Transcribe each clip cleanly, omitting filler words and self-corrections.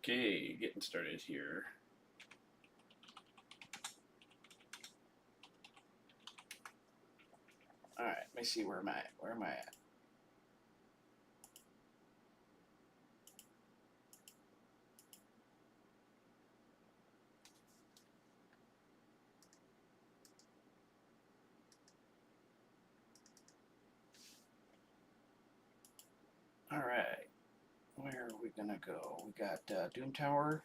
Okay, getting started here. All right, let me see where am I at? Where am I at? All right, where are we gonna go? We got Doom Tower.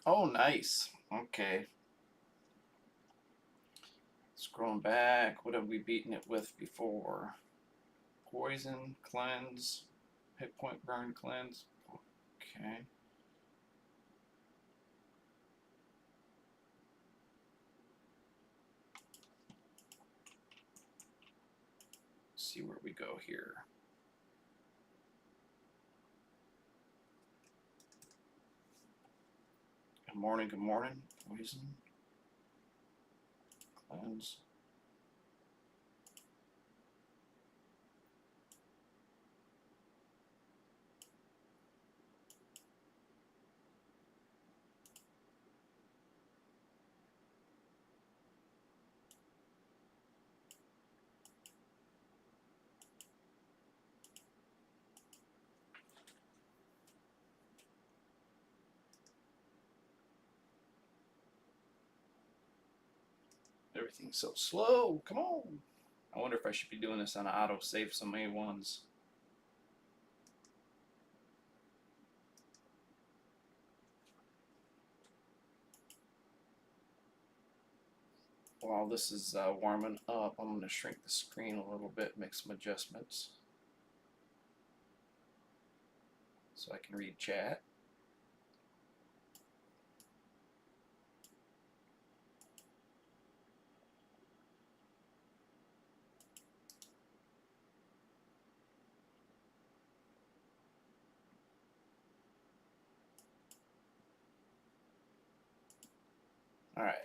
Oh, nice. Okay, scrolling back. What have we beaten it with before? Poison, cleanse, hit point burn, cleanse. Okay. Let's see where we go here. Good morning. Good morning. Poison, cleanse. Everything's so slow. Come on. I wonder if I should be doing this on auto save some A1s. While this is warming up, I'm going to shrink the screen a little bit, make some adjustments so I can read chat. All right.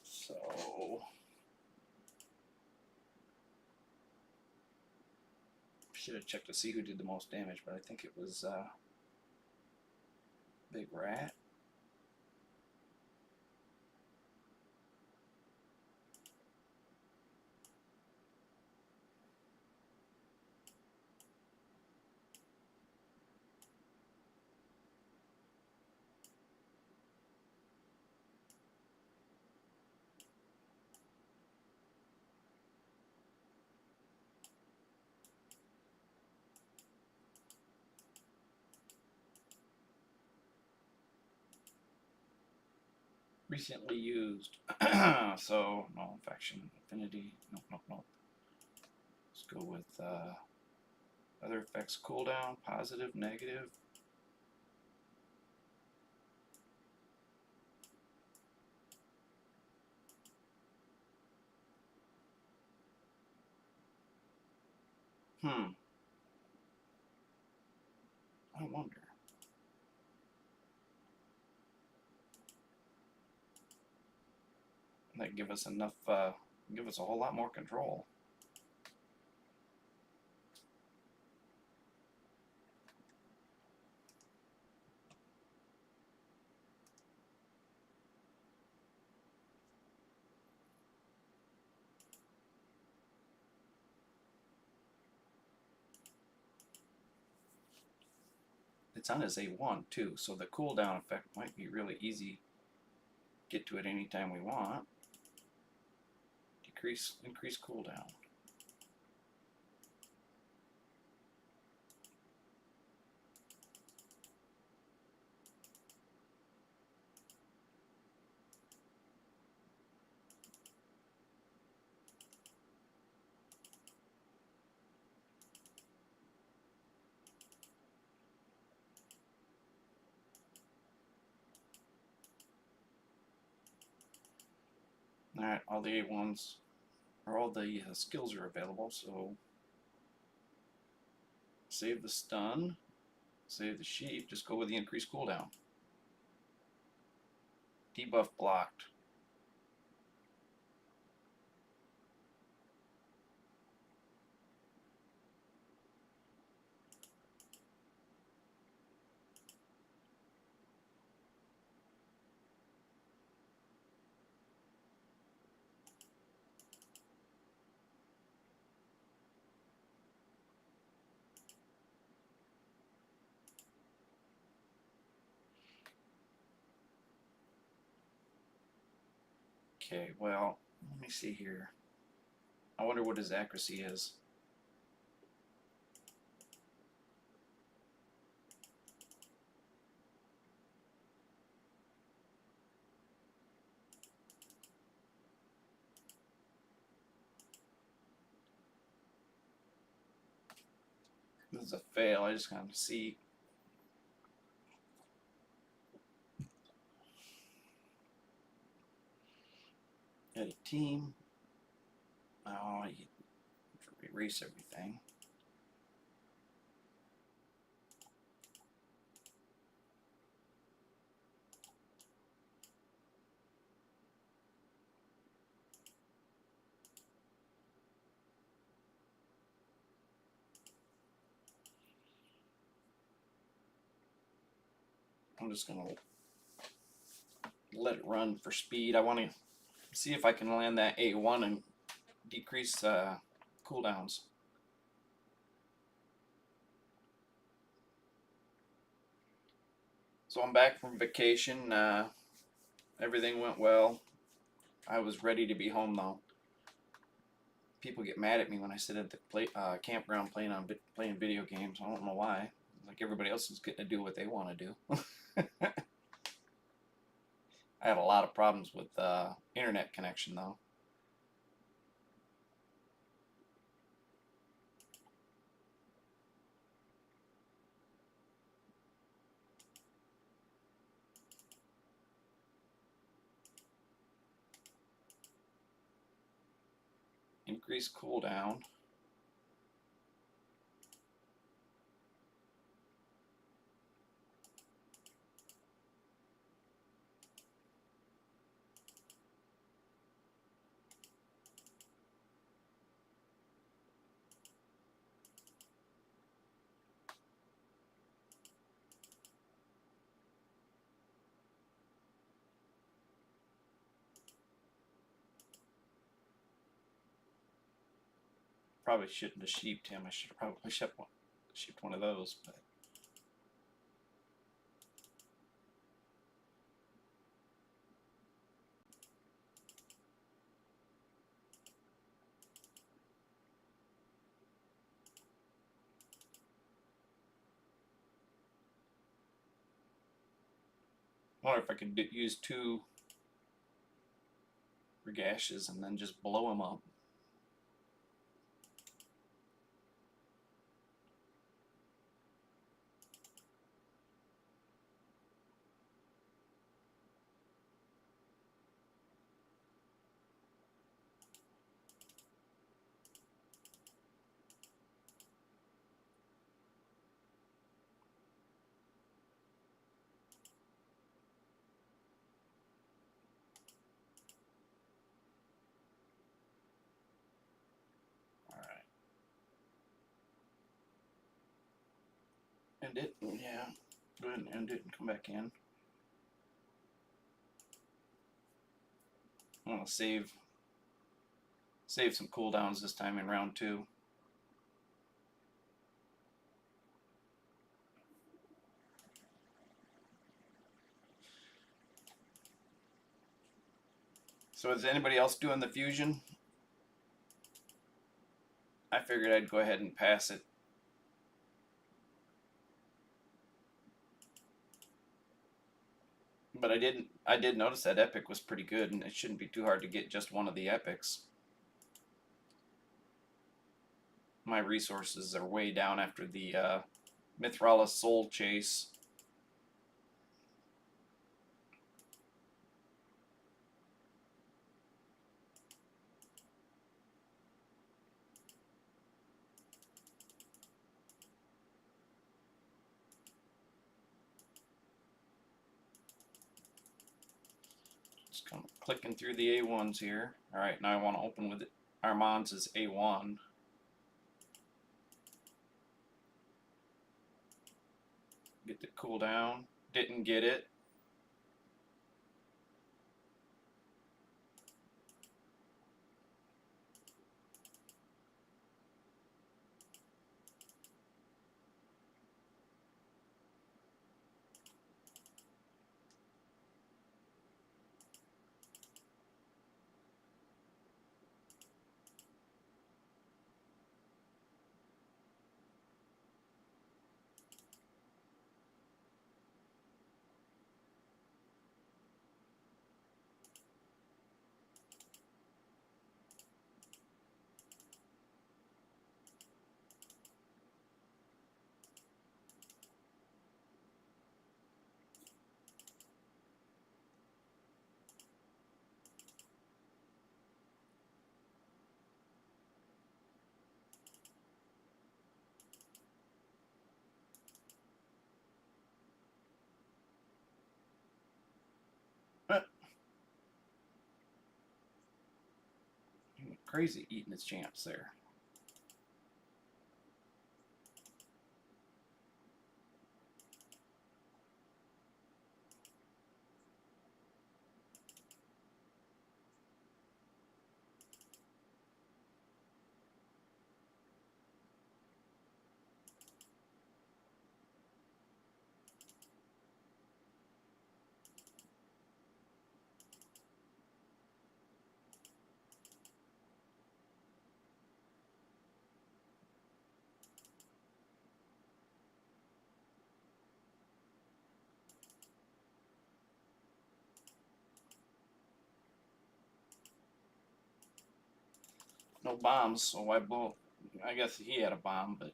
So should have checked to see who did the most damage, but I think it was Big Rat. Recently used. So no infection, affinity. Nope, nope, nope. Let's go with other effects cooldown, positive, negative. Hmm. I wonder. That give us enough. Give us a whole lot more control. It's on his A1 too, so the cooldown effect might be really easy. Get to it anytime we want. Increase cooldown. Alright, all the A1s or all the skills are available. So save the stun, save the sheep, just go with the increased cooldown. Debuff blocked. Okay, well, let me see here. I wonder what his accuracy is. This is a fail. I just gotta see. Got a team. Oh, you erase everything. I'm just gonna let it run for speed. I want to see if I can land that A1 and decrease cooldowns. So I'm back from vacation. Everything went well. I was ready to be home though. People get mad at me when I sit at the campground playing video games. I don't know why. Like everybody else is getting to do what they want to do. I had a lot of problems with internet connection though. Increase cooldown. Probably shouldn't have sheeped him. I should have probably sheeped one of those, but I wonder if I could use 2 Regashes and then just blow him up. Alright. End it? Yeah. Go ahead and end it and come back in. I'm going to save some cooldowns this time in round 2. So is anybody else doing the fusion? I figured I'd go ahead and pass it. But I did notice that epic was pretty good, and it shouldn't be too hard to get just one of the epics. My resources are way down after the Mithralis Soul Chase. Just come clicking through the A1s here. All right, now I want to open with it. Armand's is A1. Get the cooldown. Didn't get it. Crazy eating his champs there. No bombs, so I blew. I guess he had a bomb, but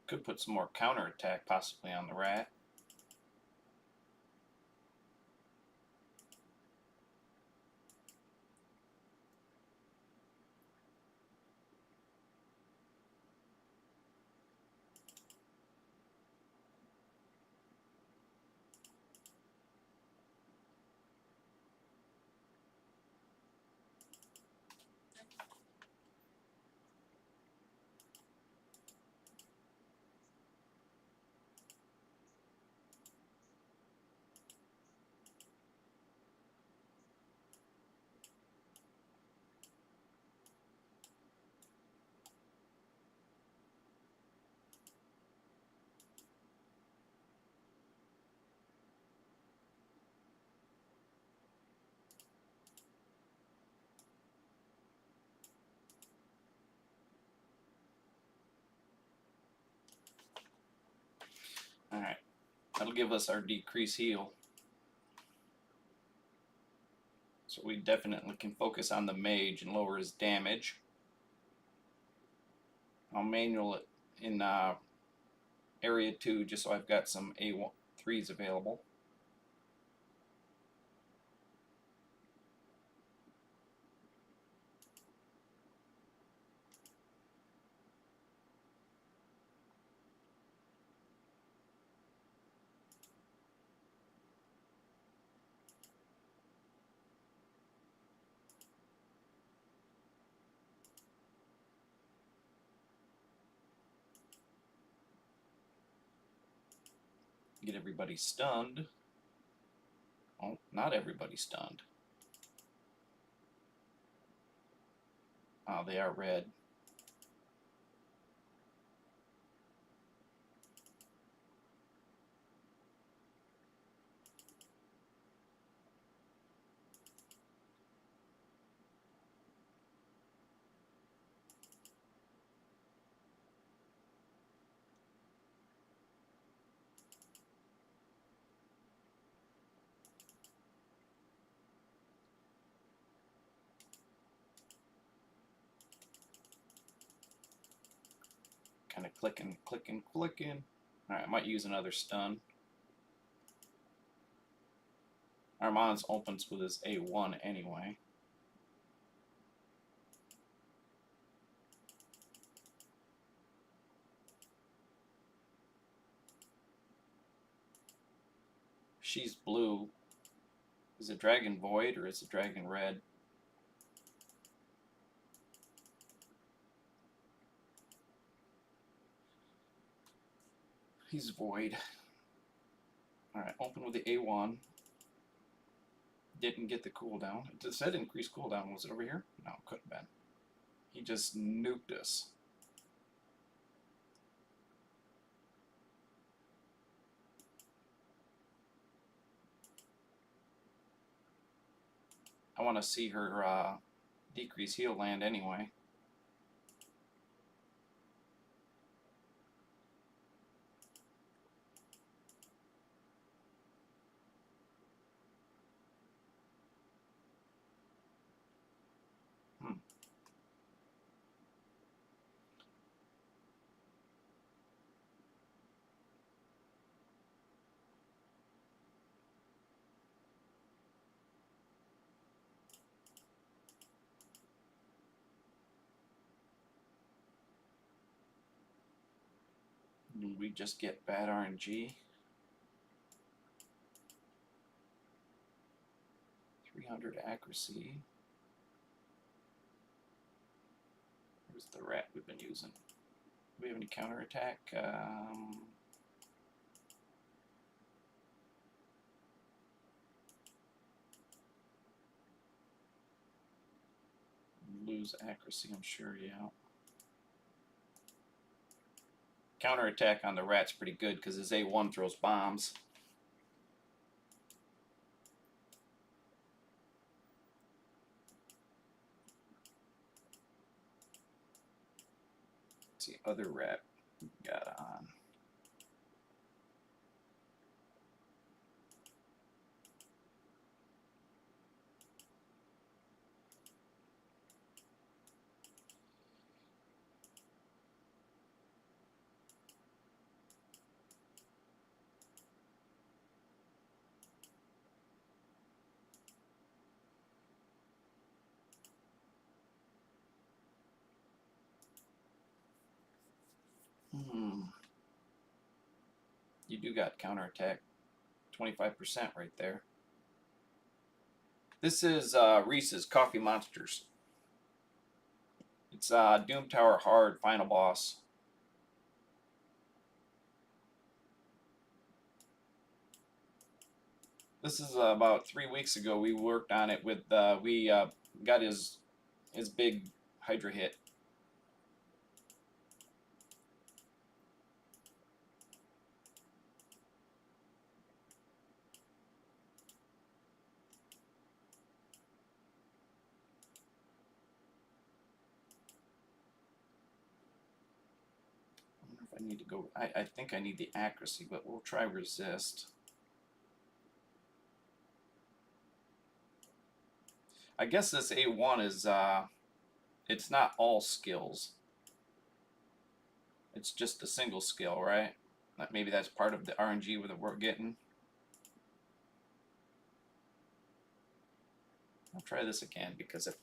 could put some more counterattack possibly on the rat. All right, that'll give us our decrease heal. So we definitely can focus on the mage and lower his damage. I'll manual it in area 2 just so I've got some A3s available. Get everybody stunned. Oh, not everybody stunned. Oh, they are red. Clicking, clicking, clicking. Alright, I might use another stun. Armand's opens with his A1 anyway. She's blue. Is it Dragon Void or is it Dragon Red? He's Void. Alright, open with the A1. Didn't get the cooldown. It said increased cooldown. Was it over here? No, it couldn't have been. He just nuked us. I want to see her decrease heal land anyway. We just get bad RNG. 300 accuracy. Where's the rat we've been using? Do we have any counterattack? Lose accuracy, I'm sure, yeah. Counterattack on the rat's pretty good because his A1 throws bombs. Let's see, other rat got on. You do got counterattack, 25% right there. This is Reese's Coffee Monsters. It's Doom Tower Hard final boss. This is about 3 weeks ago. We worked on it with we got his big Hydra hit. I wonder if I need to go. I think I need the accuracy, but we'll try resist. I guess this A1 is it's not all skills. It's just a single skill, right? Maybe that's part of the RNG that we're getting. I'll try this again because if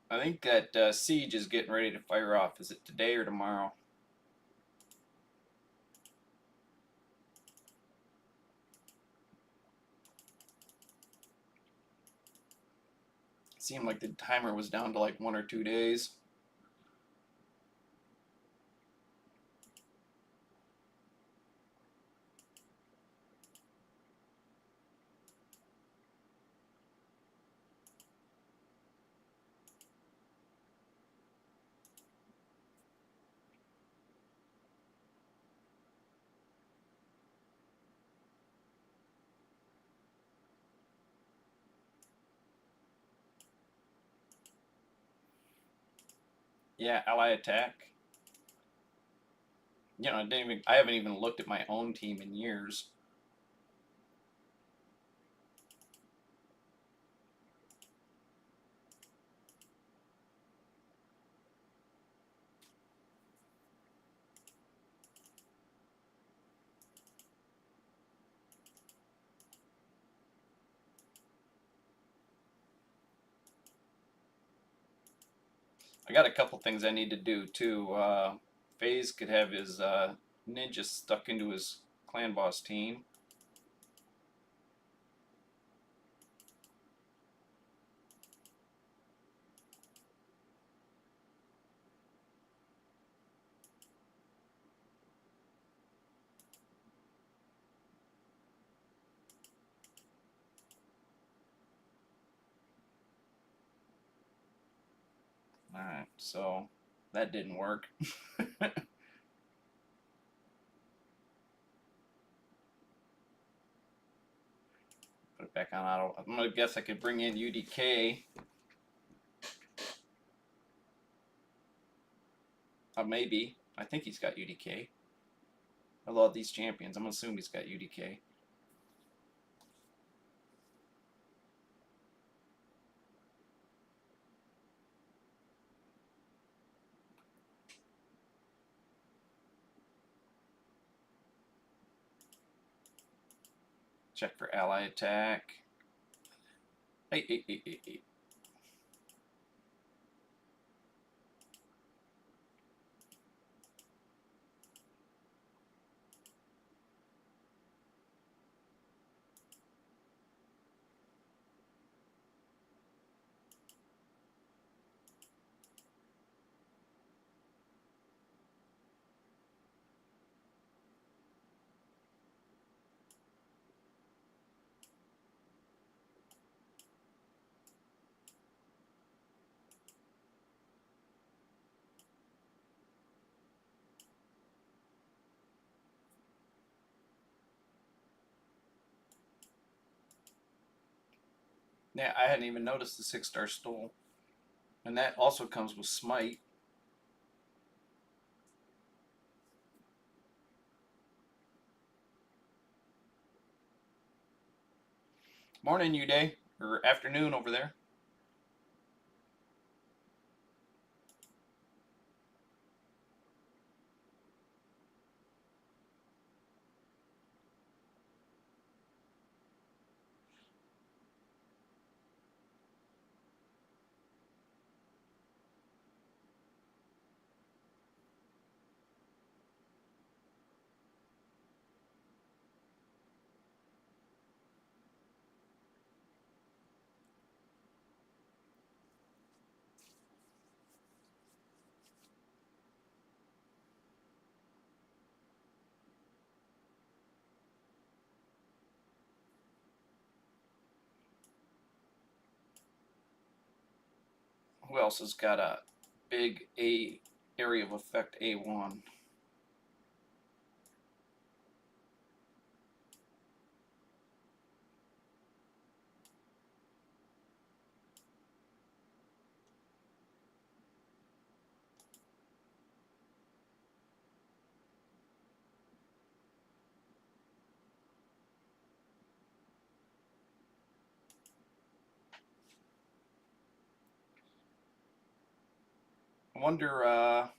I think that Siege is getting ready to fire off. Is it today or tomorrow? It seemed like the timer was down to like 1 or 2 days. Yeah, ally attack. You know, I haven't even looked at my own team in years. I got a couple things I need to do too. FaZe could have his ninja stuck into his clan boss team. Alright, so that didn't work. Put it back on auto. I'm gonna guess I could bring in UDK. Maybe. I think he's got UDK. I love these champions. I'm gonna assume he's got UDK. Check for ally attack. Hey. Yeah, I hadn't even noticed the 6-star stole. And that also comes with Smite. Morning, Uday. Or afternoon over there. Who else has got a big A area of effect A1? I wonder,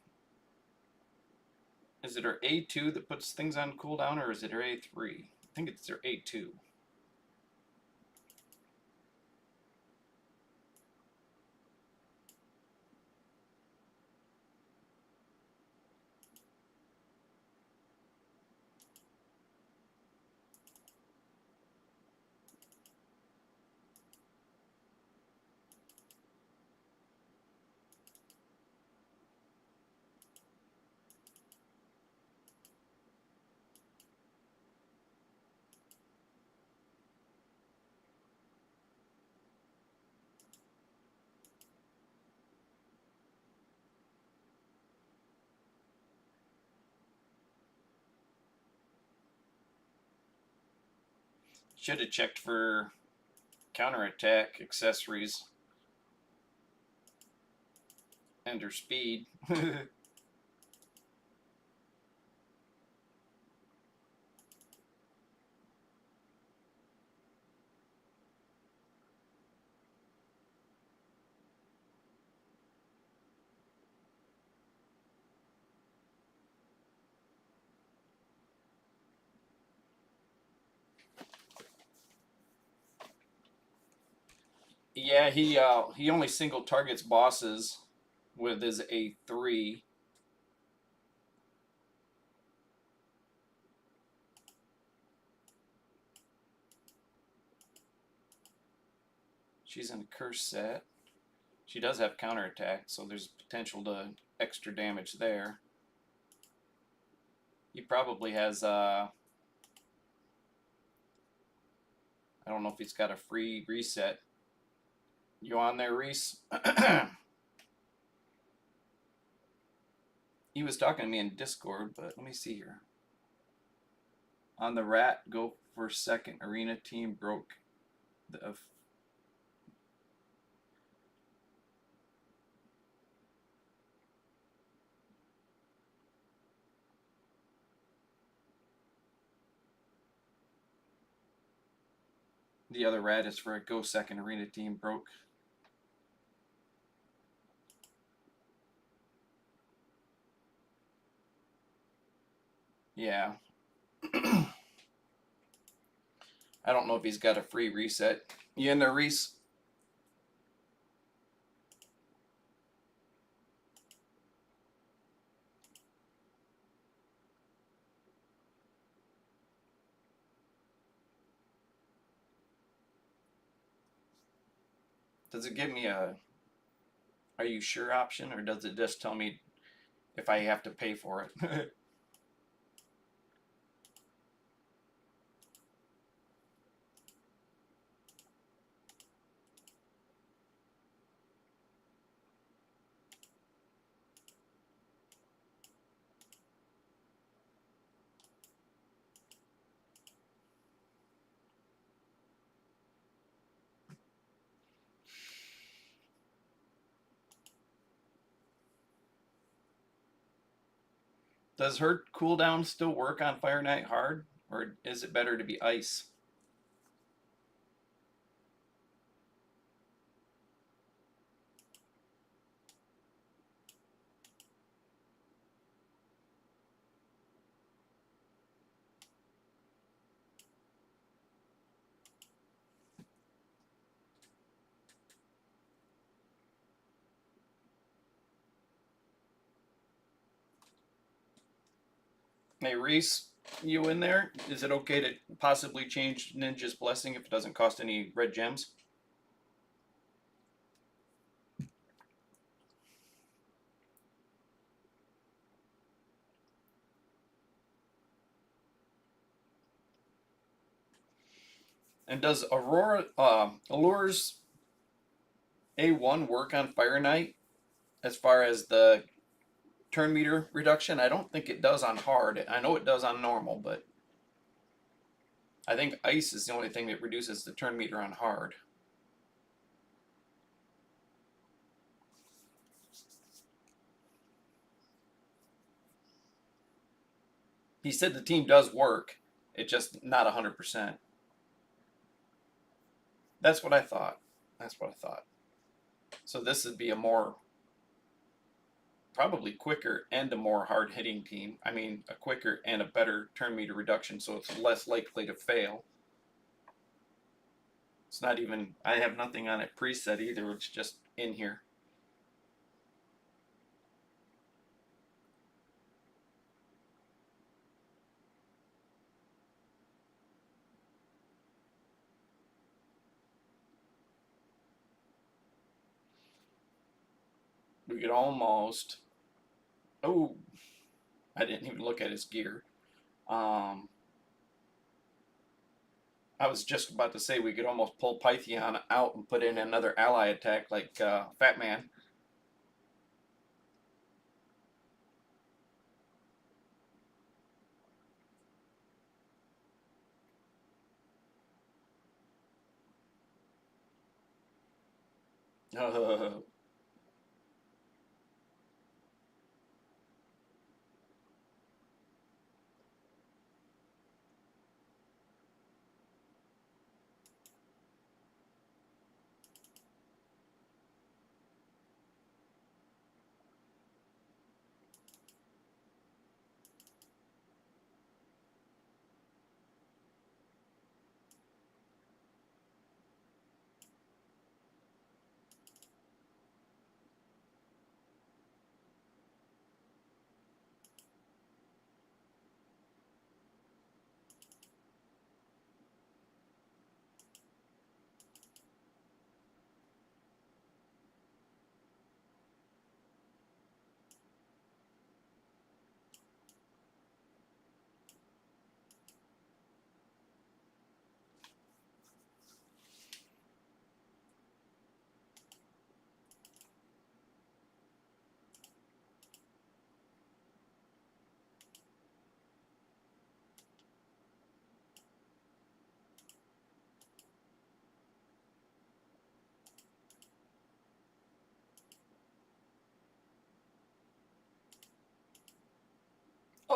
is it her A2 that puts things on cooldown, or is it her A3? I think it's her A2. Should have checked for counterattack accessories and her speed. Yeah, he only single targets bosses, with his A3. She's in a curse set. She does have counterattack, so there's potential to extra damage there. He probably has, I don't know if he's got a free reset. You on there, Reese? He was talking to me in Discord, but let me see here. On the rat, go for second. Arena team broke the other rat is for a go second. Arena team broke. Yeah. I don't know if he's got a free reset. You in there, Reese? Does it give me a "are you sure" option, or does it just tell me if I have to pay for it? Does her cooldown still work on Fire Knight hard, or is it better to be ice? Hey, Reese, you in there? Is it okay to possibly change Ninja's Blessing if it doesn't cost any red gems? And does Allure's A1 work on Fire Knight as far as the turn meter reduction? I don't think it does on hard. I know it does on normal, but I think ice is the only thing that reduces the turn meter on hard. He said the team does work. It's just not 100%. That's what I thought. That's what I thought. So this would be a more, probably quicker and a more hard hitting team. I mean, a quicker and a better turn meter reduction, so it's less likely to fail. It's not even, I have nothing on it preset either. It's just in here. We could almost, oh, I didn't even look at his gear. I was just about to say we could almost pull Pythion out and put in another ally attack like Fat Man.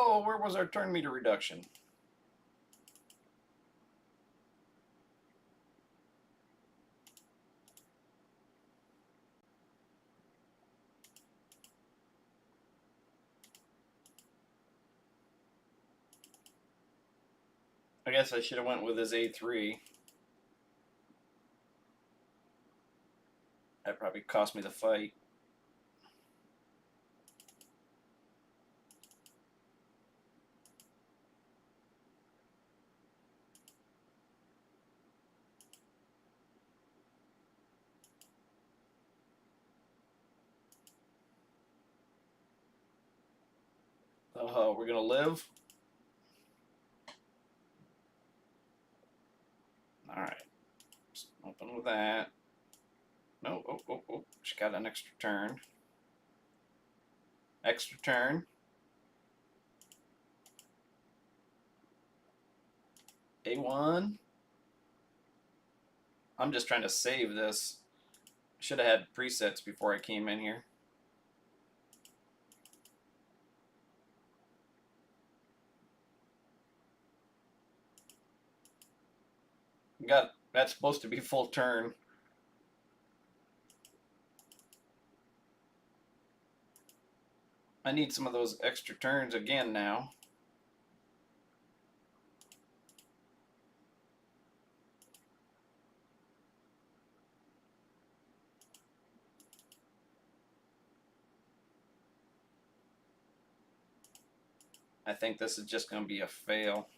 Oh, where was our turn meter reduction? I guess I should have went with his A3. That probably cost me the fight. We're gonna live. All right. Just open with that. No. Oh. She got an extra turn. Extra turn. A1. I'm just trying to save this. Should have had presets before I came in here. That's supposed to be full turn. I need some of those extra turns again now. I think this is just going to be a fail.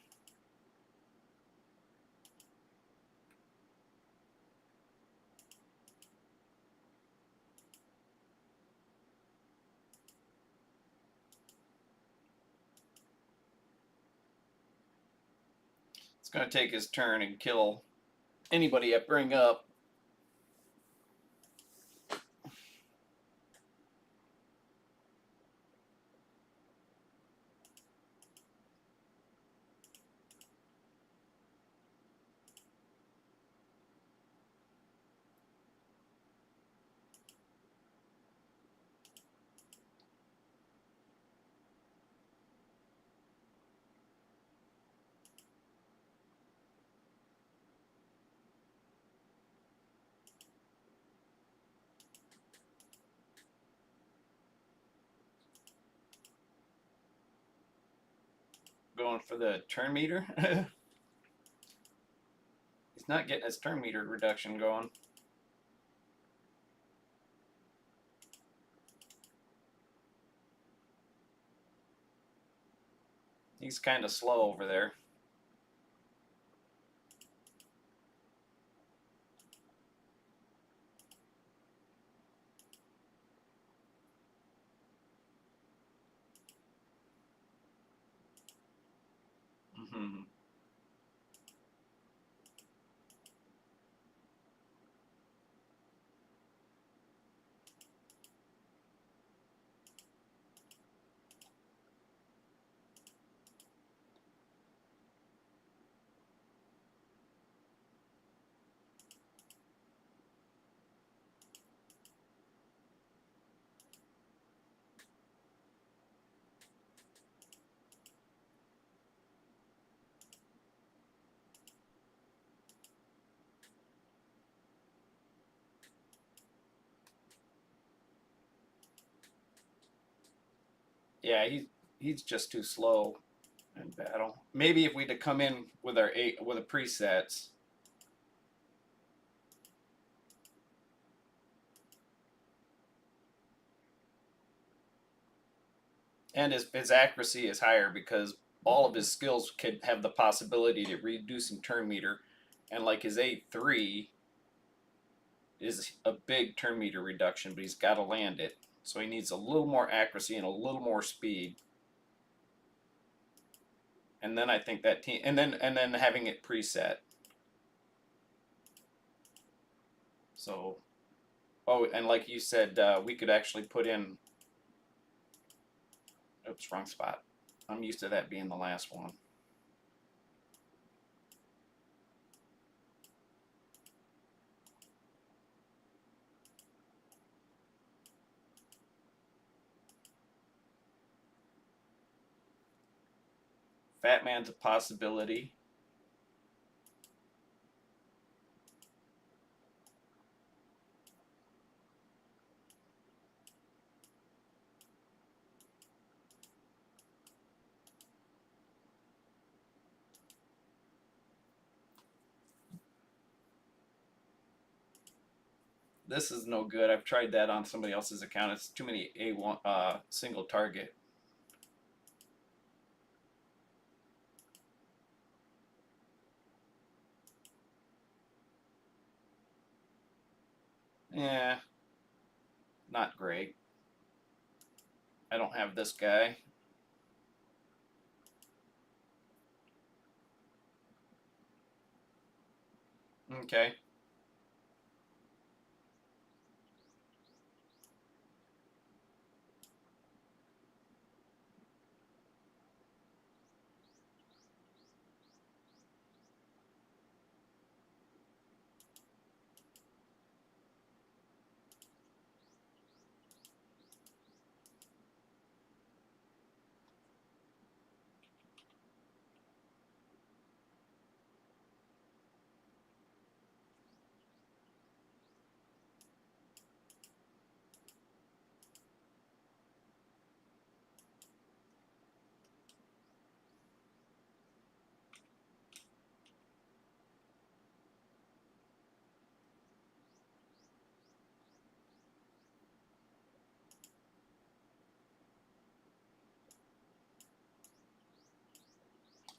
It's going to take his turn and kill anybody I bring up. Going for the turn meter. He's not getting his turn meter reduction going. He's kind of slow over there. Mm-hmm. Yeah, he's just too slow in battle. Maybe if we'd have come in with our with the presets. And his accuracy is higher because all of his skills could have the possibility to reduce in turn meter, and like his A3 is a big turn meter reduction, but he's got to land it, so he needs a little more accuracy and a little more speed. And then I think that team, and then having it preset. So, oh, and like you said, we could actually put in. Oops, wrong spot. I'm used to that being the last one. Fat Man's a possibility. This is no good. I've tried that on somebody else's account. It's too many A1 single target. Yeah, not great. I don't have this guy. Okay.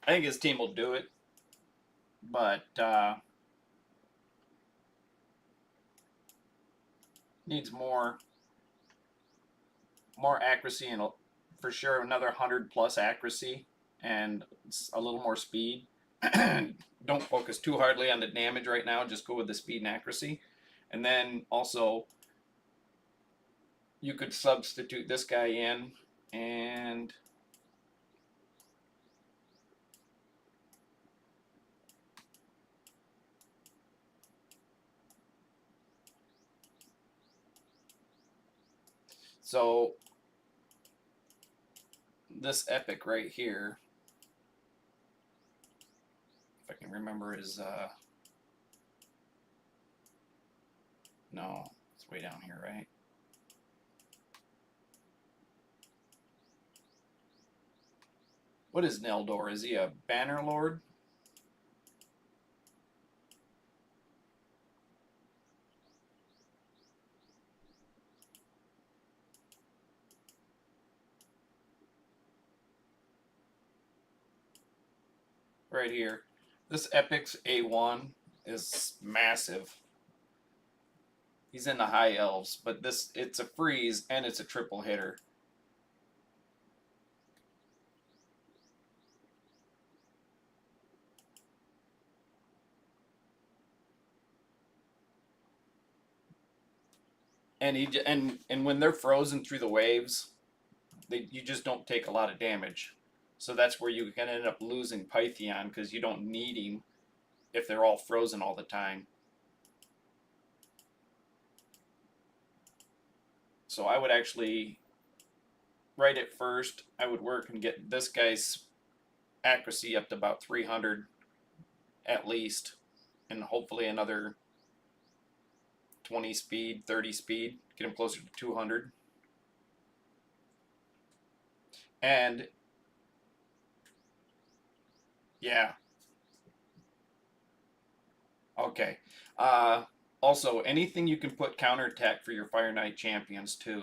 I think his team will do it, but needs more accuracy and for sure another 100 plus accuracy and a little more speed. Don't focus too hardly on the damage right now. Just go with the speed and accuracy. And then also, you could substitute this guy in and so this epic right here, if I can remember his, no, it's way down here, right? What is Neldor? Is he a Banner Lord? Right here. This Epic's A1 is massive. He's in the high elves, but this it's a freeze and it's a triple hitter. And and when they're frozen through the waves, you just don't take a lot of damage. So that's where you can end up losing Pythion because you don't need him if they're all frozen all the time. So I would actually right at first I would work and get this guy's accuracy up to about 300 at least, and hopefully another 20 speed, 30 speed, get him closer to 200. And yeah, okay. Also, anything you can put counterattack for your Fire Knight champions too.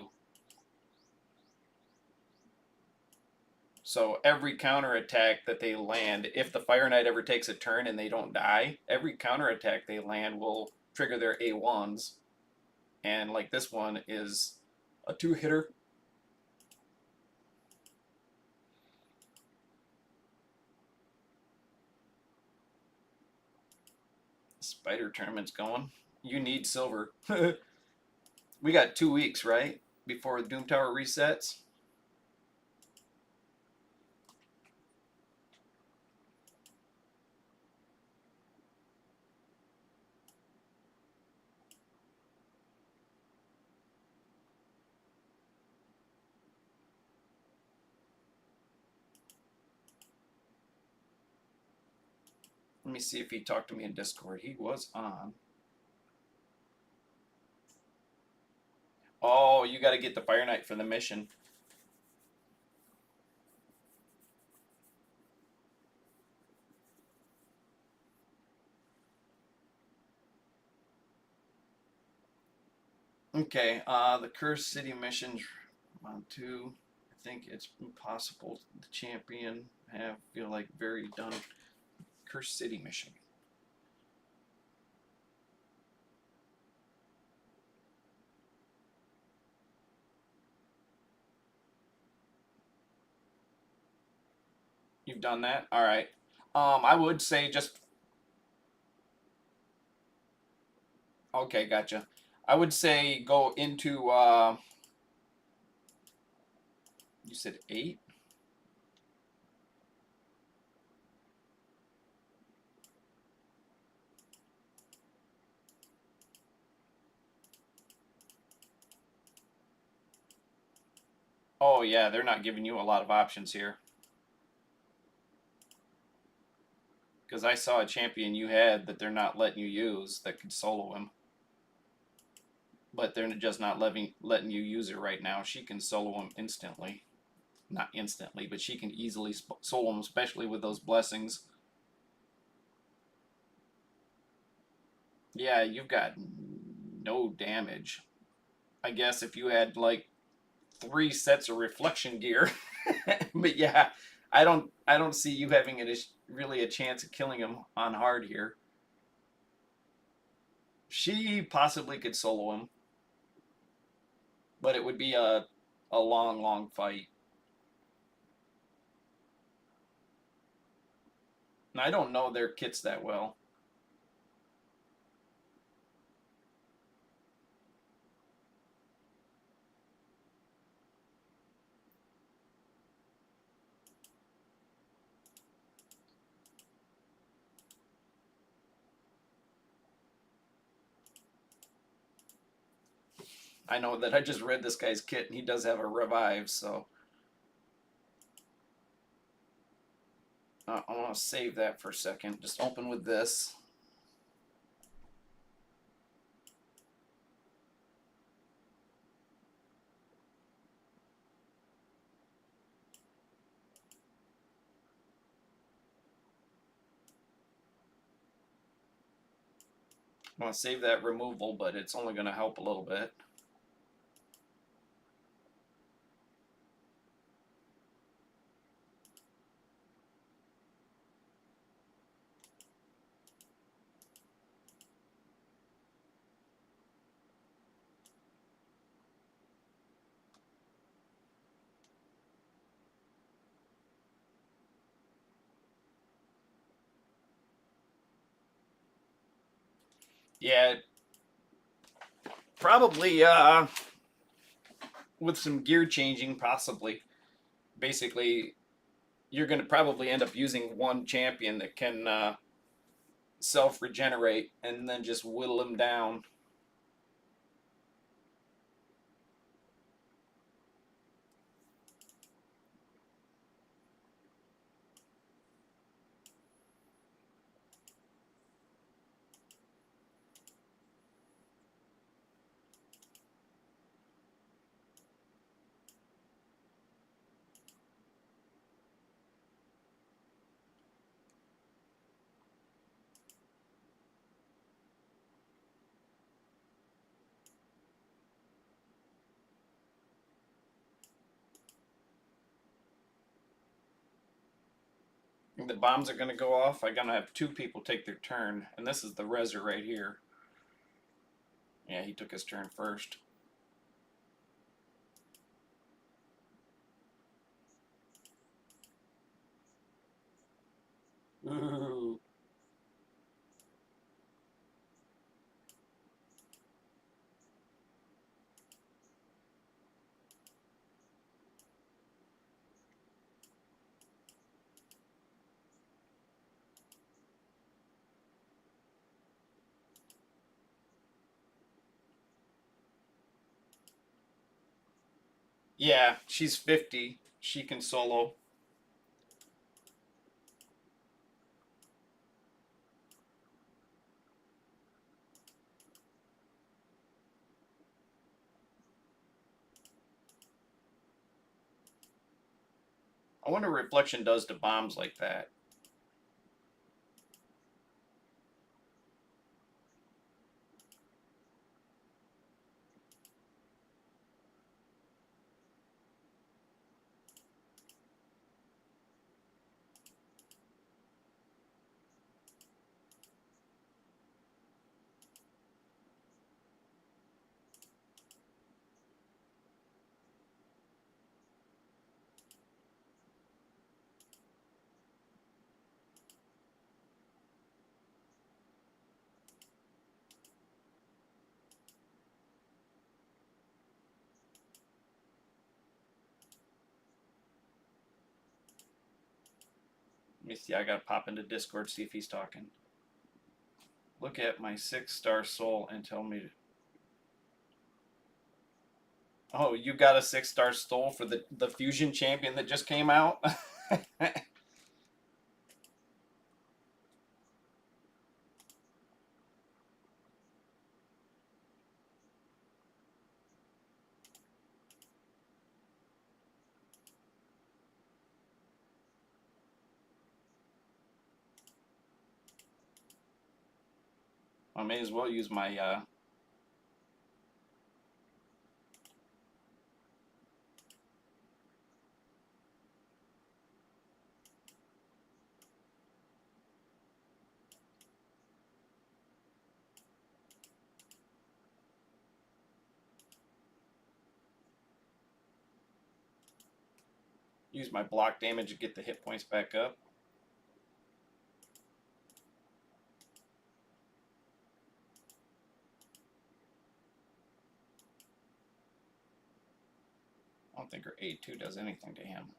So every counterattack that they land, if the Fire Knight ever takes a turn and they don't die, every counterattack they land will trigger their A1s. And like this one is a 2-hitter. Spider tournament's going. You need silver. We got 2 weeks, right? Before Doom Tower resets. Let me see if he talked to me in Discord. He was on. Oh, you got to get the Fire Knight for the mission. Okay, the Cursed City missions on 2. I think it's impossible. The champion feel like very done. Cursed City mission. You've done that? All right. I would say just. Okay, gotcha. I would say go into. You said 8? Oh, yeah, they're not giving you a lot of options here. Because I saw a champion you had that they're not letting you use that could solo him. But they're just not letting you use her right now. She can solo him instantly. Not instantly, but she can easily solo him, especially with those blessings. Yeah, you've got no damage. I guess if you had like 3 sets of reflection gear. But yeah, I don't see you having really a chance of killing him on hard here. She possibly could solo him, but it would be a long fight. And I don't know their kits that well. I know that I just read this guy's kit and he does have a revive, so I want to save that for a second. Just open with this. I want to save that removal, but it's only going to help a little bit. Yeah, probably with some gear changing, possibly. Basically, you're going to probably end up using one champion that can self regenerate and then just whittle him down. The bombs are going to go off. I'm going to have 2 people take their turn, and this is the Reser right here. Yeah, he took his turn first. Ooh. Yeah, she's 50. She can solo. I wonder what reflection does to bombs like that. Let me see. I gotta pop into Discord, see if he's talking. Look at my 6-star soul and tell me. Oh, you got a 6-star soul for the fusion champion that just came out? I may as well use my block damage to get the hit points back up. I don't think her A2 does anything to him.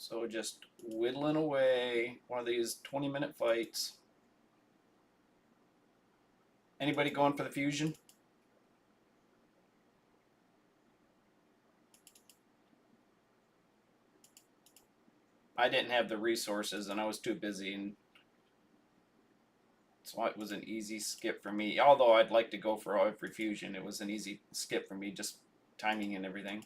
So just whittling away one of these 20-minute fights. Anybody going for the fusion? I didn't have the resources and I was too busy, and so it was an easy skip for me. Although I'd like to go for every fusion, it was an easy skip for me, just timing and everything.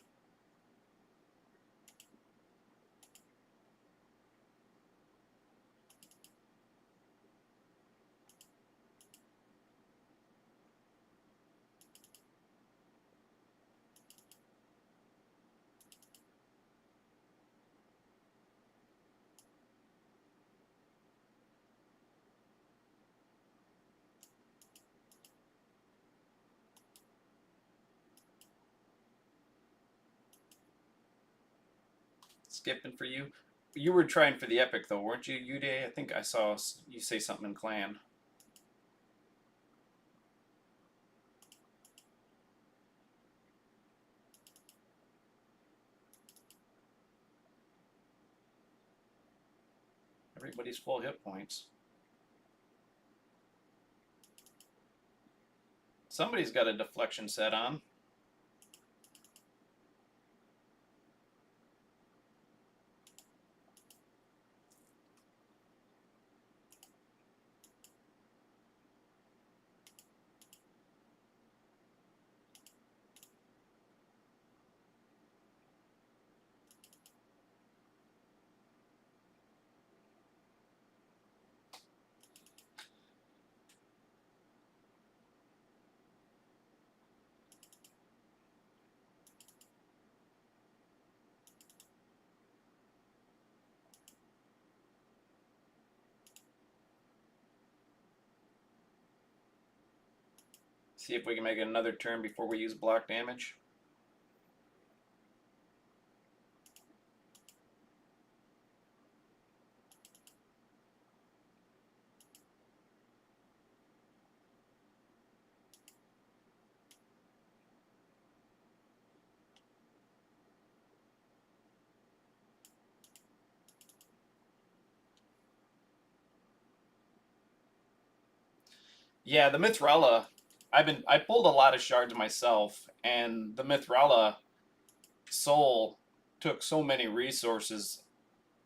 skipping for you. You were trying for the epic though, weren't you, Uday? I think I saw you say something in clan. Everybody's full hit points. Somebody's got a deflection set on. See if we can make it another turn before we use block damage. Yeah, the Mithrala. I pulled a lot of shards myself, and the Mithrala soul took so many resources.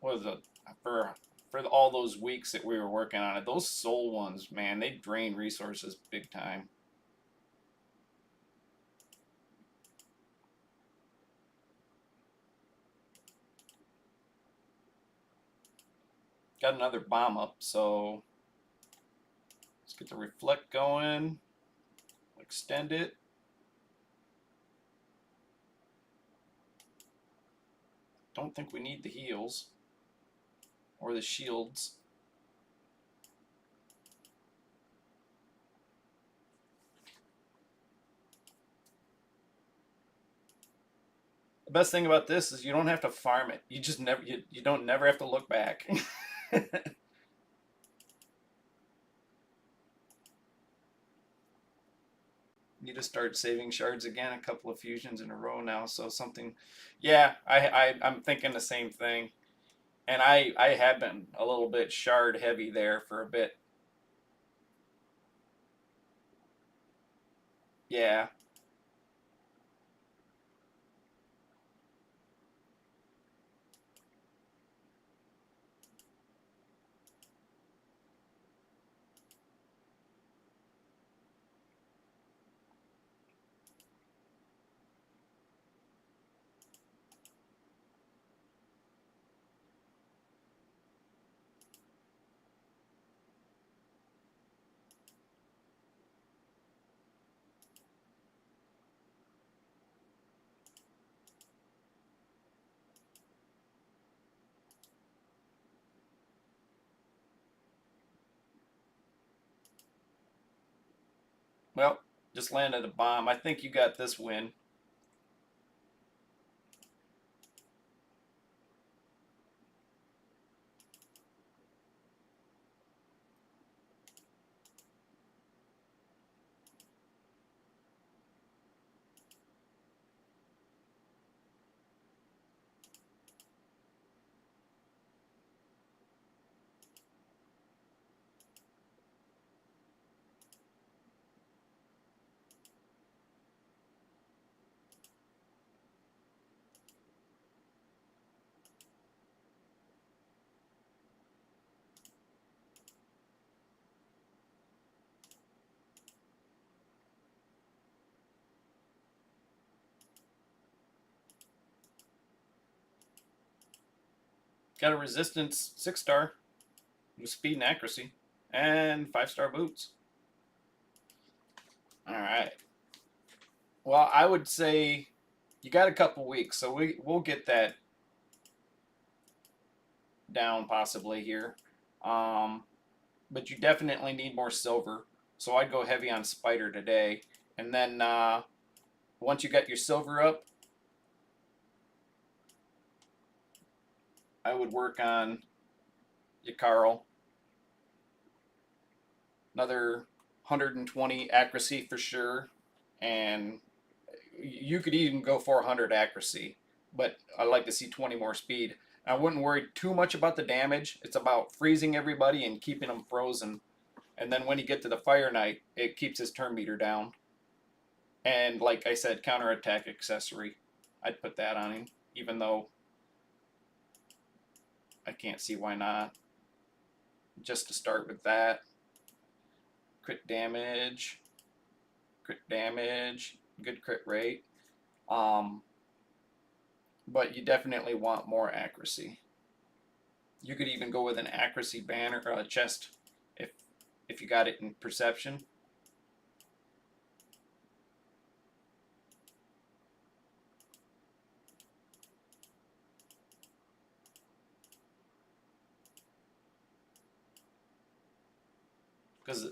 What was it for all those weeks that we were working on it? Those soul ones, man, they drain resources big time. Got another bomb up, so let's get the reflect going. Extend it. Don't think we need the heals or the shields. The best thing about this is you don't have to farm it. You just never you don't never have to look back. Need to start saving shards again. A couple of fusions in a row now, so something. Yeah, I'm thinking the same thing, and I have been a little bit shard heavy there for a bit. Yeah. Well, just landed a bomb. I think you got this win. Got a resistance 6-star with speed and accuracy, and 5-star boots. All right. Well, I would say you got a couple weeks, so we'll get that down possibly here. But you definitely need more silver, so I'd go heavy on spider today, and then once you got your silver up, I would work on Yakarl. Another 120 accuracy for sure, and you could even go 400 accuracy, but I like to see 20 more speed. I wouldn't worry too much about the damage. It's about freezing everybody and keeping them frozen. And then when you get to the Fire Knight, it keeps his turn meter down. And like I said, counterattack accessory. I'd put that on him, even though I can't see why not. Just to start with that. Crit damage, good crit rate. But you definitely want more accuracy. You could even go with an accuracy banner or a chest if you got it in perception. Because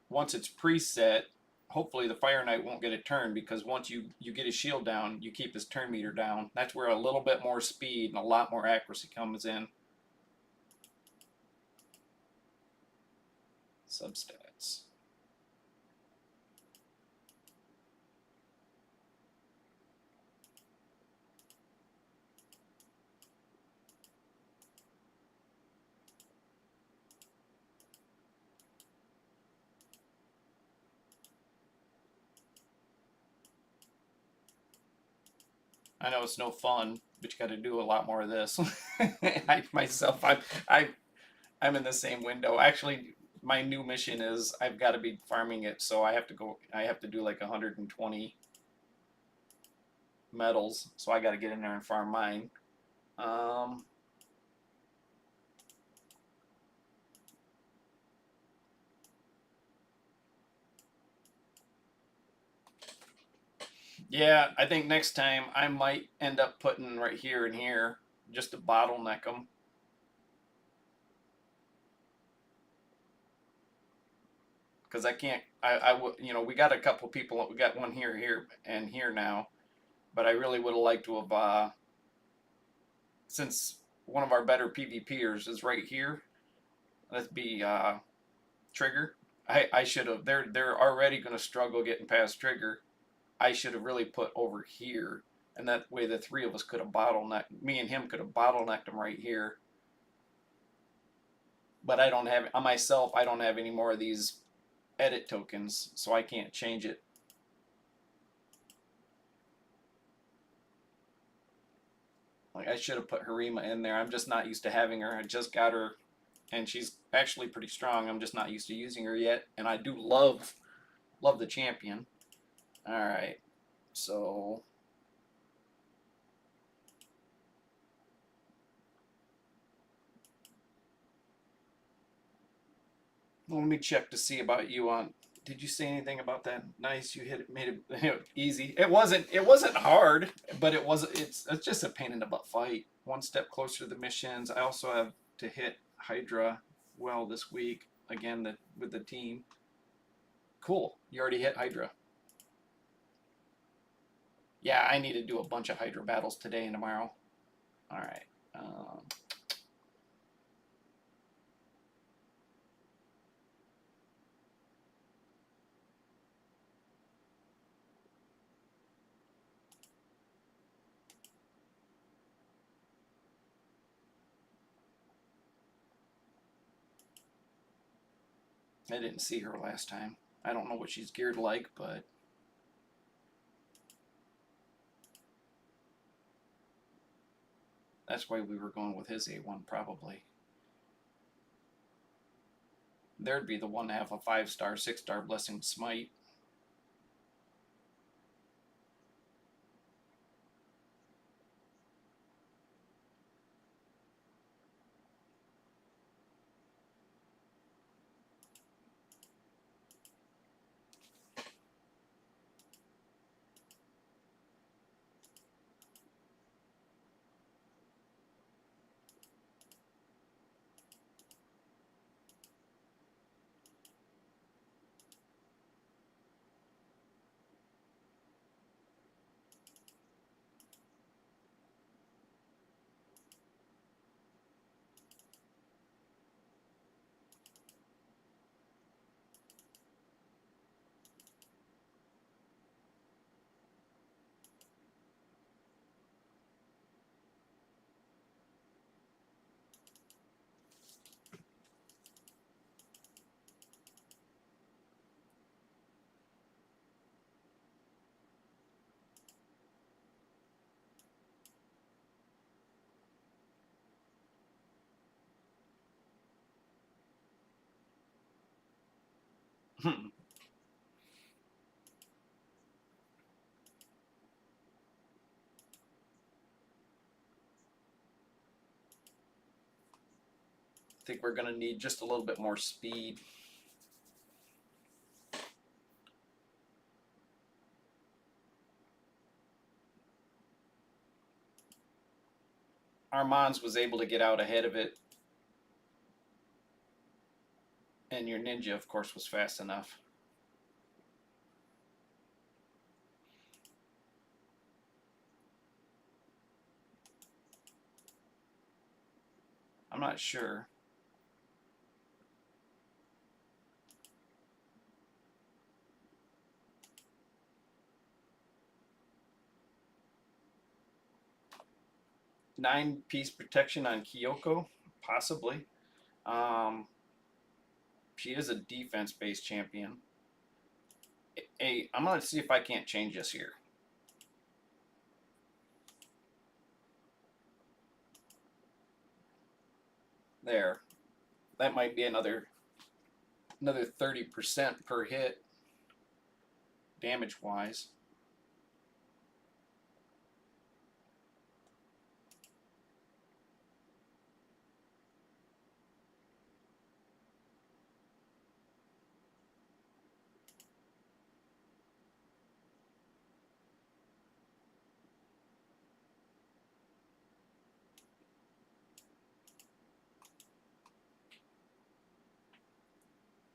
once it's preset, hopefully the Fire Knight won't get a turn, because once you get his shield down, you keep his turn meter down. That's where a little bit more speed and a lot more accuracy comes in. Substats. I know it's no fun, but you got to do a lot more of this. I'm in the same window. Actually, my new mission is I've got to be farming it, so I have to go. I have to do like 120 medals, so I got to get in there and farm mine. Um, yeah, I think next time I might end up putting right here and here just to bottleneck them. Because I can't, we got a couple people, we got one here, and here now, but I really would have liked to have, since one of our better PvPers is right here, let's be Trigger. I should have. They're already going to struggle getting past Trigger. I should have really put over here, and that way the three of us could have bottlenecked. Me and him could have bottlenecked him right here. But I don't have on myself. I don't have any more of these edit tokens, so I can't change it. Like, I should have put Harima in there. I'm just not used to having her. I just got her, and she's actually pretty strong. I'm just not used to using her yet, and I do love the champion. All right, so let me check to see about you on. Did you say anything about that? Nice, you hit it, made it easy. It wasn't hard, but it's just a pain in the butt fight. One step closer to the missions. I also have to hit Hydra well this week again with the team. Cool, you already hit Hydra. Yeah, I need to do a bunch of Hydra battles today and tomorrow. All right. I didn't see her last time. I don't know what she's geared like, but that's why we were going with his A1 probably. There'd be the one to have a 5-star, 6-star Blessing Smite. think we're going to need just a little bit more speed. Armands was able to get out ahead of it. And your Ninja, of course, was fast enough. I'm not sure. Nine-piece protection on Kyoko, possibly. She is a defense-based champion. Hey, I'm gonna see if I can't change this here. There, that might be another 30% per hit, damage-wise.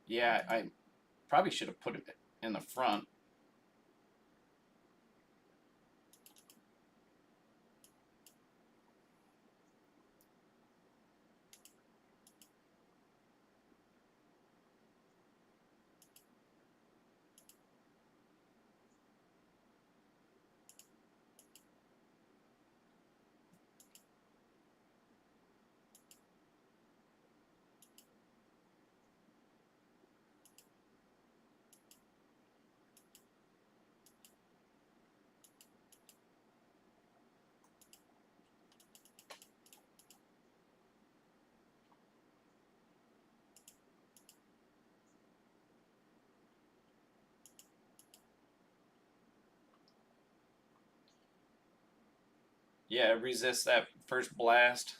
Yeah, I probably should have put it in the front. Yeah, resist that first blast.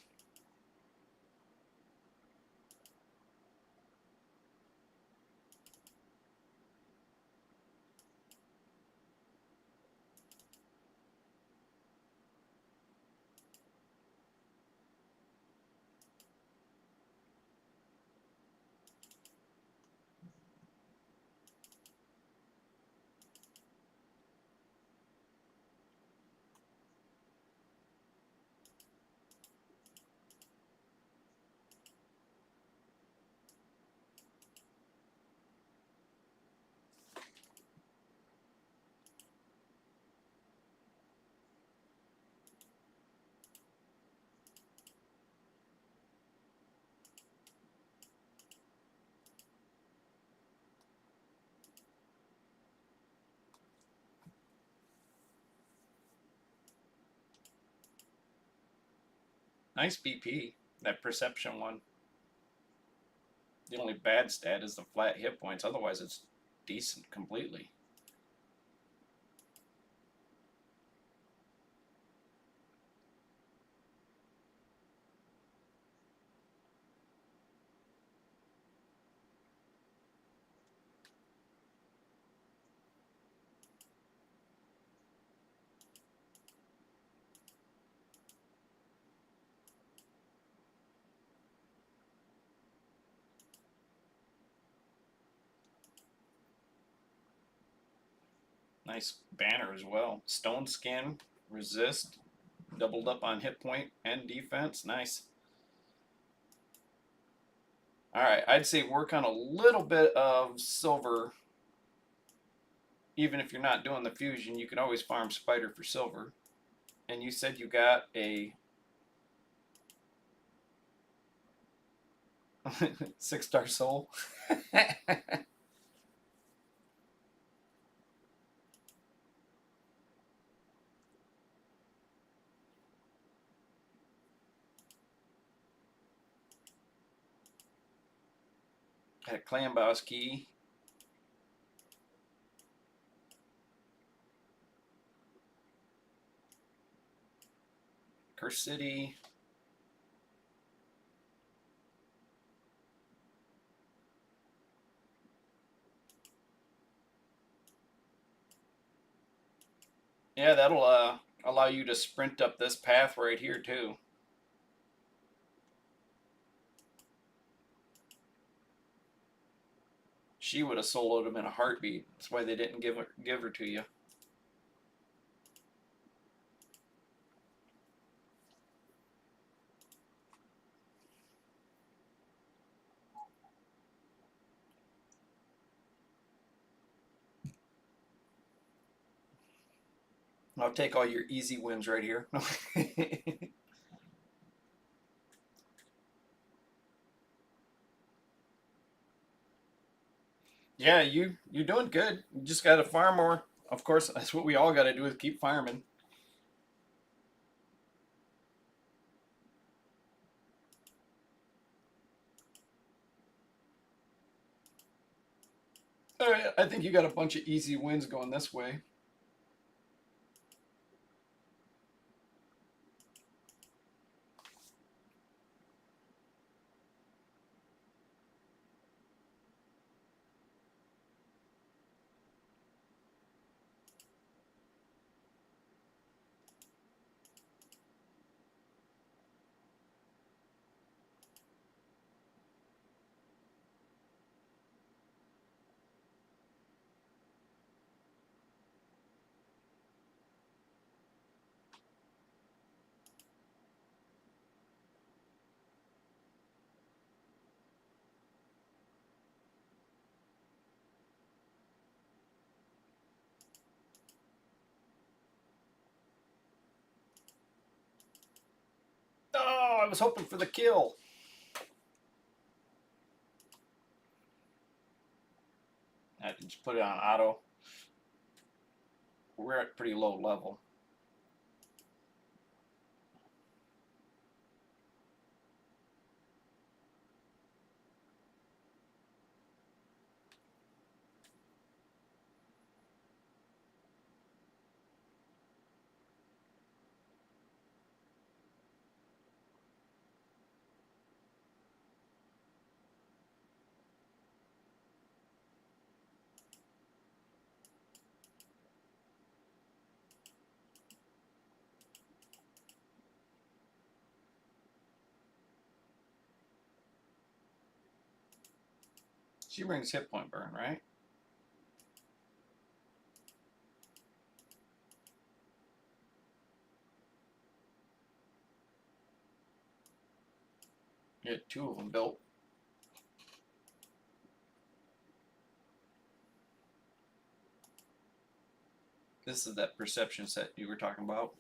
Nice BP, that perception one. The only bad stat is the flat hit points. Otherwise, it's decent completely. Nice banner as well. Stone Skin, resist, doubled up on hit point and defense. Nice. All right, I'd say work on a little bit of silver. Even if you're not doing the fusion, you can always farm spider for silver. And you said you got a 6-star soul. Got a clan boss key. Curse City. Yeah, that'll allow you to sprint up this path right here too. She would have soloed him in a heartbeat. That's why they didn't give her to you. I'll take all your easy wins right here. Yeah, you're doing good. You just got to farm more. Of course, that's what we all got to do is keep farming. All right, I think you got a bunch of easy wins going this way. Oh, I was hoping for the kill. I can just put it on auto. We're at pretty low level. She brings hit point burn, right? You had two of them built. This is that perception set you were talking about.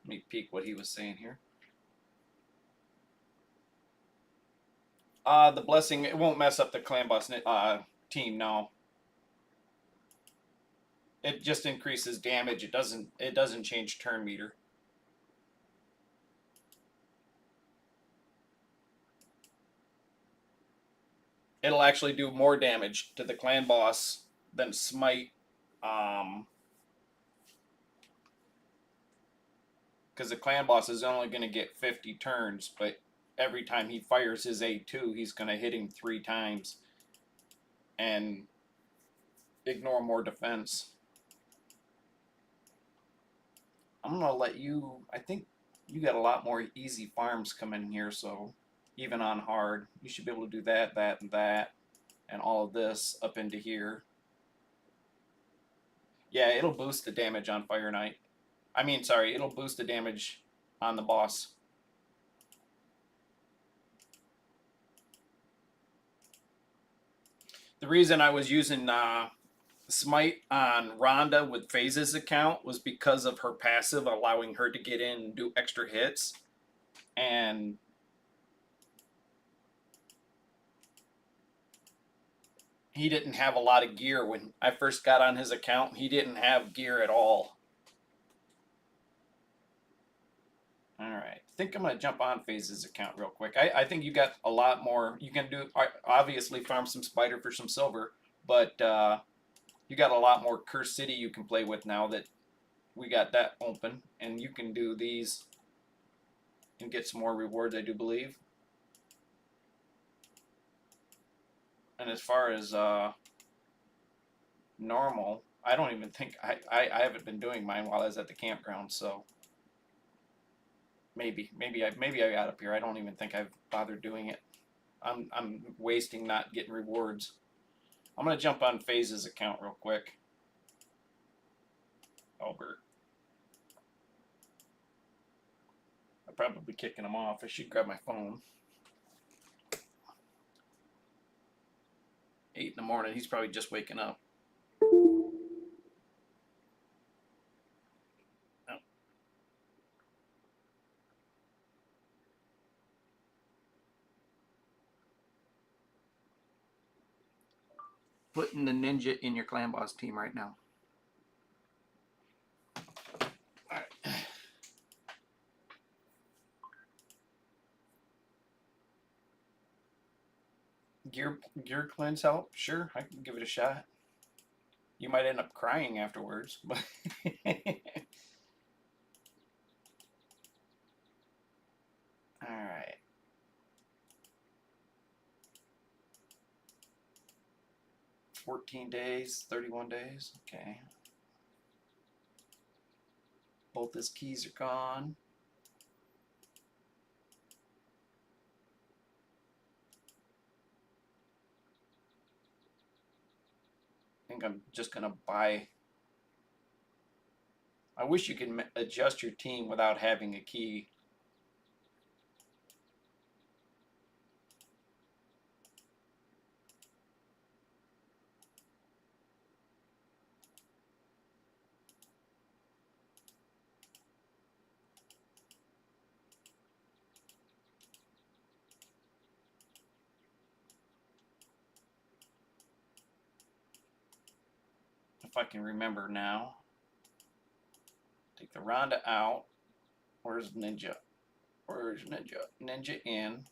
Let me peek what he was saying here. The blessing, it won't mess up the clan boss team, no. It just increases damage. It doesn't change turn meter. It'll actually do more damage to the clan boss than smite. Because the clan boss is only going to get 50 turns, but every time he fires his A2, he's going to hit him 3 times and ignore more defense. I'm going to let you, I think you got a lot more easy farms coming here, so even on hard, you should be able to do that, that, and that, and all of this up into here. Yeah, it'll boost the damage on Fire Knight. I mean, sorry, it'll boost the damage on the boss. The reason I was using Smite on Rhonda with Phase's account was because of her passive allowing her to get in and do extra hits. And he didn't have a lot of gear when I first got on his account. He didn't have gear at all. All right. I think I'm gonna jump on Phase's account real quick. I think you got a lot more. You can do obviously farm some spider for some silver, but you got a lot more Curse City you can play with now that we got that open, and you can do these and get some more rewards, I do believe. And as far as normal, I don't even think I haven't been doing mine while I was at the campground, so maybe I got up here. I don't even think I've bothered doing it. I'm wasting not getting rewards. I'm gonna jump on Phase's account real quick. Albert. I'm probably kicking him off. I should grab my phone. 8 in the morning. He's probably just waking up. Oh. Putting the ninja in your clan boss team right now. All right. Gear cleanse help? Sure, I can give it a shot. You might end up crying afterwards, but all right. 14 days, 31 days. Okay. Both his keys are gone. I think I'm just gonna buy. I wish you could adjust your team without having a key. If I can remember now. Take the Rhonda out. Where's Ninja? Where's Ninja? Ninja in.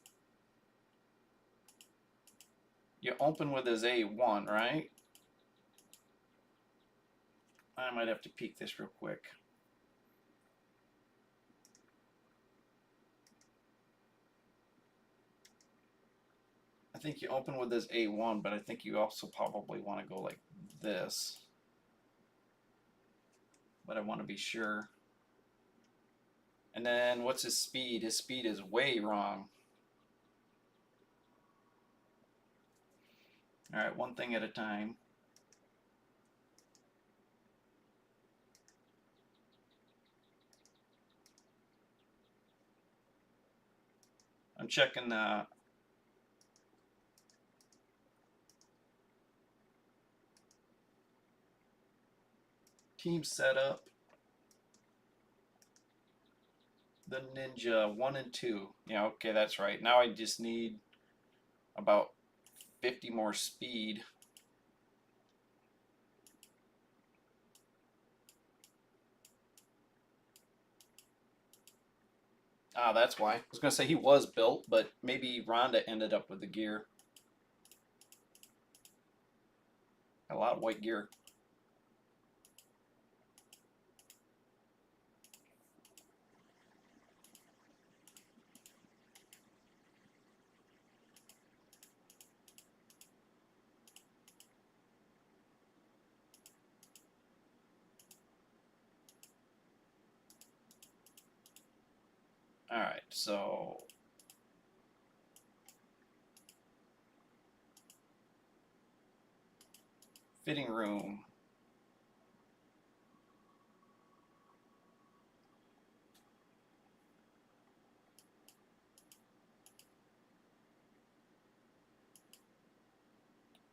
You open with his A1, right? I might have to peek this real quick. I think you open with his A1, but I think you also probably want to go like this. But I want to be sure. And then what's his speed? His speed is way wrong. All right, one thing at a time. I'm checking the team setup. The Ninja 1 and 2. Yeah, okay, that's right. Now I just need about 50 more speed. Ah, that's why. I was going to say he was built, but maybe Rhonda ended up with the gear. A lot of white gear. All right, so fitting room.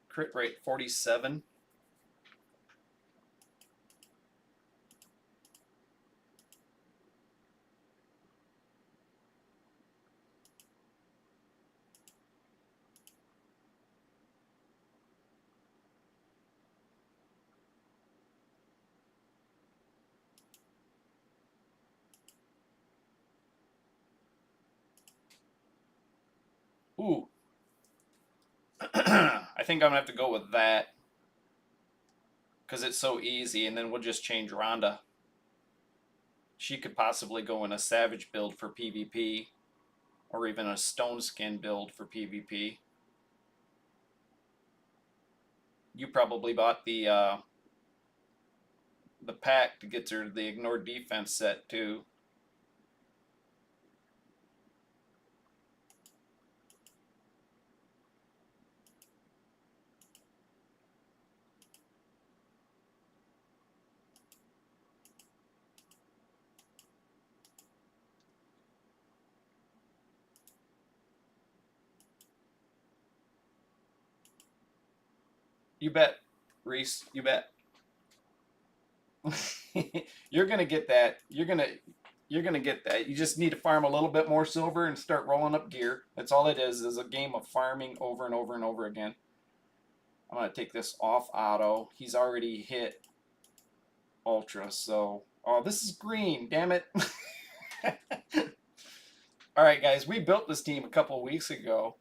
Crit rate 47. Ooh. I think I'm gonna have to go with that because it's so easy, and then we'll just change Rhonda. She could possibly go in a Savage build for PvP, or even a Stone Skin build for PvP. You probably bought the pack to get her the Ignore Defense set too. You bet, Reese. You bet. You're gonna get that. You're gonna get that. You just need to farm a little bit more silver and start rolling up gear. That's all it is a game of farming over and over and over again. I'm gonna take this off auto. He's already hit ultra, so oh, this is green. Damn it. All right, guys, we built this team a couple of weeks ago,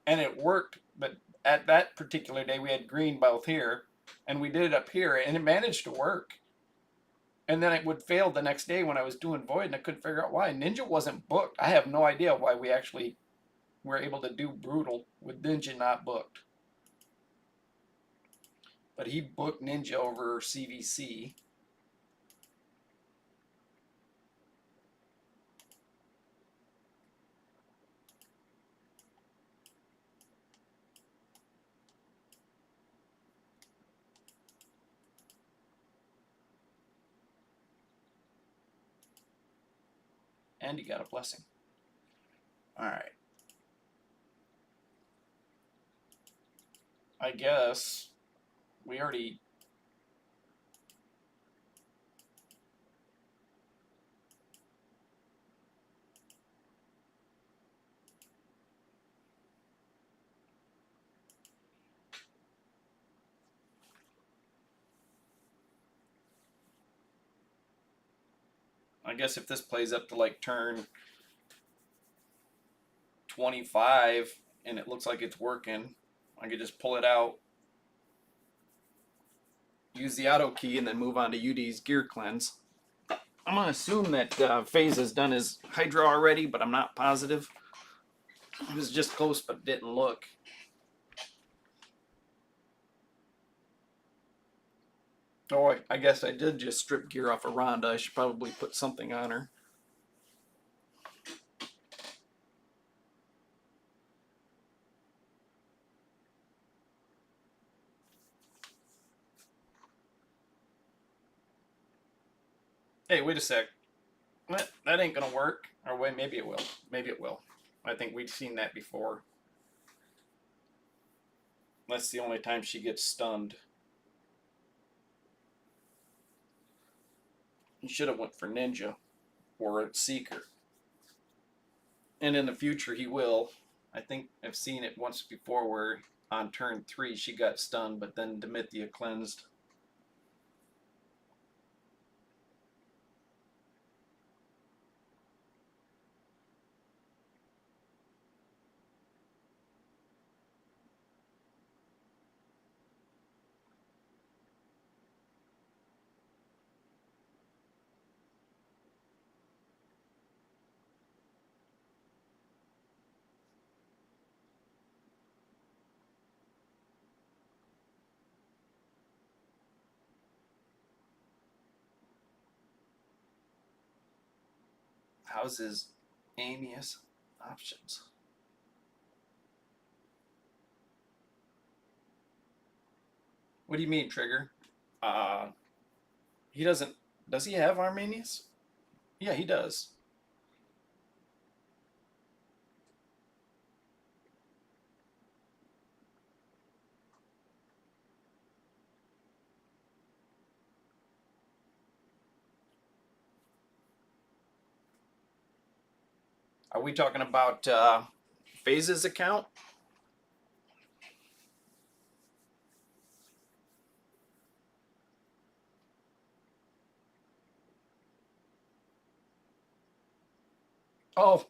and it worked. But at that particular day, we had green both here, and we did it up here, and it managed to work. And then it would fail the next day when I was doing Void, and I couldn't figure out why. Ninja wasn't booked. I have no idea why we actually were able to do Brutal with Ninja not booked. But he booked Ninja over CVC. And he got a blessing. All right. I guess we already... I guess if this plays up to like turn 25 and it looks like it's working, I could just pull it out, use the auto key, and then move on to UD's Gear Cleanse. I'm going to assume that FaZe has done his Hydra already, but I'm not positive. It was just close, but didn't look. Oh, I guess I did just strip gear off of Rhonda. I should probably put something on her. Hey, wait a sec. That ain't gonna work. Or wait, maybe it will. Maybe it will. I think we've seen that before. That's the only time she gets stunned. He should have went for Ninja or a Seeker. And in the future he will. I think I've seen it once before where on turn 3 she got stunned, but then Demithia cleansed. How's his Amius options? What do you mean, Trigger? He doesn't. Does he have Arminius? Yeah, he does. Are we talking about FaZe's account? Oh.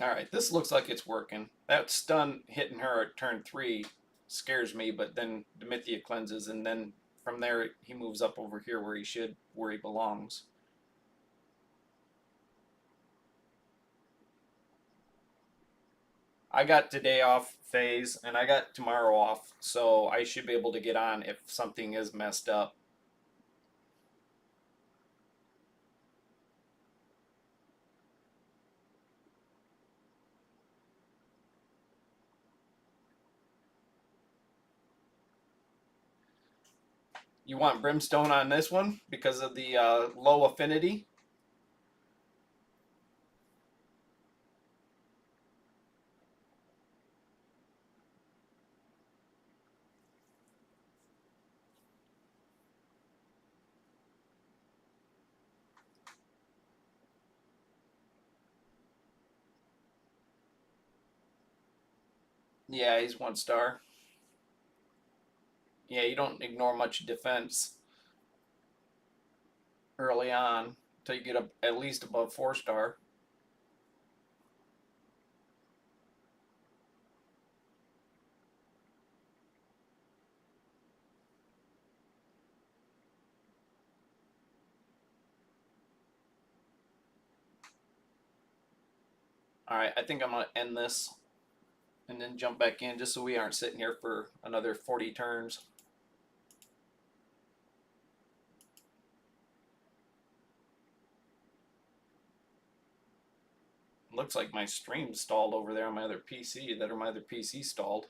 All right, this looks like it's working. That stun hitting her at turn 3 scares me, but then Demithia cleanses, and then from there he moves up over here where he belongs. I got today off phase, and I got tomorrow off, so I should be able to get on if something is messed up. You want Brimstone on this one because of the low affinity? Yeah, he's 1 star. Yeah, you don't ignore much defense early on until you get up at least above 4 star. All right, I think I'm gonna end this and then jump back in just so we aren't sitting here for another 40 turns. Looks like my stream stalled over there on my other PC. That or my other PC stalled.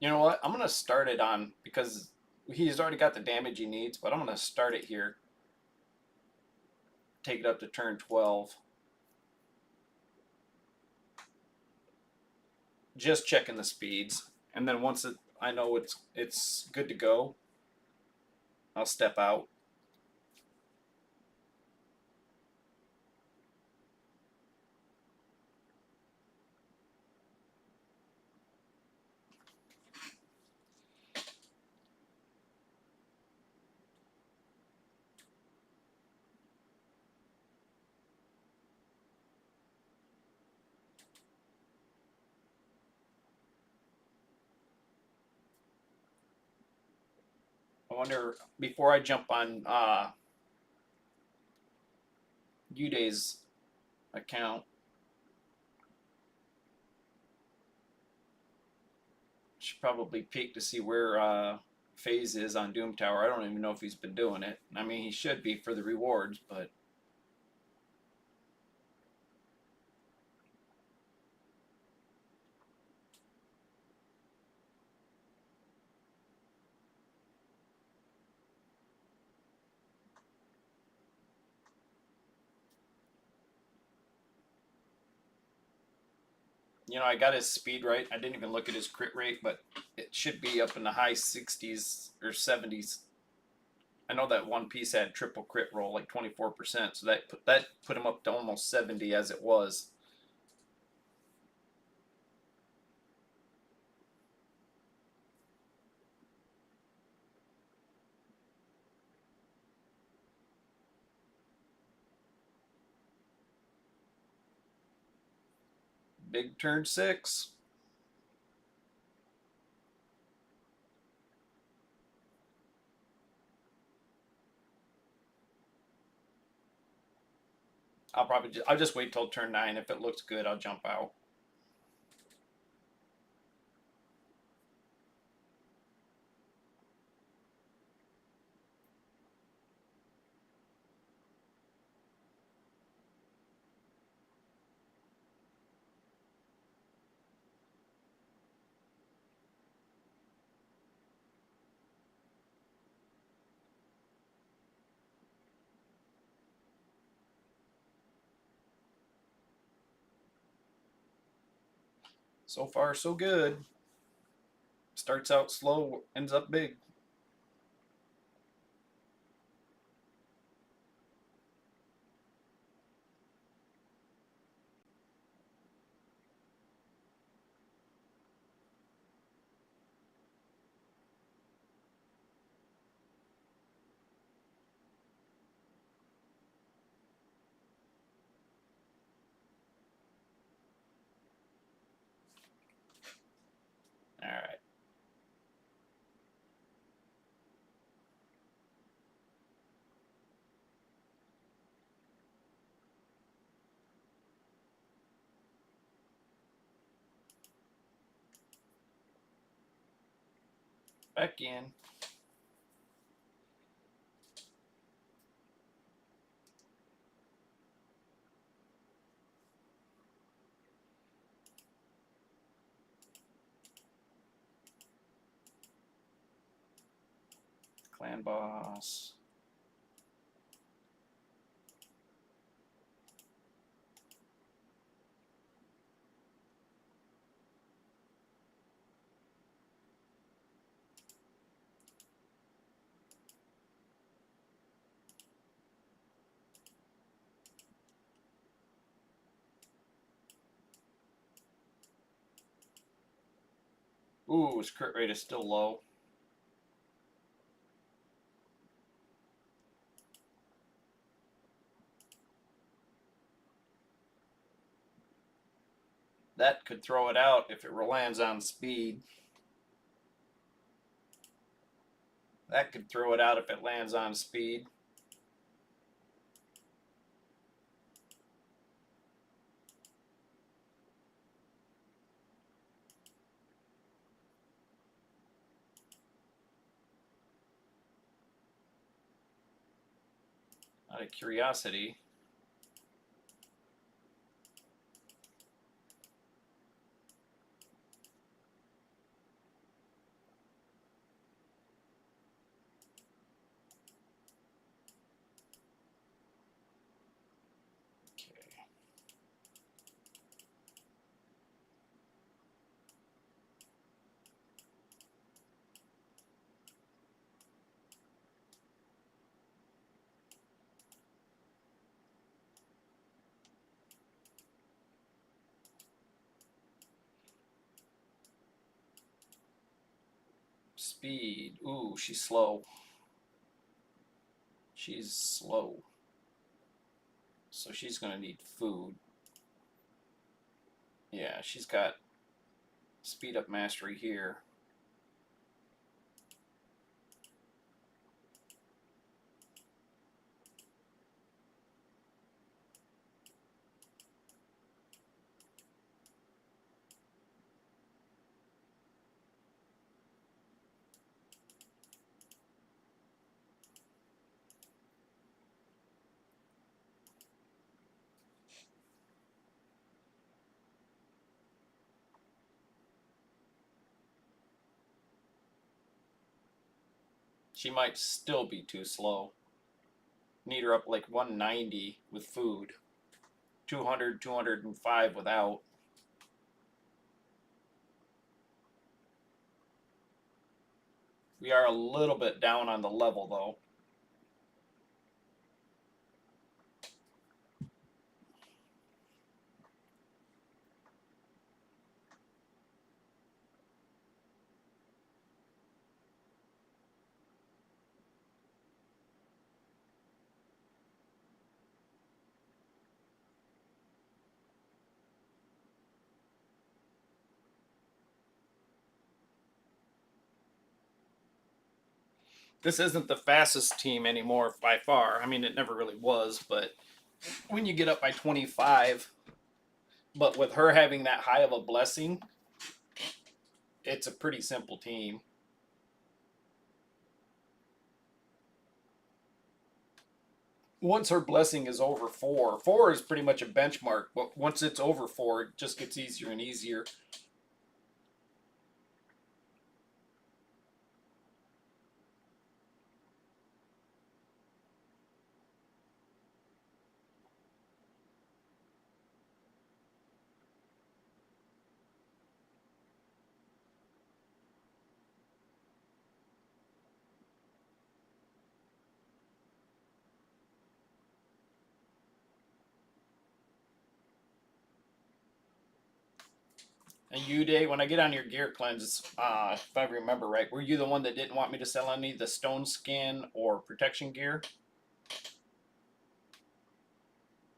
You know what? I'm gonna start it on because he's already got the damage he needs, but I'm gonna start it here. Take it up to turn 12. Just checking the speeds, and then once I know it's good to go, I'll step out. I wonder before I jump on Uday's account. Should probably peek to see where FaZe is on Doom Tower. I don't even know if he's been doing it. I mean, he should be for the rewards, but I got his speed right. I didn't even look at his crit rate, but it should be up in the high 60s or 70s. I know that one piece had triple crit roll, like 24%, so that put him up to almost 70 as it was. Big turn 6. I'll just wait till turn 9. If it looks good, I'll jump out. So far, so good. Starts out slow, ends up big. All right. Back in. Clan boss. Ooh, his crit rate is still low. That could throw it out if it lands on speed. That could throw it out if it lands on speed. Out of curiosity. Okay. Speed. Ooh, she's slow. She's slow. So she's going to need food. Yeah, she's got speed up mastery here. She might still be too slow. Need her up like 190 with food. 200, 205 without. We are a little bit down on the level though. This isn't the fastest team anymore by far. I mean, it never really was, but when you get up by 25, but with her having that high of a blessing, it's a pretty simple team. Once her blessing is over 4 is pretty much a benchmark, but once it's over 4, it just gets easier and easier. And you, Dave, when I get on your gear cleanse, if I remember right, were you the one that didn't want me to sell any of the stone skin or protection gear?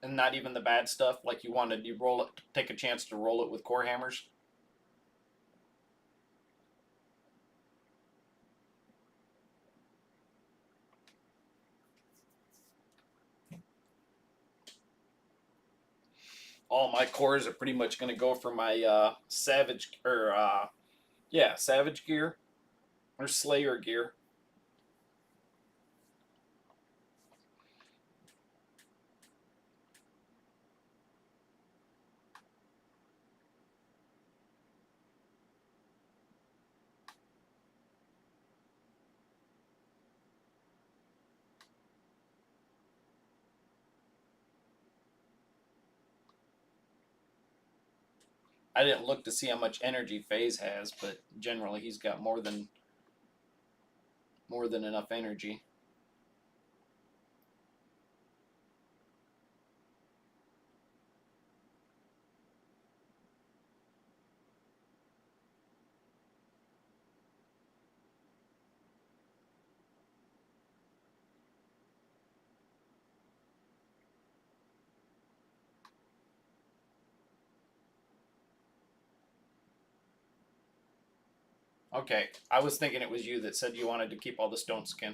And not even the bad stuff, like you roll it, take a chance to roll it with core hammers? All my cores are pretty much going to go for my savage or yeah, savage gear or slayer gear. I didn't look to see how much energy Phase has, but generally he's got more than enough energy. Okay, I was thinking it was you that said you wanted to keep all the stone skin.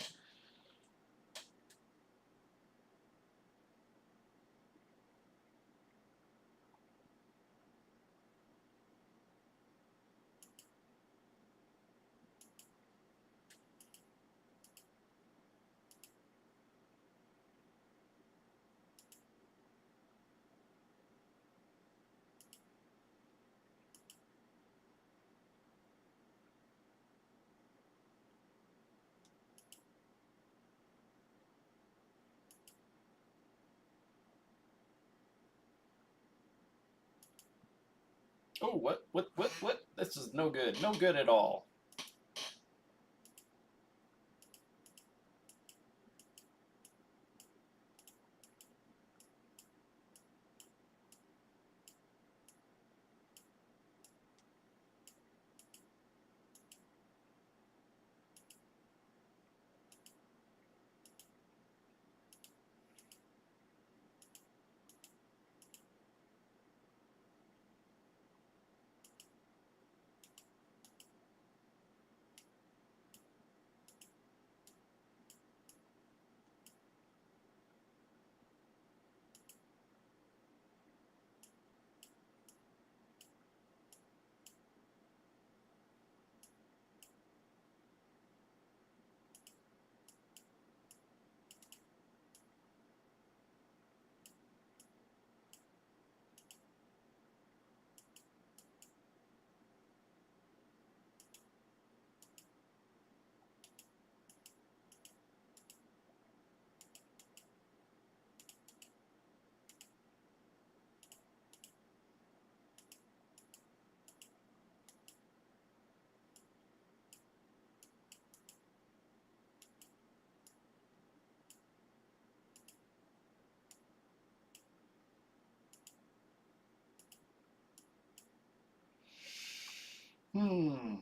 Oh, what? This is no good. No good at all. Hmm.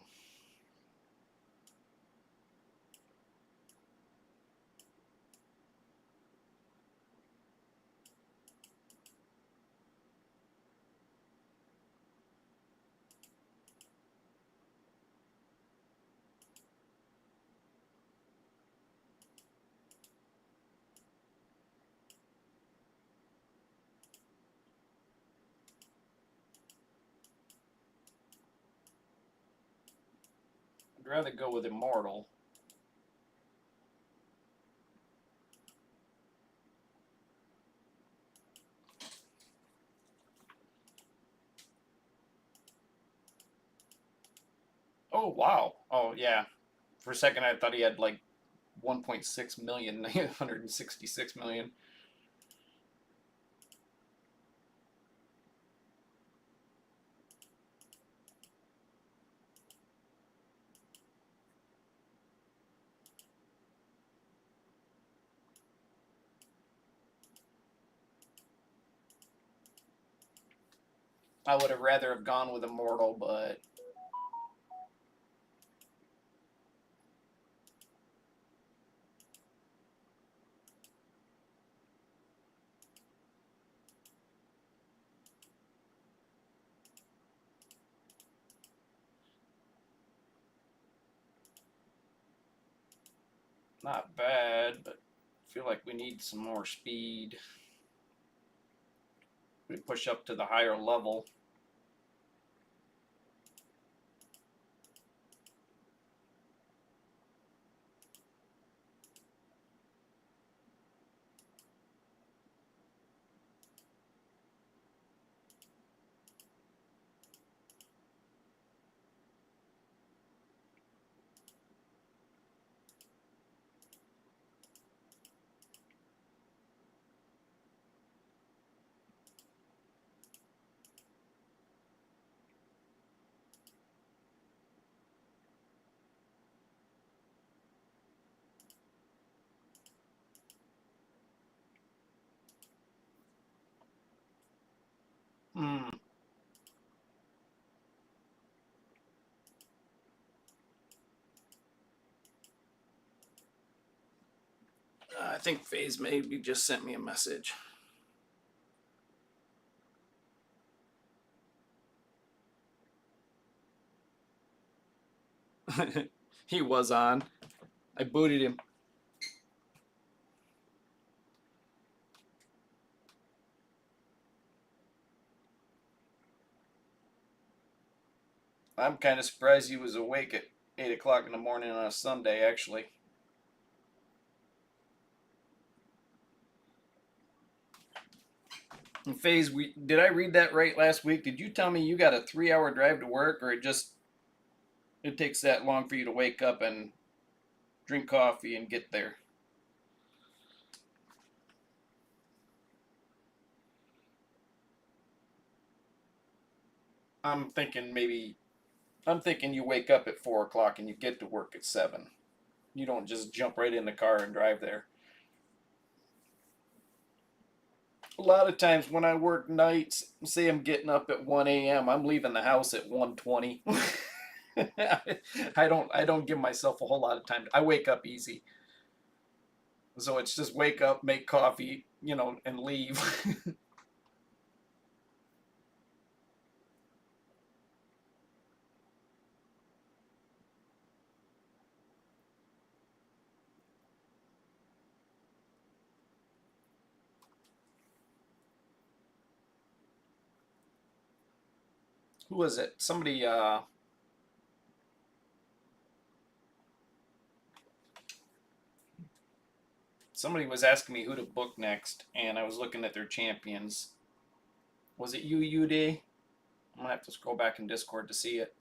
I'd rather go with immortal. Oh wow. Oh yeah. For a second, I thought he had like 1.6 million, 166 million. I would have rather have gone with Immortal, but not bad, but I feel like we need some more speed. We push up to the higher level. Hmm. I think FaZe maybe just sent me a message. He was on. I booted him. I'm kind of surprised he was awake at 8 o'clock in the morning on a Sunday, actually. And FaZe, did I read that right last week? Did you tell me you got a 3-hour drive to work, or it takes that long for you to wake up and drink coffee and get there? I'm thinking maybe I'm thinking you wake up at 4 o'clock and you get to work at 7. You don't just jump right in the car and drive there. A lot of times when I work nights, say I'm getting up at 1 a.m., I'm leaving the house at 1:20. I don't give myself a whole lot of time. I wake up easy. So it's just wake up, make coffee, and leave. Who was it? Somebody was asking me who to book next, and I was looking at their champions. Was it you, Day? I'm gonna have to scroll back in Discord to see it.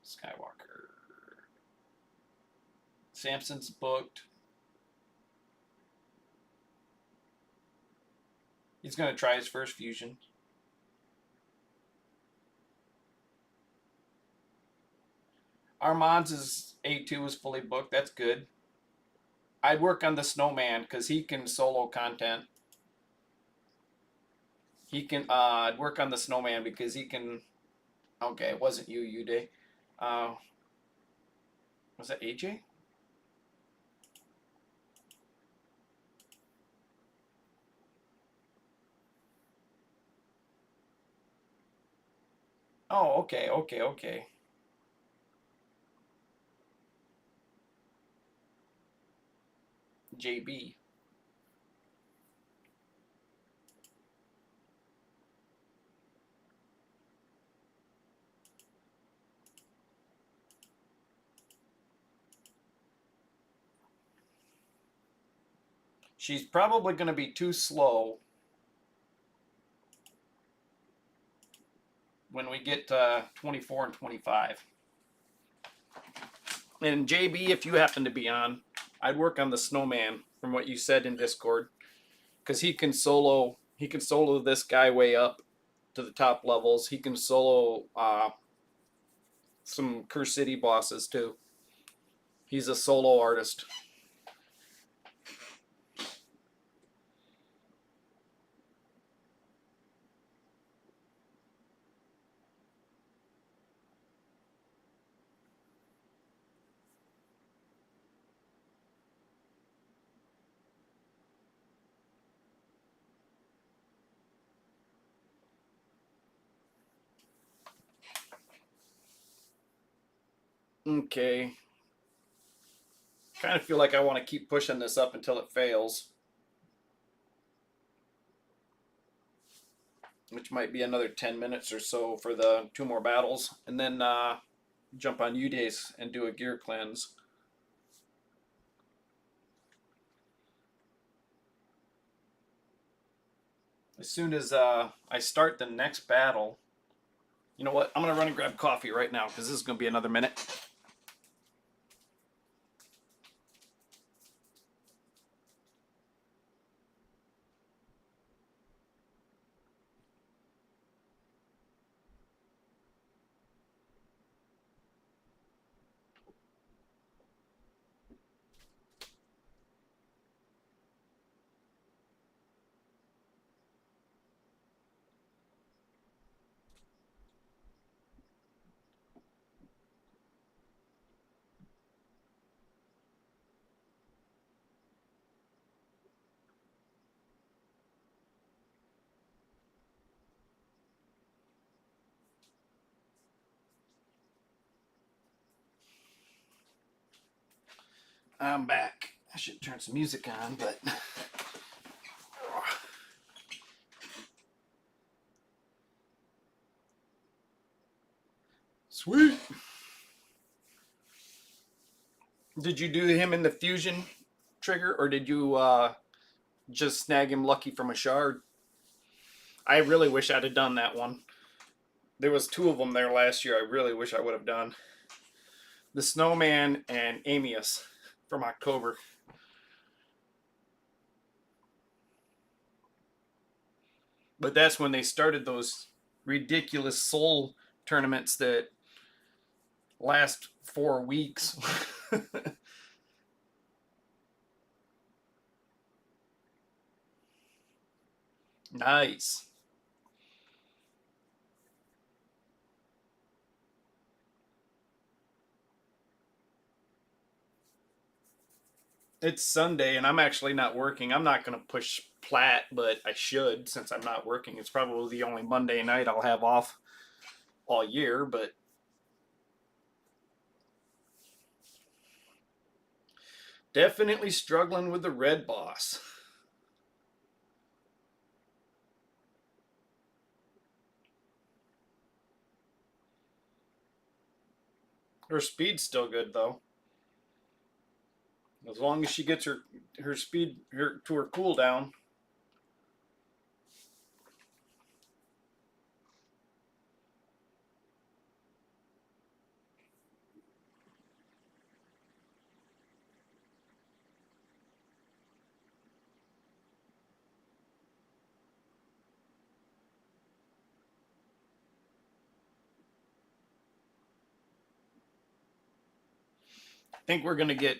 Skywalker. Samson's booked. He's gonna try his first fusion. Armand's A2 is fully booked. That's good. I'd work on the Snowman because he can solo content. He can. I'd work on the Snowman because he can. Okay, it wasn't you, Day. Uh, was that AJ? Oh, okay. JB. She's probably going to be too slow when we get to 24 and 25. And JB, if you happen to be on, I'd work on the Snowman from what you said in Discord because he can solo. He can solo this guy way up to the top levels. He can solo some Curse City bosses too. He's a solo artist. Okay. Kind of feel like I want to keep pushing this up until it fails, which might be another 10 minutes or so for the 2 more battles, and then jump on Udays and do a gear cleanse. As soon as I start the next battle, you know what? I'm going to run and grab coffee right now because this is going to be another minute. I'm back. I should turn some music on, but sweet. Did you do him in the fusion trigger, or did you just snag him lucky from a shard? I really wish I'd have done that one. There was 2 of them there last year. I really wish I would have done the Snowman and Amius from October. But that's when they started those ridiculous soul tournaments that last 4 weeks. Nice. It's Sunday and I'm actually not working. I'm not going to push Platt, but I should since I'm not working. It's probably the only Monday night I'll have off all year, but definitely struggling with the red boss. Her speed's still good though. As long as she gets her speed to her cooldown. I think we're gonna get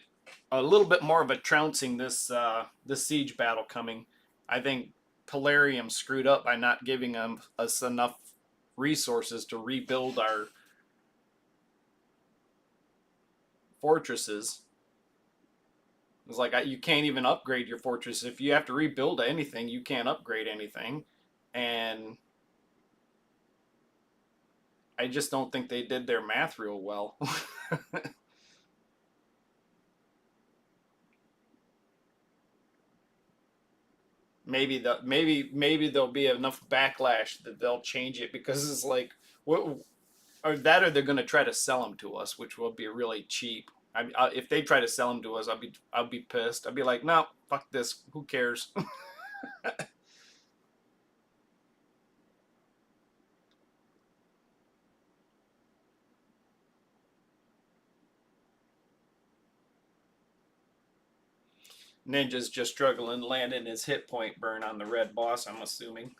a little bit more of a trouncing this siege battle coming. I think Polarium screwed up by not giving us enough resources to rebuild our fortresses. It's like you can't even upgrade your fortress. If you have to rebuild anything, you can't upgrade anything. And I just don't think they did their math real well. Maybe there'll be enough backlash that they'll change it because it's like what or that or they're going to try to sell them to us, which will be really cheap. If they try to sell them to us, I'll be pissed. I'll be like, no, fuck this. Who cares? Ninja's just struggling landing his hit point burn on the red boss. I'm assuming.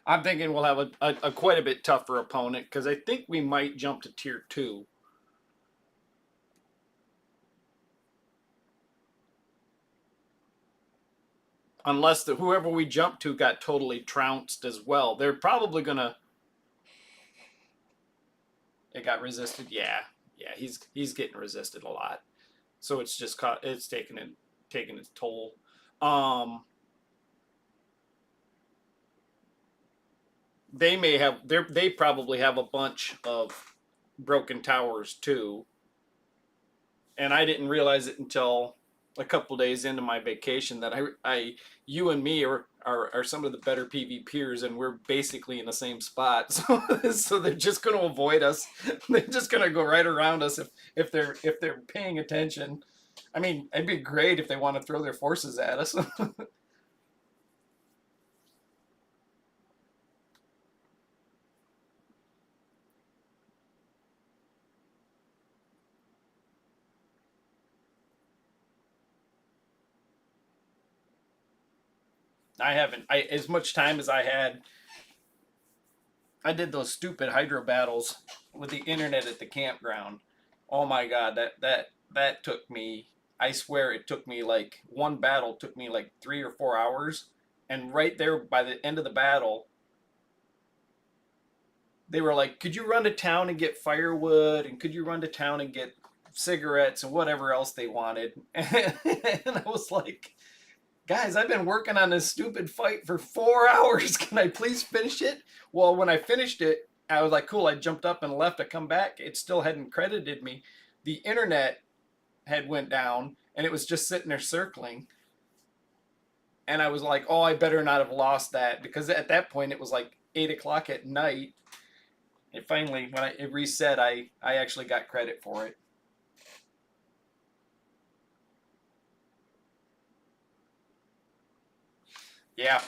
I'm thinking we'll have a quite a bit tougher opponent because I think we might jump to tier 2. Unless whoever we jump to got totally trounced as well. They're probably going to. It got resisted? Yeah. Yeah, he's getting resisted a lot. So it's just it's taking its toll. Um, they probably have a bunch of broken towers too, and I didn't realize it until a couple days into my vacation that I you and me are some of the better PvPers, and we're basically in the same spot. So they're just going to avoid us. They're just going to go right around us if they're paying attention. I mean, it'd be great if they want to throw their forces at us. I haven't. I as much time as I had. I did those stupid hydro battles with the internet at the campground. Oh my god, that took me. I swear it took me like one battle took me like 3 or 4 hours, and right there by the end of the battle, they were like, "Could you run to town and get firewood? And could you run to town and get cigarettes and whatever else they wanted?" And I was like, guys, I've been working on this stupid fight for 4 hours. Can I please finish it? Well, when I finished it, I was like, cool. I jumped up and left. I come back. It still hadn't credited me. The internet had went down and it was just sitting there circling. And I was like, oh, I better not have lost that because at that point it was like 8 o'clock at night. And finally, when it reset, I actually got credit for it. Yeah.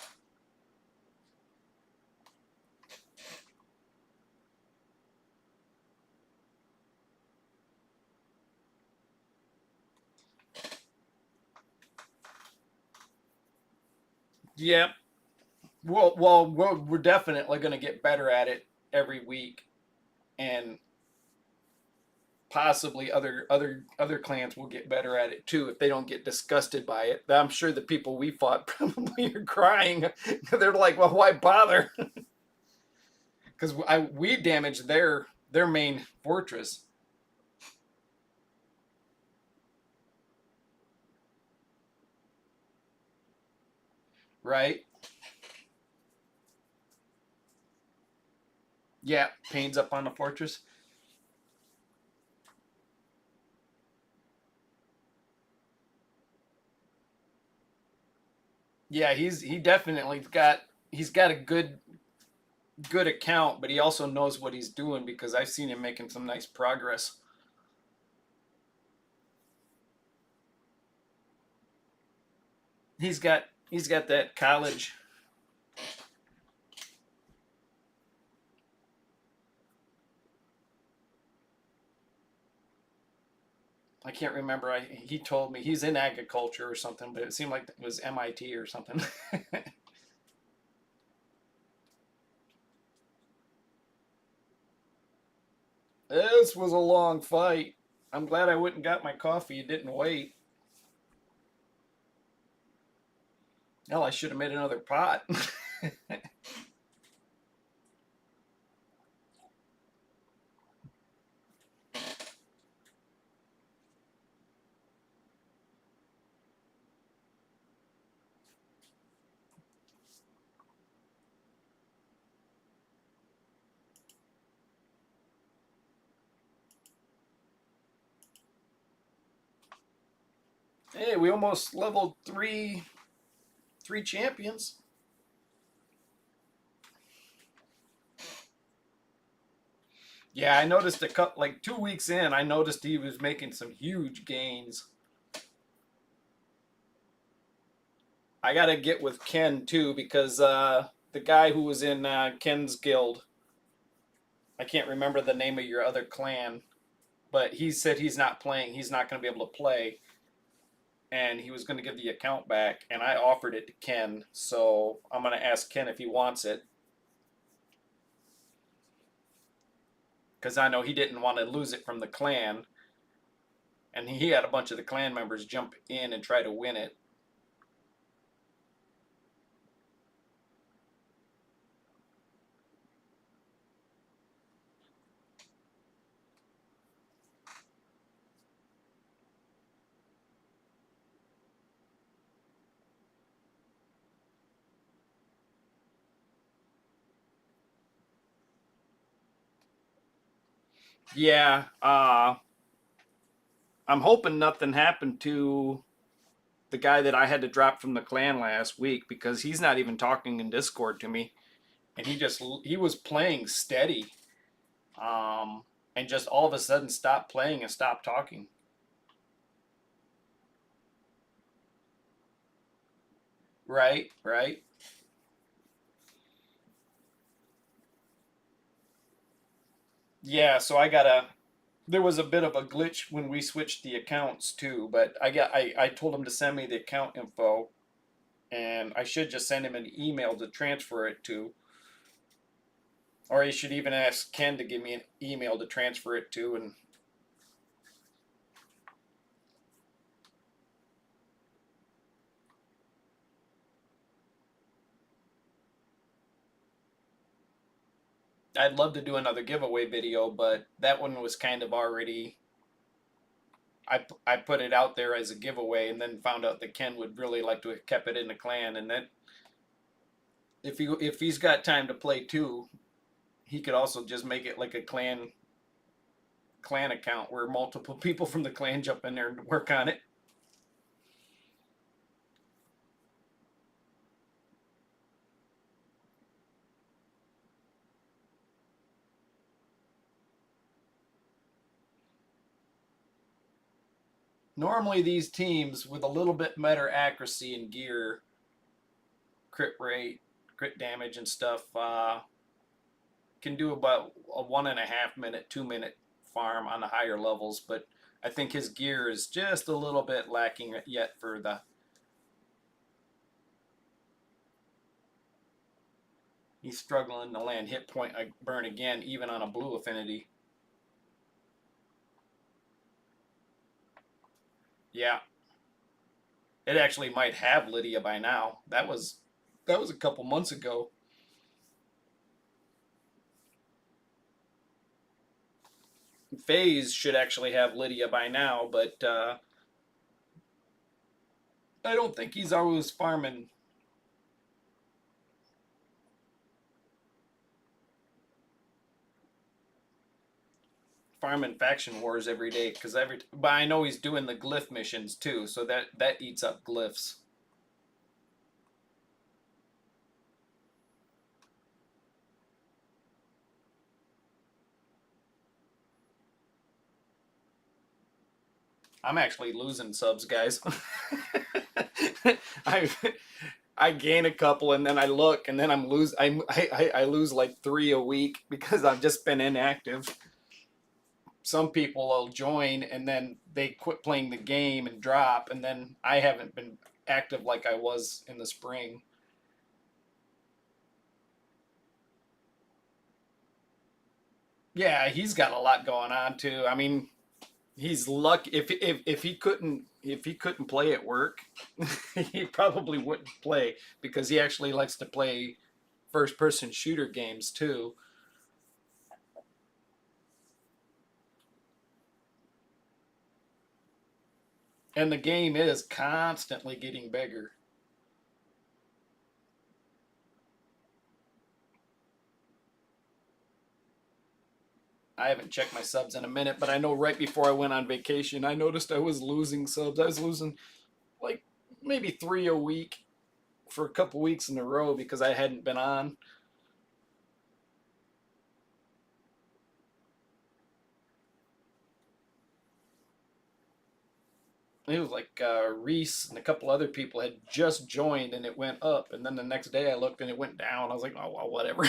Yeah. Well, we're definitely going to get better at it every week, and possibly other clans will get better at it too if they don't get disgusted by it. I'm sure the people we fought probably are crying. They're like, well, why bother? Because we damaged their main fortress, right? Yeah, Payne's up on the fortress. Yeah, he definitely got a good account, but he also knows what he's doing because I've seen him making some nice progress. He's got that college. I can't remember. He told me he's in agriculture or something, but it seemed like it was MIT or something. This was a long fight. I'm glad I went and got my coffee. It didn't wait. Hell, I should have made another pot. Hey, we almost leveled three champions. Yeah, I noticed a couple like 2 weeks in. I noticed he was making some huge gains. I gotta get with Ken too because the guy who was in Ken's guild, I can't remember the name of your other clan, but he said he's not playing. He's not going to be able to play. and he was going to give the account back, and I offered it to Ken. So I'm going to ask Ken if he wants it, because I know he didn't want to lose it from the clan, and he had a bunch of the clan members jump in and try to win it. Yeah, I'm hoping nothing happened to the guy that I had to drop from the clan last week, because he's not even talking in Discord to me, and he was playing steady, and just all of a sudden stopped playing and stopped talking. Right, right. Yeah, so I gotta. There was a bit of a glitch when we switched the accounts too, but I told him to send me the account info, and I should just send him an email to transfer it to, or he should even ask Ken to give me an email to transfer it to, and I'd love to do another giveaway video, but that one was kind of already. I put it out there as a giveaway, and then found out that Ken would really like to have kept it in the clan, and that if he's got time to play too, he could also just make it like a clan account where multiple people from the clan jump in there and work on it. Normally, these teams with a little bit better accuracy and gear, crit rate, crit damage, and stuff, can do about a 1.5 minute, 2 minute farm on the higher levels. But I think his gear is just a little bit lacking yet for the. He's struggling to land hit point burn again, even on a blue affinity. Yeah, it actually might have Lydia by now. That was a couple months ago. FaZe should actually have Lydia by now, but I don't think he's always farming faction wars every day, because but I know he's doing the glyph missions too, so that eats up glyphs. I'm actually losing subs, guys. I I gain a couple, and then I look, and then I lose like 3 a week because I've just been inactive. Some people will join and then they quit playing the game and drop, and then I haven't been active like I was in the spring. Yeah, he's got a lot going on too. I mean, he's lucky if he couldn't play at work, he probably wouldn't play, because he actually likes to play first person shooter games too. And the game is constantly getting bigger. I haven't checked my subs in a minute, but I know right before I went on vacation, I noticed I was losing subs. I was losing like maybe 3 a week for a couple weeks in a row because I hadn't been on. It was like Reese and a couple other people had just joined, and it went up, and then the next day I looked and it went down. I was like, oh well, whatever.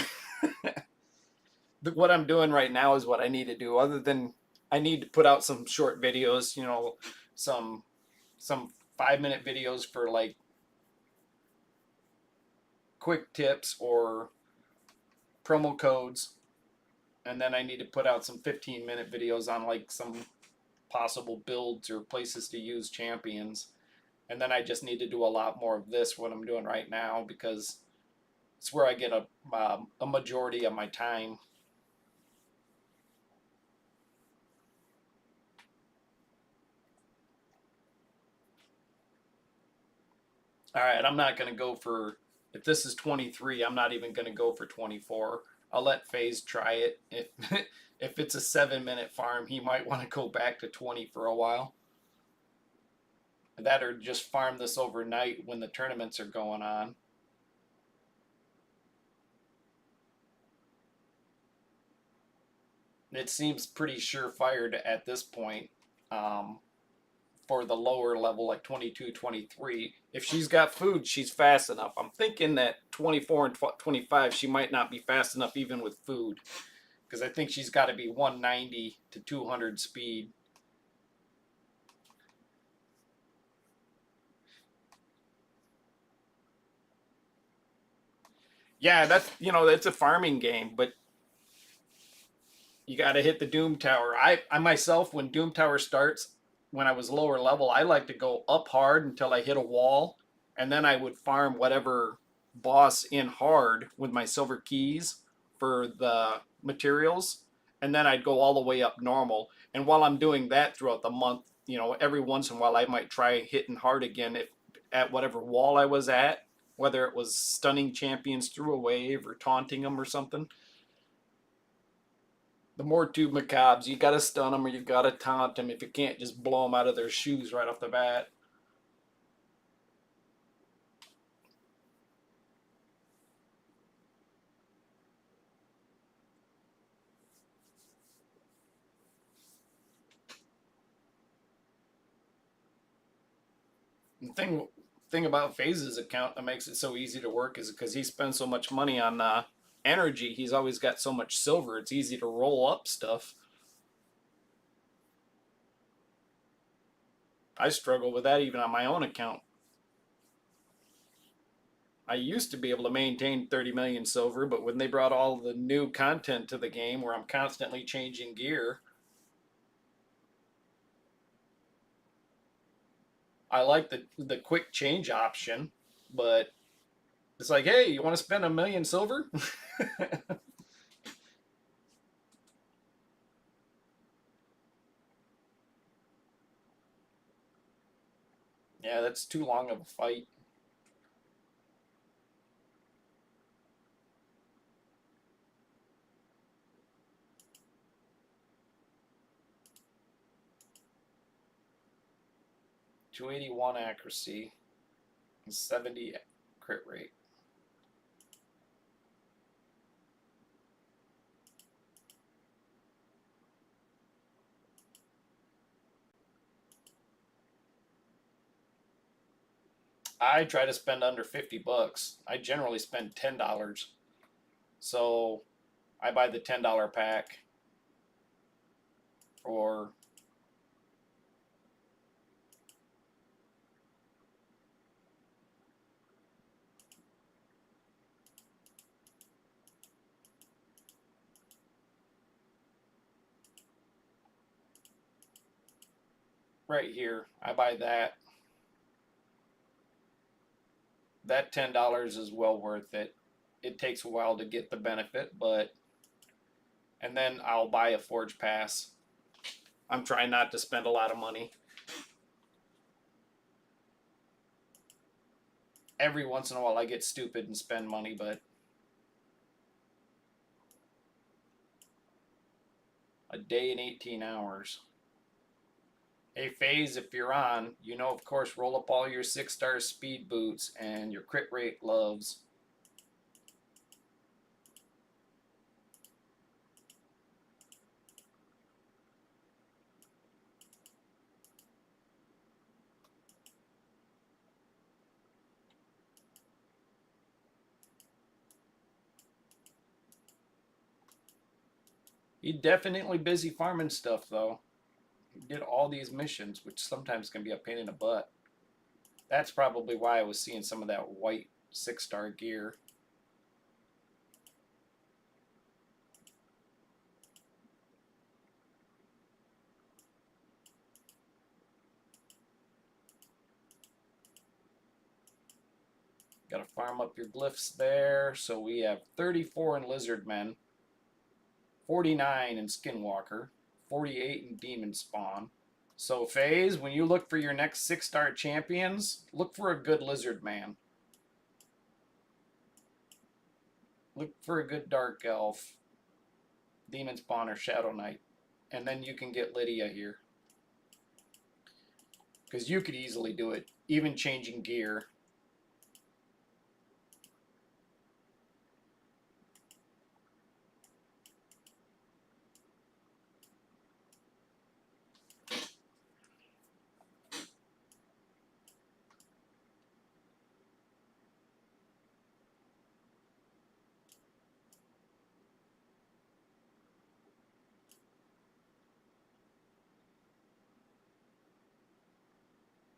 What I'm doing right now is what I need to do. Other than I need to put out some short videos, some some 5-minute videos for like quick tips or promo codes, and then I need to put out some 15-minute videos on like some possible builds or places to use champions. And then I just need to do a lot more of this, what I'm doing right now, because it's where I get a majority of my time. All right, I'm not going to go for, if this is 23, I'm not even going to go for 24. I'll let FaZe try it. If if it's a 7-minute farm, he might want to go back to 20 for a while. That or just farm this overnight when the tournaments are going on. It seems pretty surefire at this point. For the lower level, like 22, 23. If she's got food, she's fast enough. I'm thinking that 24 and 25, she might not be fast enough even with food, because I think she's got to be 190 to 200 speed. Yeah, that's, it's a farming game, but you got to hit the Doom Tower. I myself, when Doom Tower starts, when I was lower level, I like to go up hard until I hit a wall, and then I would farm whatever boss in hard with my silver keys for the materials, and then I'd go all the way up normal. And while I'm doing that throughout the month, every once in a while I might try hitting hard again at whatever wall I was at, whether it was stunning champions through a wave or taunting them or something. The more two macabres, you gotta stun them or you gotta taunt them if you can't just blow them out of their shoes right off the bat. The thing about FaZe's account that makes it so easy to work is because he spends so much money on energy. He's always got so much silver. It's easy to roll up stuff. I struggle with that even on my own account. I used to be able to maintain 30 million silver, but when they brought all the new content to the game where I'm constantly changing gear, I like the quick change option, but it's like, hey, you want to spend 1 million silver? Yeah, that's too long of a fight. 281 accuracy and 70 crit rate. I try to spend under 50 bucks. I generally spend $10. So I buy the $10 pack or right here, I buy that. That $10 is well worth it. It takes a while to get the benefit, but and then I'll buy a Forge Pass. I'm trying not to spend a lot of money. Every once in a while I get stupid and spend money, but a day and 18 hours. Hey, FaZe, if you're on, of course, roll up all your 6-star speed boots and your crit rate loves. He definitely busy farming stuff, though. He did all these missions, which sometimes can be a pain in the butt. That's probably why I was seeing some of that white 6-star gear. Got to farm up your glyphs there. So we have 34 in Lizardmen, 49 in Skinwalker, 48 in Demon Spawn. So FaZe, when you look for your next 6-star champions, look for a good Lizard Man. Look for a good Dark Elf, Demon Spawn, or Shadow Knight. And then you can get Lydia here. Because you could easily do it, even changing gear.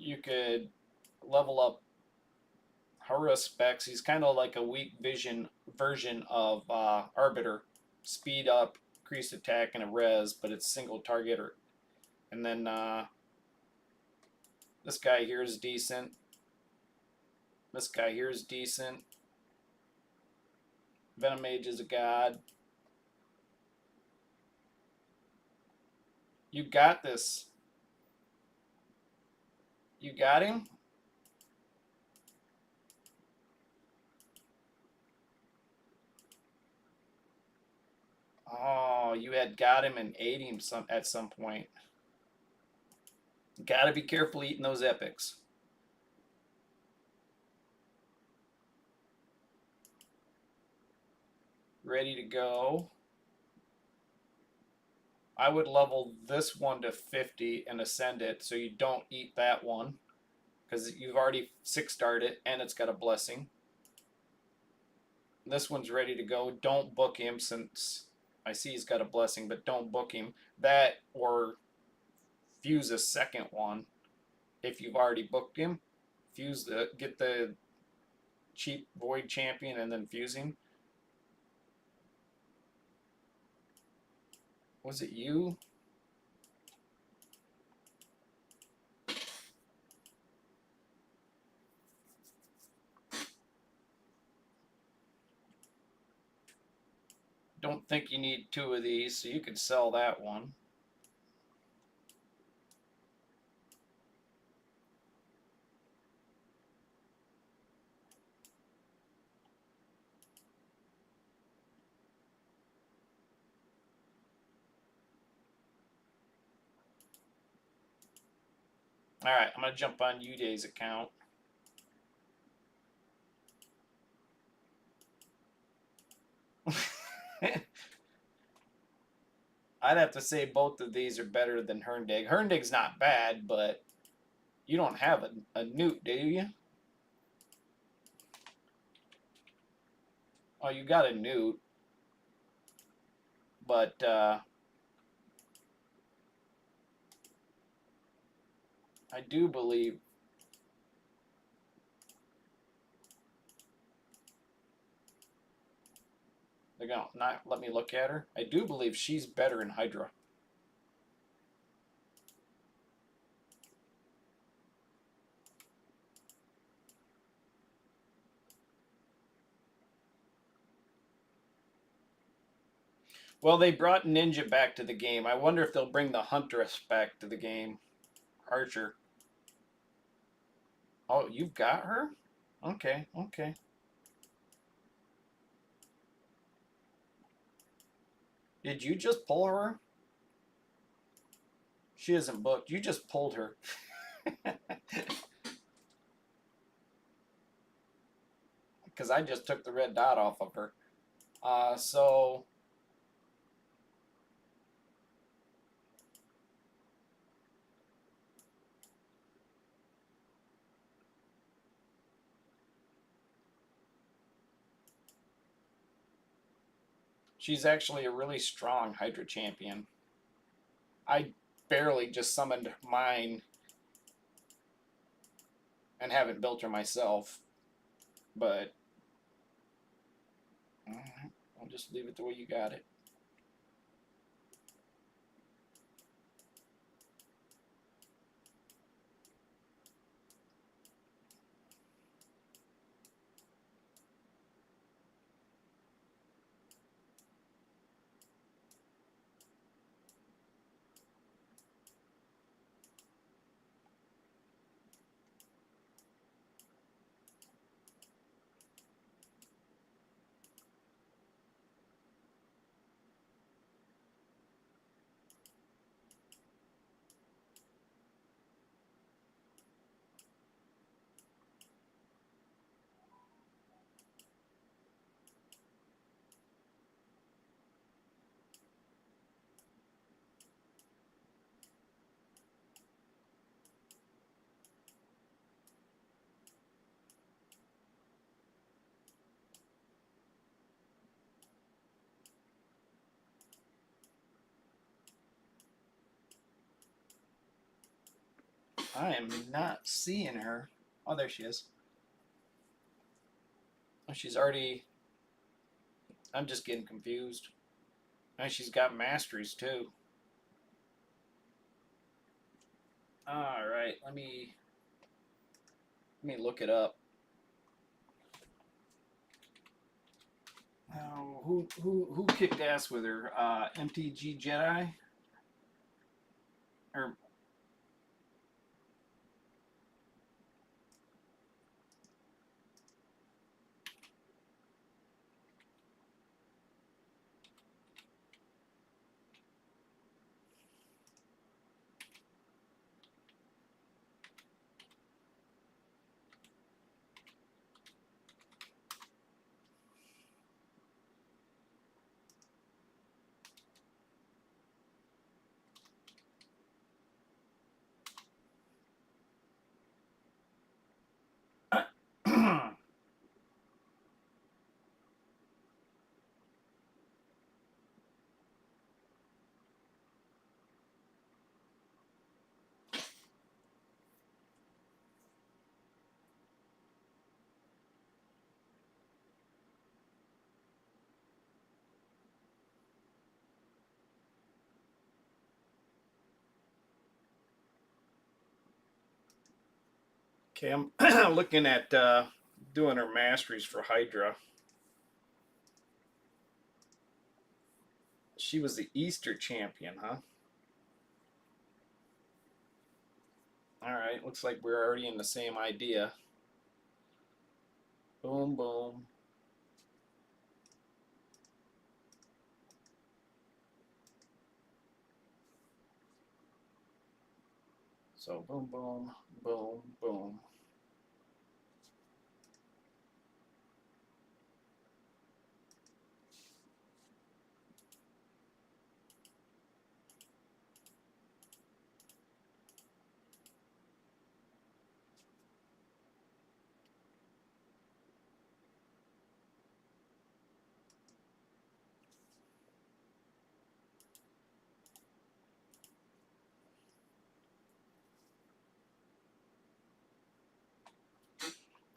You could level up Haruspex. He's kind of like a weak vision version of Arbiter. Speed up, increased attack, and a res, but it's single target. And then this guy here is decent. This guy here is decent. Venom Mage is a god. You got this. You got him? Oh, you had got him and ate him at some point. Got to be careful eating those epics. Ready to go. I would level this one to 50 and ascend it so you don't eat that one. Because you've already 6-starred it and it's got a blessing. This one's ready to go. Don't book him since I see he's got a blessing, but don't book him. That or fuse a second one if you've already booked him. Get the cheap Void Champion and then fuse him. Was it you? Don't think you need 2 of these, so you could sell that one. All right, I'm going to jump on Uday's account. I'd have to say both of these are better than Herndig. Herndig's not bad, but you don't have a newt, do you? Oh, you got a newt. But I do believe they're going to not let me look at her. I do believe she's better in Hydra. Well, they brought Ninja back to the game. I wonder if they'll bring the Huntress back to the game. Archer. Oh, you've got her? Okay, okay. Did you just pull her? She isn't booked. You just pulled her. Because I just took the red dot off of her. So she's actually a really strong Hydra champion. I barely just summoned mine, and haven't built her myself, but I'll just leave it the way you got it. I am not seeing her. Oh, there she is. Oh, she's already. I'm just getting confused. And she's got masteries too. All right, let me look it up. Oh, who kicked ass with her? MTG Jedi, or okay, I'm looking at doing her masteries for Hydra. She was the Easter champion, huh? All right, looks like we're already in the same idea. Boom, boom. So boom, boom, boom, boom.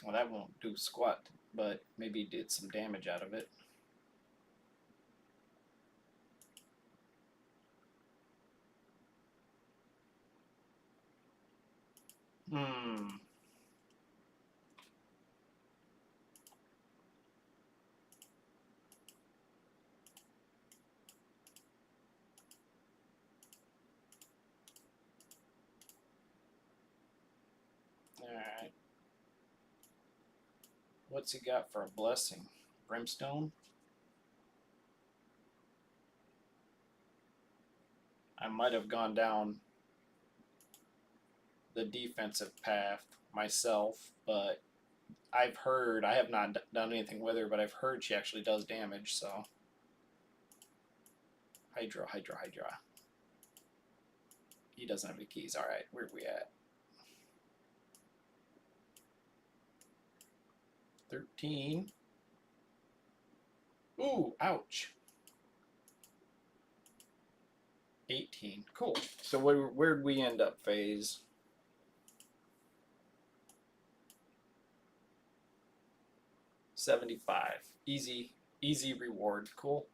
Well, that won't do squat, but maybe did some damage out of it. Hmm. All right. What's he got for a blessing? Brimstone? I might have gone down the defensive path myself, but I've heard, I have not done anything with her, but I've heard she actually does damage, so. Hydra, Hydra, Hydra. He doesn't have any keys. All right, where are we at? 13. Ooh, ouch. 18. Cool. So where'd we end up, Phase? $175. Easy reward. Cool.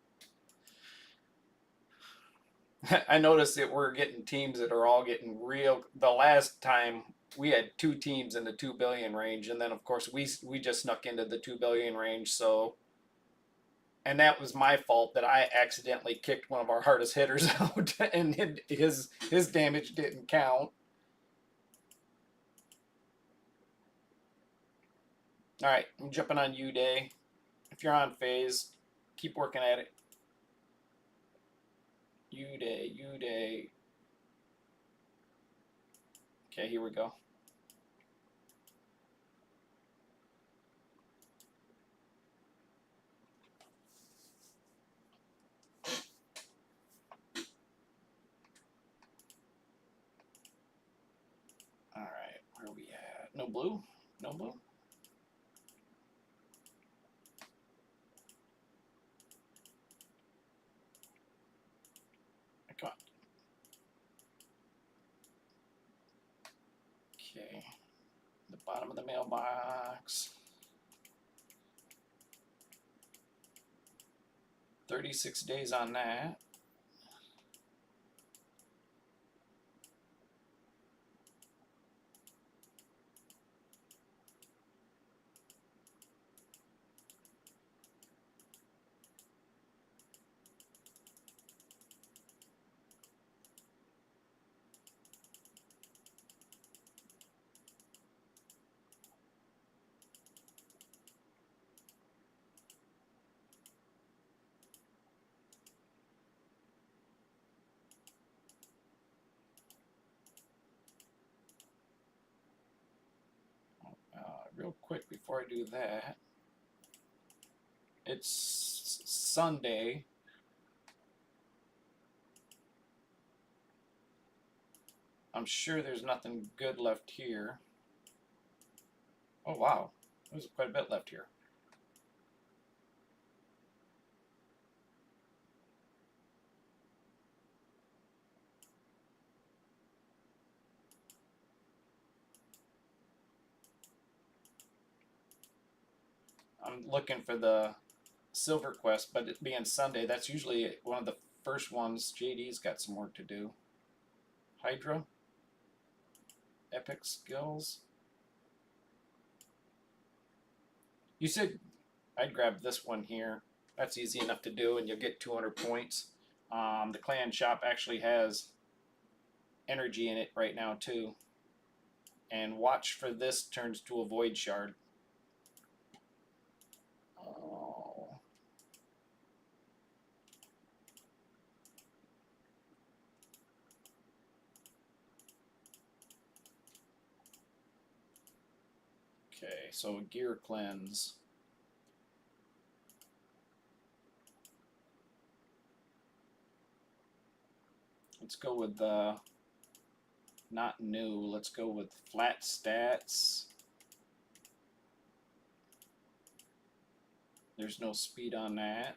I noticed that we're getting teams that are all getting real. The last time we had two teams in the 2 billion range, and then of course we just snuck into the 2 billion range. So, and that was my fault that I accidentally kicked one of our hardest hitters out, and his damage didn't count. All right, I'm jumping on you, Day. If you're on phase, keep working at it. You Day. Okay, here we go. All right, where are we at? No blue? No blue? Come on. Okay, the bottom of the mailbox. 36 days on that. Real quick before I do that, it's Sunday. I'm sure there's nothing good left here. Oh wow, there's quite a bit left here. I'm looking for the Silver Quest, but it being Sunday, that's usually one of the first ones. JD's got some work to do. Hydra, Epic Skills. You said I'd grab this one here. That's easy enough to do, and you'll get 200 points. The clan shop actually has energy in it right now too. And watch for this turns to a void shard. Oh. Okay, so gear cleanse. Let's go with not new. Let's go with flat stats. There's no speed on that.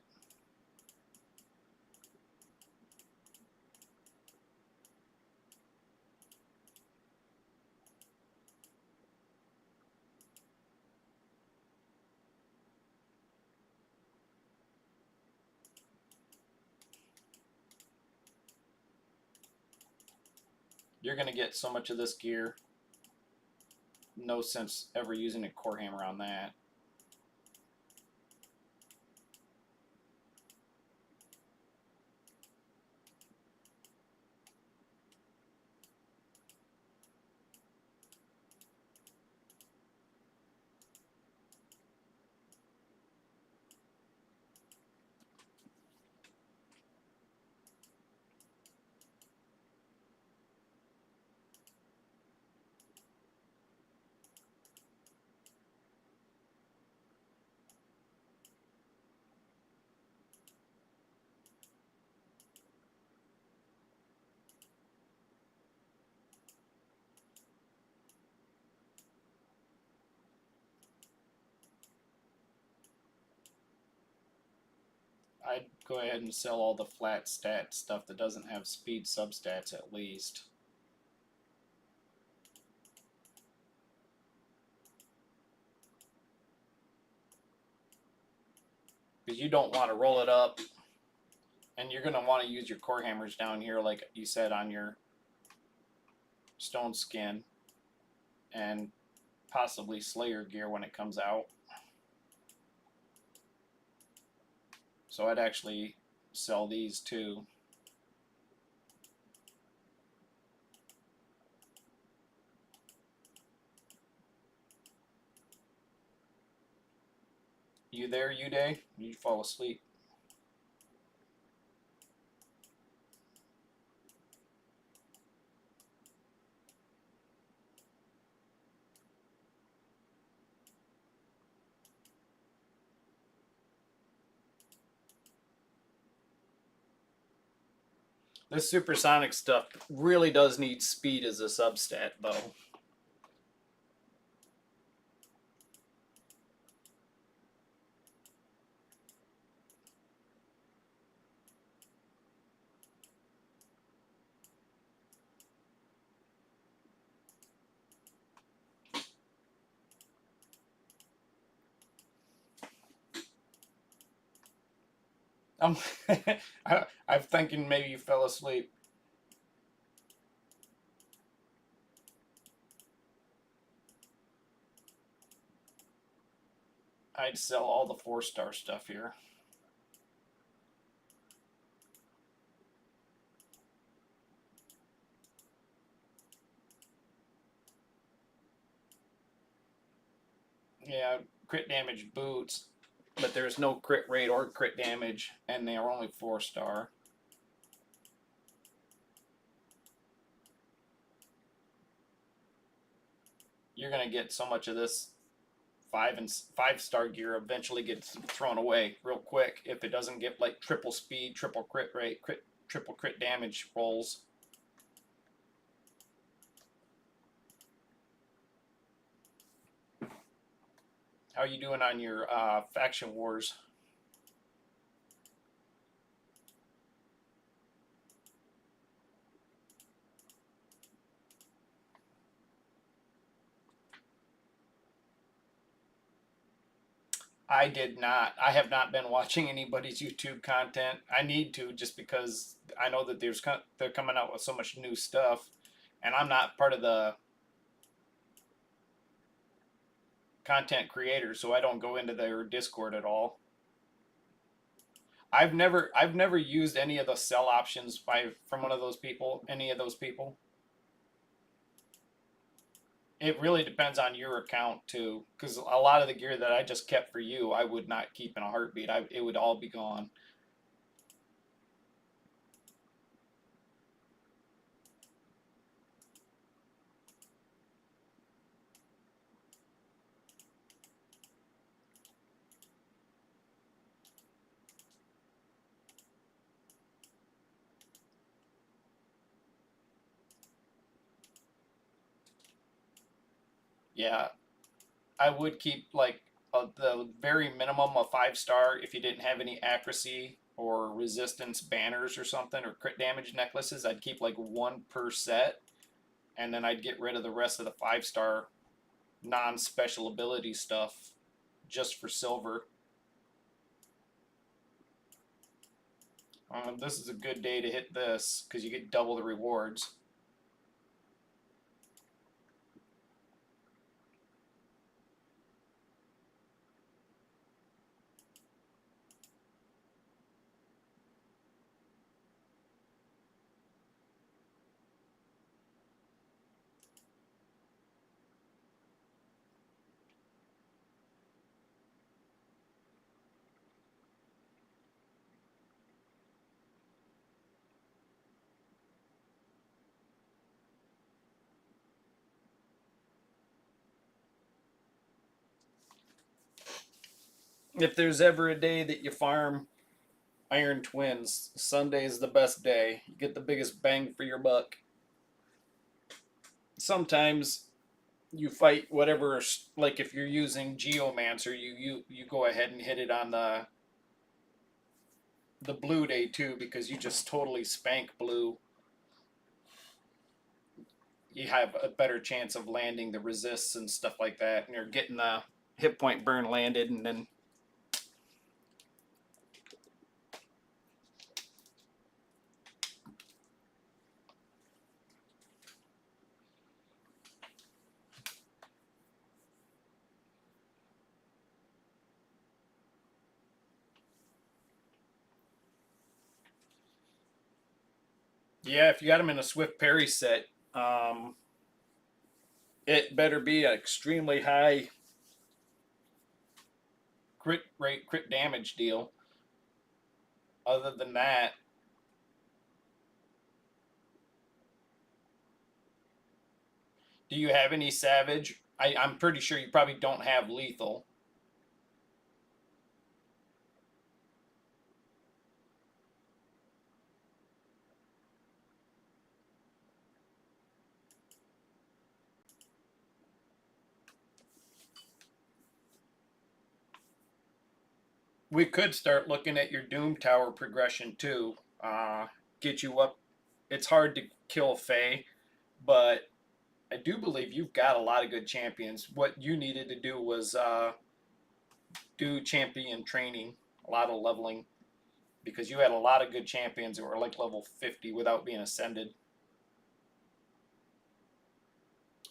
You're going to get so much of this gear. No sense ever using a core hammer on that. I'd go ahead and sell all the flat stat stuff that doesn't have speed substats at least. because you don't want to roll it up, and you're going to want to use your core hammers down here, like you said, on your stone skin, and possibly Slayer gear when it comes out. So I'd actually sell these too. You there, Uday? You fall asleep. This supersonic stuff really does need speed as a substat, though. I'm, I'm thinking maybe you fell asleep. I'd sell all the 4-star stuff here. Yeah, crit damage boots, but there's no crit rate or crit damage, and they are only 4-star. You're gonna get so much of this 5-star gear eventually gets thrown away real quick if it doesn't get like triple speed, triple crit rate, triple crit damage rolls. How are you doing on your faction wars? I did not. I have not been watching anybody's YouTube content. I need to, just because I know that they're coming out with so much new stuff, and I'm not part of the content creators, so I don't go into their Discord at all. I've never used any of the sell options from one of those people, any of those people. It really depends on your account too, because a lot of the gear that I just kept for you, I would not keep in a heartbeat. It would all be gone. Yeah, I would keep like the very minimum of 5-star if you didn't have any accuracy or resistance banners or something, or crit damage necklaces. I'd keep like one per set, and then I'd get rid of the rest of the 5-star non-special ability stuff just for silver. This is a good day to hit this because you get double the rewards. If there's ever a day that you farm Iron Twins, Sunday is the best day. You get the biggest bang for your buck. Sometimes you fight whatever, like if you're using Geomancer, you go ahead and hit it on the blue day too, because you just totally spank blue. You have a better chance of landing the resists and stuff like that, and you're getting the hit point burn landed, and then Yeah, if you got him in a Swift Perry set, um, it better be an extremely high crit rate, crit damage deal. Other than that, do you have any Savage? I'm pretty sure you probably don't have Lethal. We could start looking at your Doom Tower progression too. Get you up. It's hard to kill Faye, but I do believe you've got a lot of good champions. What you needed to do was do champion training, a lot of leveling, because you had a lot of good champions that were like level 50 without being ascended.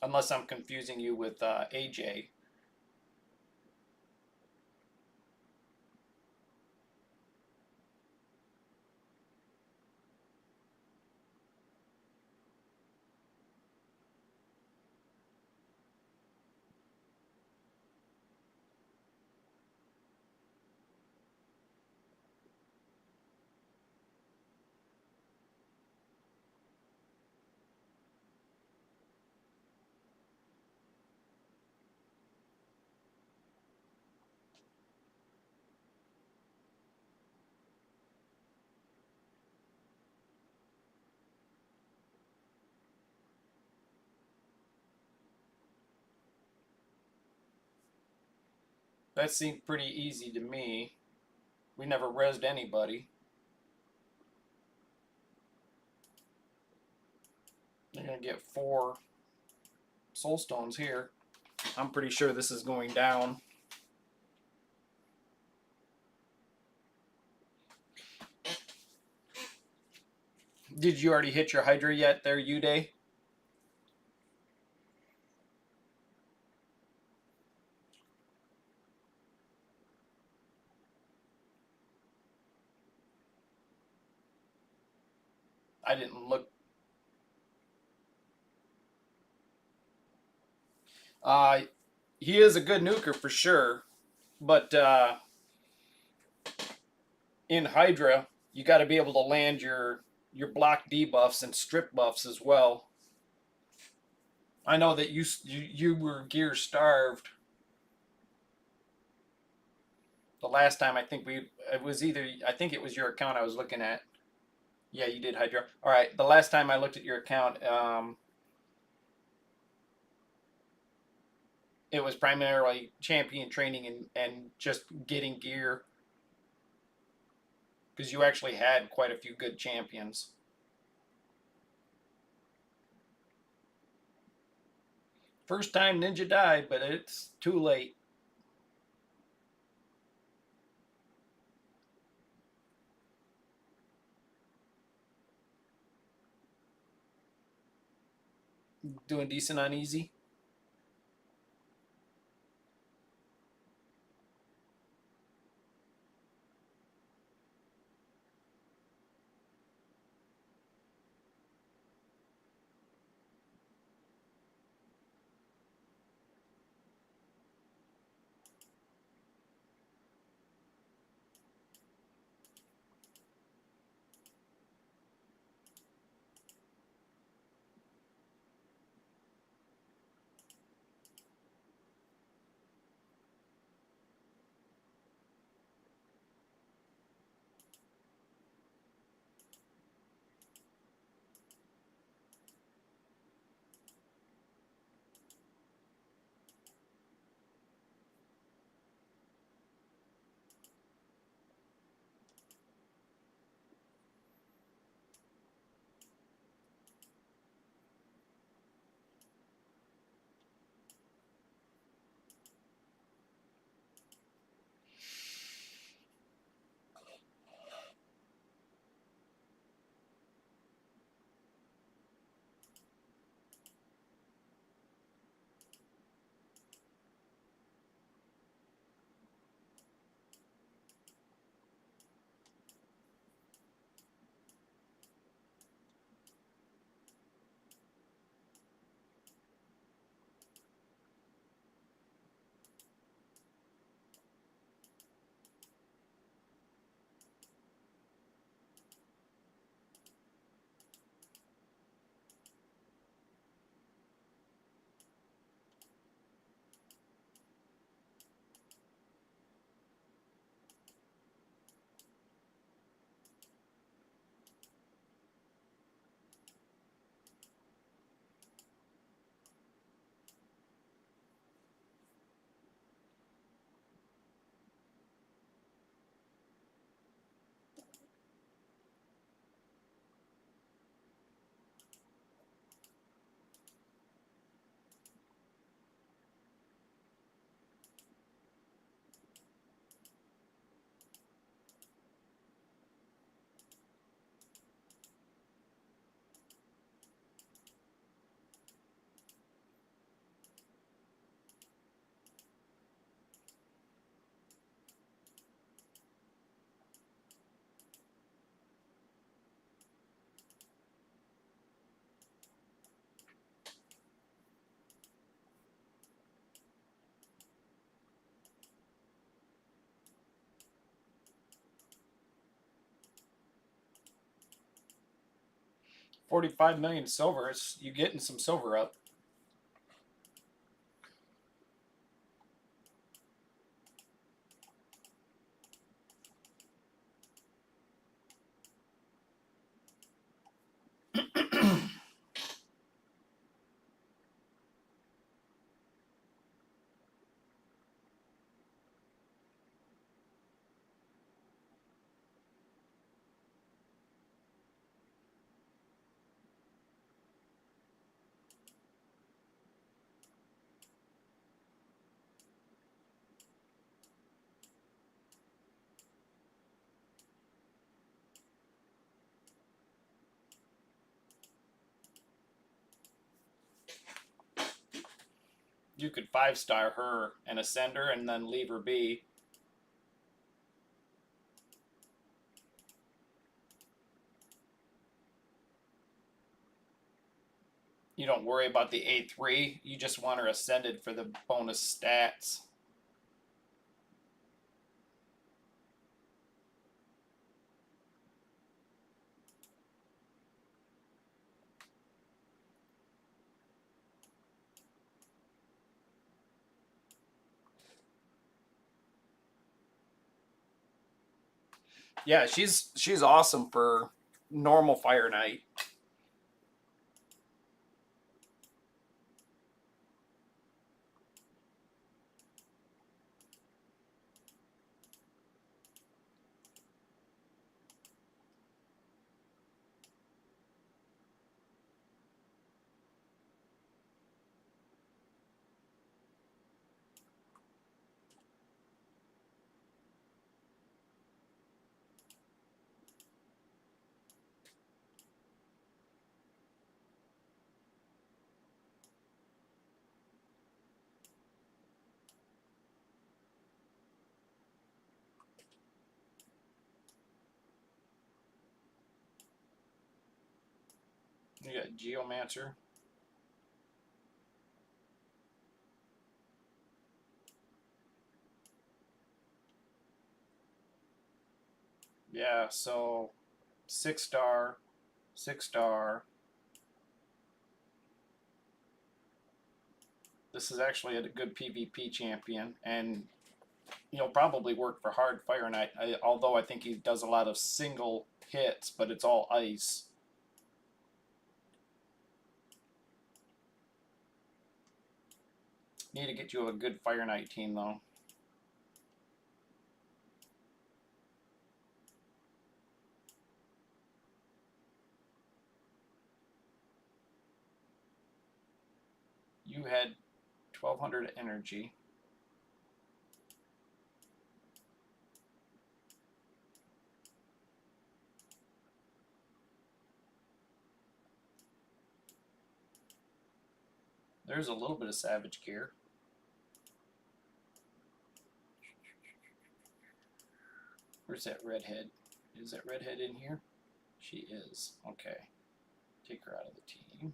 Unless I'm confusing you with AJ. That seemed pretty easy to me. We never resed anybody. You're going to get 4 soul stones here. I'm pretty sure this is going down. Did you already hit your Hydra yet there, Uday? I didn't look. Uh, he is a good nuker for sure, but in Hydra, you got to be able to land your block debuffs and strip buffs as well. I know that you were gear starved the last time. I think it was either I think it was your account I was looking at. Yeah, you did Hydra. All right, the last time I looked at your account, it was primarily champion training and just getting gear because you actually had quite a few good champions. First time Ninja died, but it's too late. Doing decent on easy. 45 million silver. It's you getting some silver up. You could 5-star her and ascend her and then leave her be. You don't worry about the A3. You just want her ascended for the bonus stats. Yeah, she's awesome for normal Fire Knight. You got Geomancer. Yeah, so 6-star, 6-star. This is actually a good PvP champion, and he'll probably work for hard Fire Knight. Although I think he does a lot of single hits, but it's all ice. Need to get you a good Fire Knight team though. You had 1200 energy. There's a little bit of Savage Gear. Where's that redhead? Is that redhead in here? She is. Okay. Take her out of the team.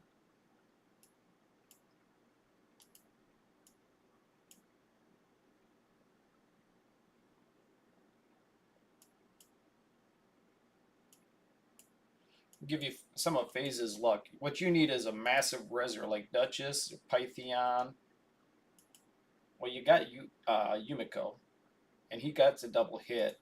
Give you some of Phase's luck. What you need is a massive Reser like Duchess, Pythion. Well, you got Yumiko, and he got a double hit.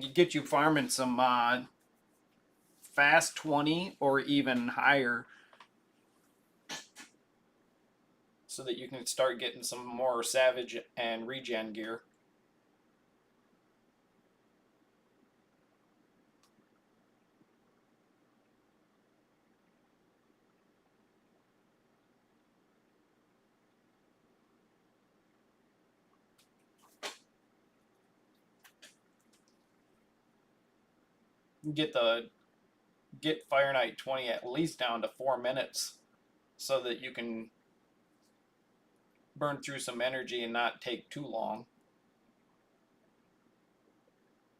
You get you farming some fast 20 or even higher so that you can start getting some more Savage and regen gear. Get Fire Knight 20 at least down to 4 minutes so that you can burn through some energy and not take too long.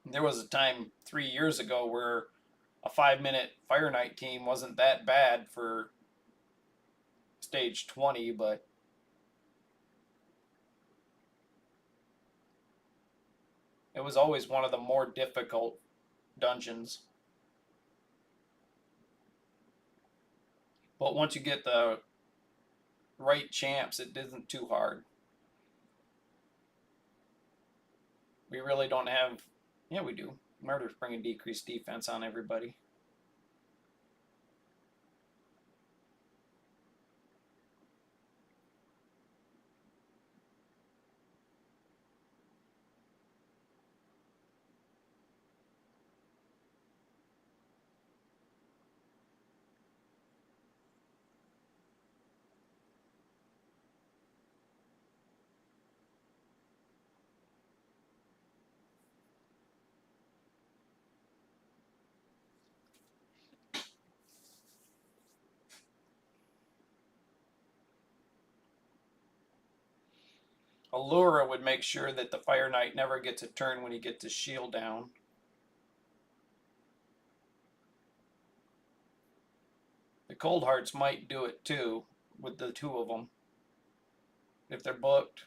There was a time 3 years ago where a 5 minute fire night team wasn't that bad for stage 20, but it was always one of the more difficult dungeons. But once you get the right champs, it isn't too hard. We really don't have. Yeah, we do. Murder's bringing decreased defense on everybody. Allura would make sure that the Fire Knight never gets a turn when he gets his shield down. The Cold Hearts might do it too, with the two of them, if they're booked.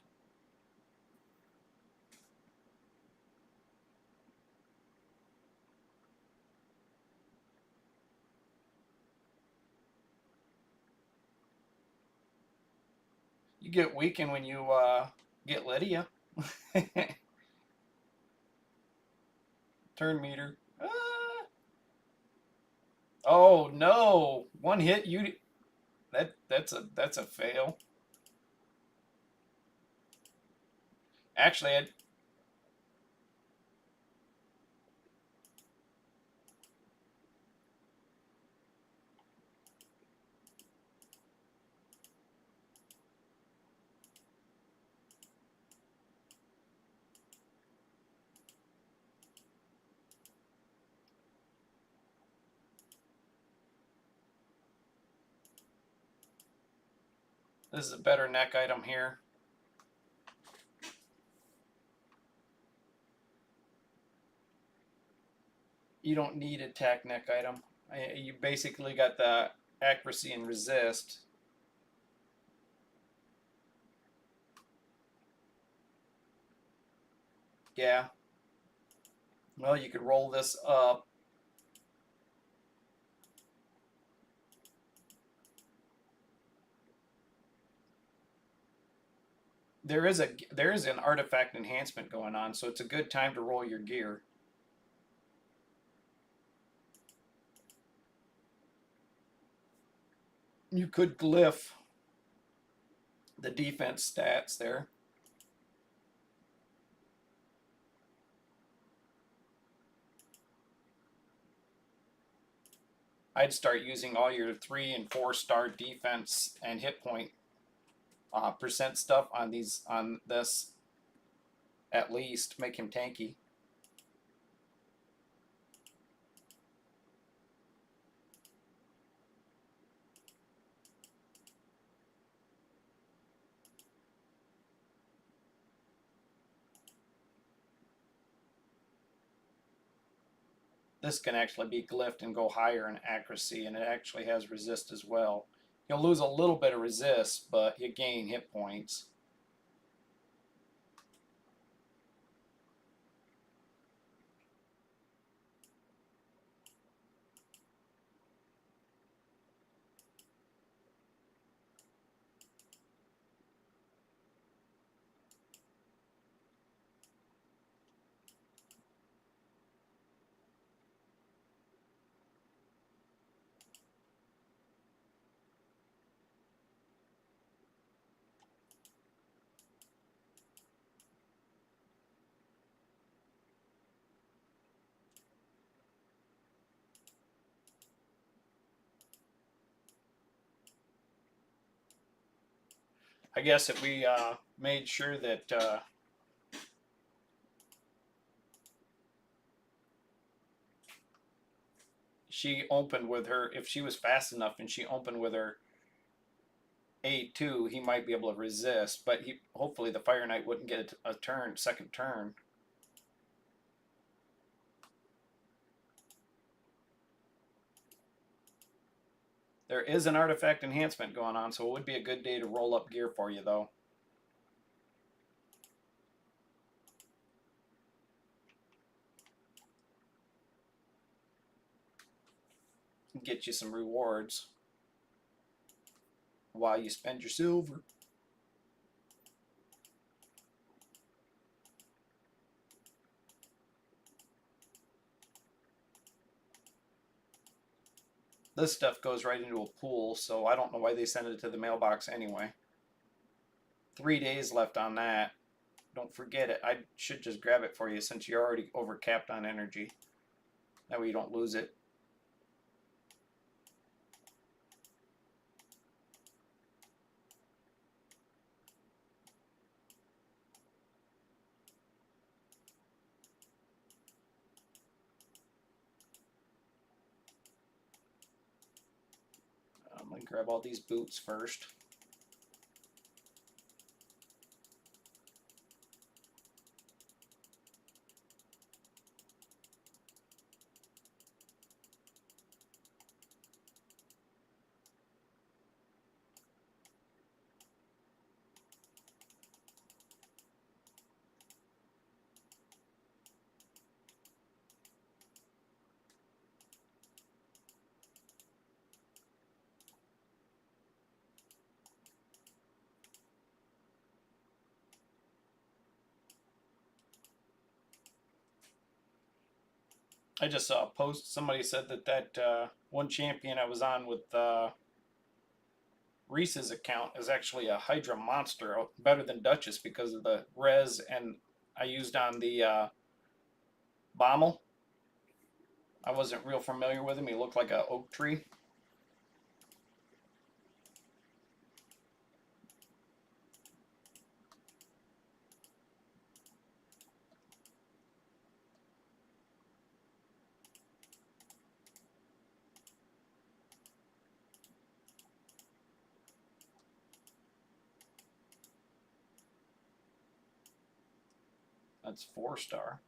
You get weakened when you get Lydia. Turn meter. Oh no! One hit, you. That's a fail. Actually, this is a better neck item here. You don't need a attack neck item. You basically got the accuracy and resist. Yeah. Well, you could roll this up. There is an artifact enhancement going on, so it's a good time to roll your gear. You could glyph the defense stats there. I'd start using all your 3 and 4 star defense and hit point percent stuff on this at least. Make him tanky. This can actually be glyphed and go higher in accuracy, and it actually has resist as well. You'll lose a little bit of resist, but you gain hit points. I guess if we made sure that she opened with her, if she was fast enough and she opened with her A2, he might be able to resist, but hopefully the Fire Knight wouldn't get a turn, second turn. There is an artifact enhancement going on, so it would be a good day to roll up gear for you, though. Get you some rewards while you spend your silver. This stuff goes right into a pool, so I don't know why they send it to the mailbox anyway. 3 days left on that. Don't forget it. I should just grab it for you since you're already overcapped on energy. That way you don't lose it. I'm going to grab all these boots first. I just saw a post. Somebody said that one champion I was on with Reese's account is actually a Hydra monster, better than Duchess because of the res and I used on the Bommel. I wasn't real familiar with him. He looked like an oak tree. That's 4-star.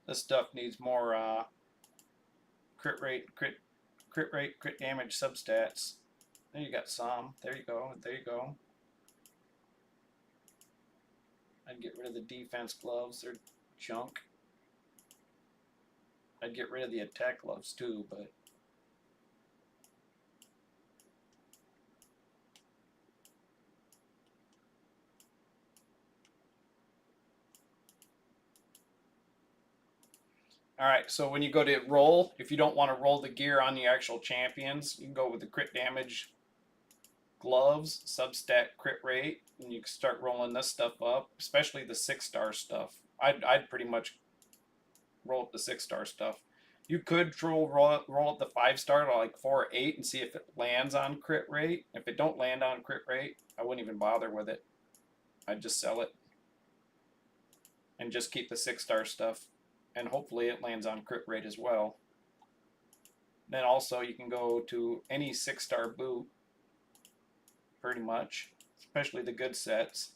This stuff needs more crit rate, crit damage substats. There you got some. There you go. There you go. I'd get rid of the defense gloves. They're junk. I'd get rid of the attack gloves too, but all right, so when you go to roll, if you don't want to roll the gear on the actual champions, you can go with the crit damage gloves, substat crit rate, and you can start rolling this stuff up, especially the 6-star stuff. I'd pretty much roll up the 6-star stuff. You could roll up the 5-star to like 4 or 8 and see if it lands on crit rate. If it don't land on crit rate, I wouldn't even bother with it. I'd just sell it and just keep the 6-star stuff. And hopefully it lands on crit rate as well. Then also you can go to any 6-star boot, pretty much, especially the good sets.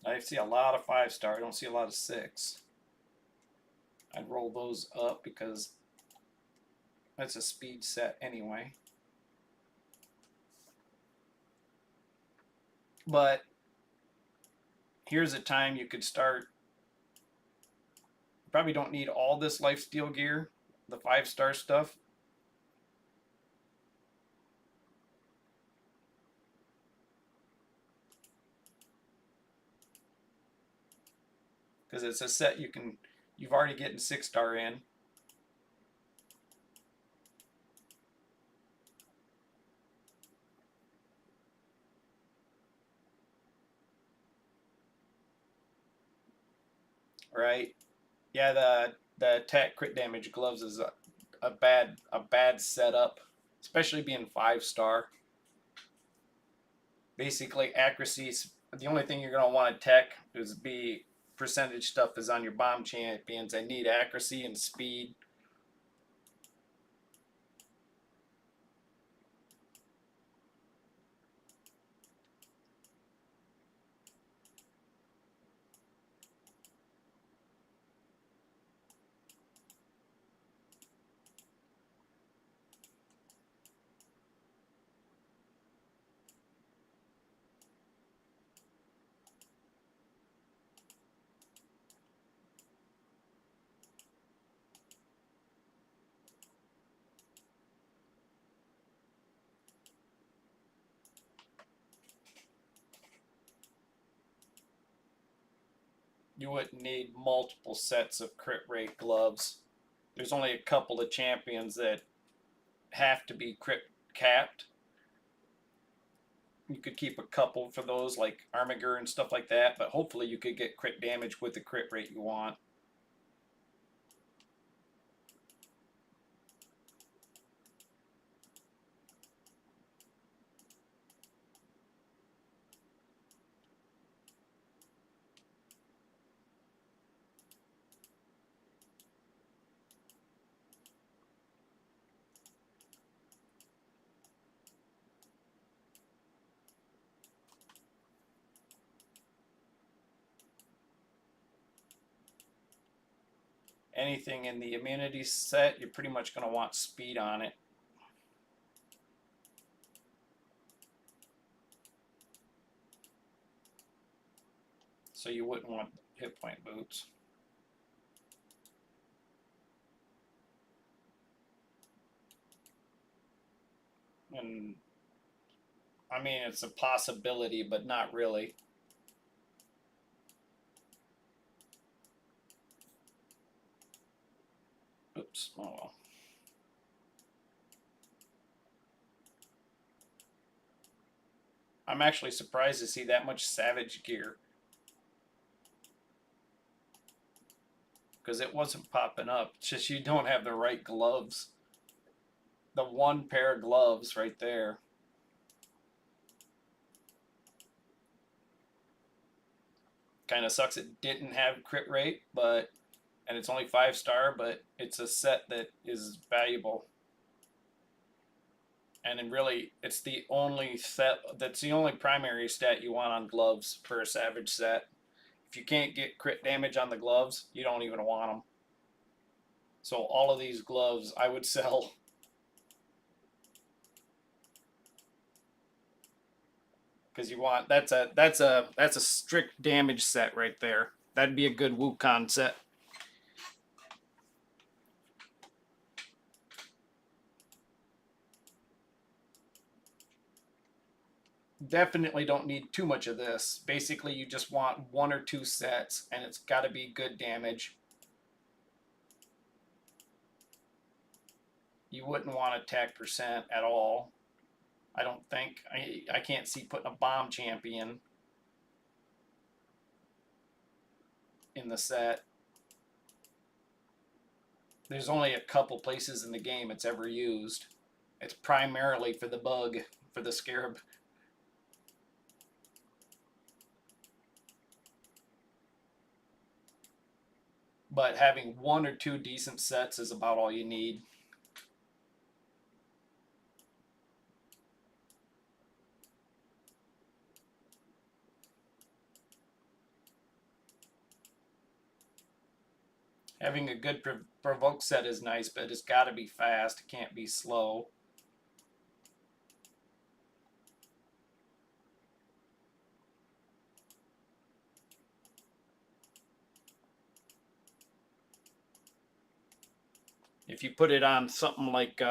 I see a lot of 5-star. I don't see a lot of 6. I'd roll those up because that's a speed set anyway. But here's a time you could start. You probably don't need all this lifesteal gear, the 5-star stuff. Because it's a set you've already getting 6-star in. Right? Yeah, the attack crit damage gloves is a bad setup, especially being 5-star. Basically, accuracy's the only thing you're gonna want to tech is be percentage stuff is on your bomb champions. I need accuracy and speed. You wouldn't need multiple sets of crit rate gloves. There's only a couple of champions that have to be crit capped. You could keep a couple for those, like Armiger and stuff like that, but hopefully you could get crit damage with the crit rate you want. Anything in the immunity set, you're pretty much going to want speed on it. So you wouldn't want hit point boots. And I mean, it's a possibility, but not really. Oops, oh well. I'm actually surprised to see that much Savage gear. Because it wasn't popping up. It's just you don't have the right gloves. The one pair of gloves right there. Kind of sucks it didn't have crit rate, but and it's only 5-star, but it's a set that is valuable. And then really, it's the only set that's the only primary stat you want on gloves for a Savage set. If you can't get crit damage on the gloves, you don't even want them. So all of these gloves I would sell. Because you want that's a strict damage set right there. That'd be a good Wukong set. Definitely don't need too much of this. Basically, you just want 1 or 2 sets, and it's got to be good damage. You wouldn't want attack percent at all. I don't think. I can't see putting a bomb champion in the set. There's only a couple places in the game it's ever used. It's primarily for the bug, for the scarab. But having 1 or 2 decent sets is about all you need. Having a good provoke set is nice, but it's got to be fast. It can't be slow. If you put it on something like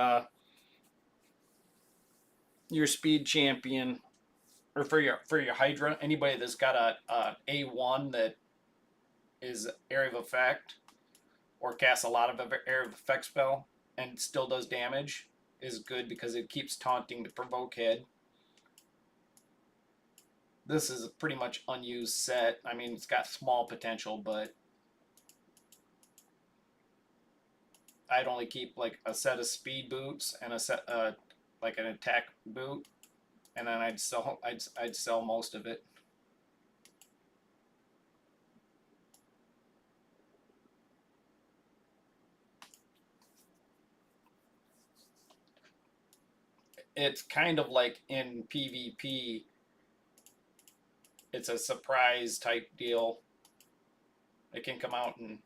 your speed champion, or for your Hydra, anybody that's got a A1 that is area of effect or casts a lot of area of effect spell and still does damage is good because it keeps taunting to provoke head. This is a pretty much unused set. I mean, it's got small potential, but I'd only keep like a set of speed boots and a set like an attack boot, and then I'd sell most of it. It's kind of like in PvP, it's a surprise type deal. It can come out and,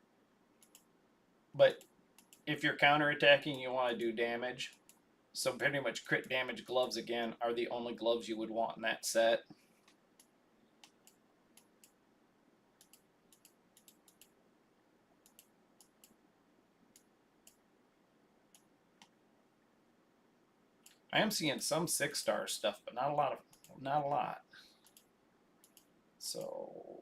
but if you're counterattacking, you want to do damage. So pretty much crit damage gloves again are the only gloves you would want in that set. I am seeing some 6-star stuff, but not a lot. So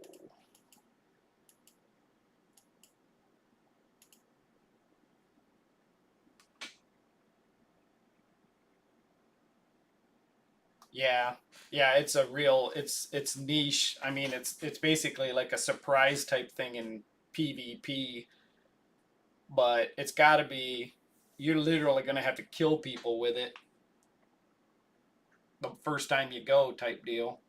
yeah, it's a real it's niche. I mean, it's basically like a surprise type thing in PvP, but it's got to be, you're literally going to have to kill people with it the first time you go type deal.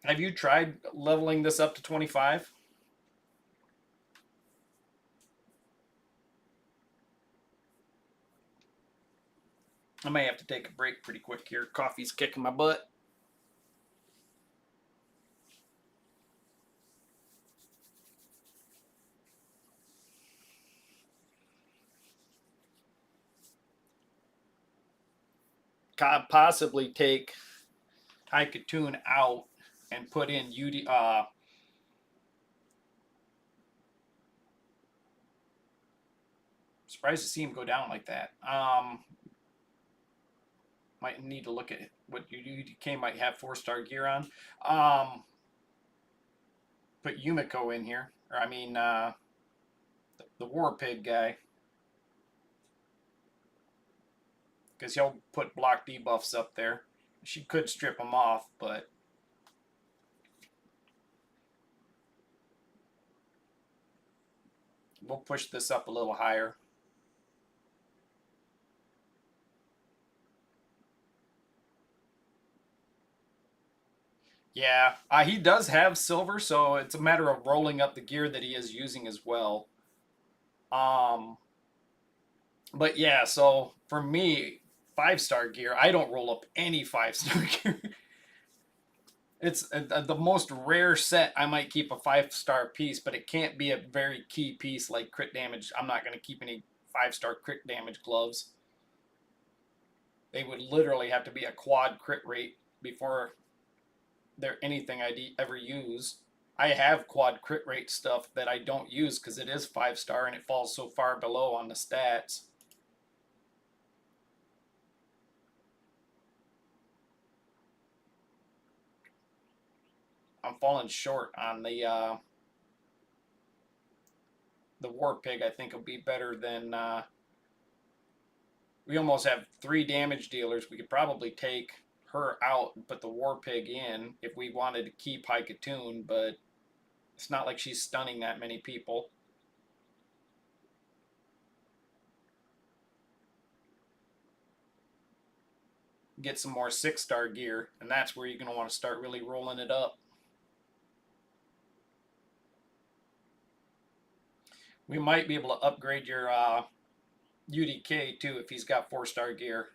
Have you tried leveling this up to 25? I may have to take a break pretty quick here. Coffee's kicking my butt. Possibly take Haikatoon out and put in surprised to see him go down like that. Might need to look at what UDK might have 4-star gear on. Put Yumiko in here, or I mean the War Pig guy, because he'll put block debuffs up there. She could strip him off, but we'll push this up a little higher. Yeah, he does have silver, so it's a matter of rolling up the gear that he is using as well. Um, but yeah, so for me, 5-star gear, I don't roll up any 5-star gear. It's the most rare set. I might keep a 5-star piece, but it can't be a very key piece like crit damage. I'm not going to keep any 5-star crit damage gloves. They would literally have to be a quad crit rate before they're anything I'd ever use. I have quad crit rate stuff that I don't use because it is 5-star and it falls so far below on the stats. I'm falling short on the War Pig. I think will be better than. We almost have 3 damage dealers. We could probably take her out and put the War Pig in if we wanted to keep Haikatoon, but it's not like she's stunning that many people. Get some more 6-star gear, and that's where you're going to want to start really rolling it up. We might be able to upgrade your UDK too if he's got 4-star gear.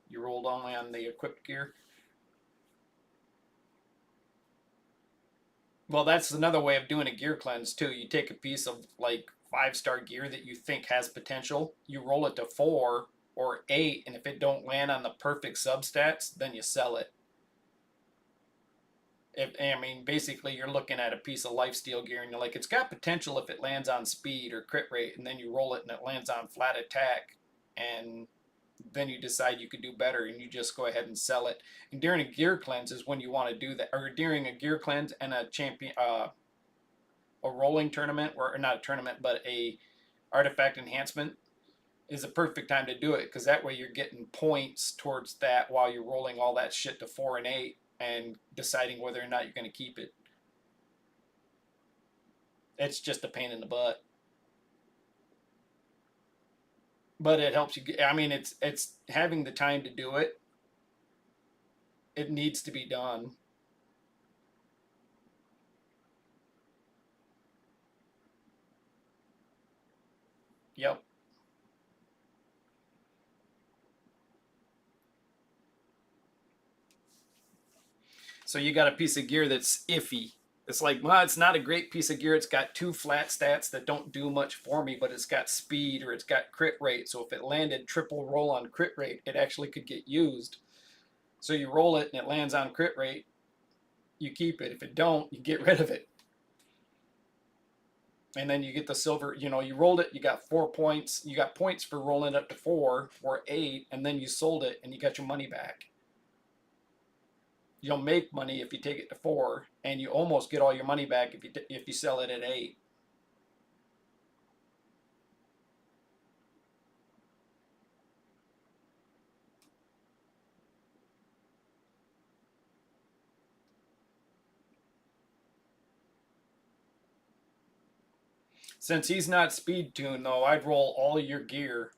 You rolled only on the equipped gear. Well, that's another way of doing a gear cleanse too. You take a piece of like 5-star gear that you think has potential, you roll it to 4, or 8, and if it don't land on the perfect substats, then you sell it. I mean, basically, you're looking at a piece of lifesteal gear, and you're like, it's got potential if it lands on speed or crit rate, and then you roll it and it lands on flat attack, and then you decide you could do better, and you just go ahead and sell it. And during a gear cleanse is when you want to do that, or during a gear cleanse and a rolling tournament, or not a tournament, but a artifact enhancement is a perfect time to do it, because that way you're getting points towards that while you're rolling all that shit to 4 and 8 and deciding whether or not you're going to keep it. It's just a pain in the butt, but it helps you. I mean, it's having the time to do it. It needs to be done. Yep. So you got a piece of gear that's iffy. It's like, well, it's not a great piece of gear. It's got 2 flat stats that don't do much for me, but it's got speed or it's got crit rate. So if it landed triple roll on crit rate, it actually could get used. So you roll it and it lands on crit rate, you keep it. If it don't, you get rid of it. And then you get the silver, you rolled it, you got 4 points. You got points for rolling it up to 4 or 8, and then you sold it and you got your money back. You'll make money if you take it to 4, and you almost get all your money back if you sell it at 8. Since he's not speed tuned, though, I'd roll all your gear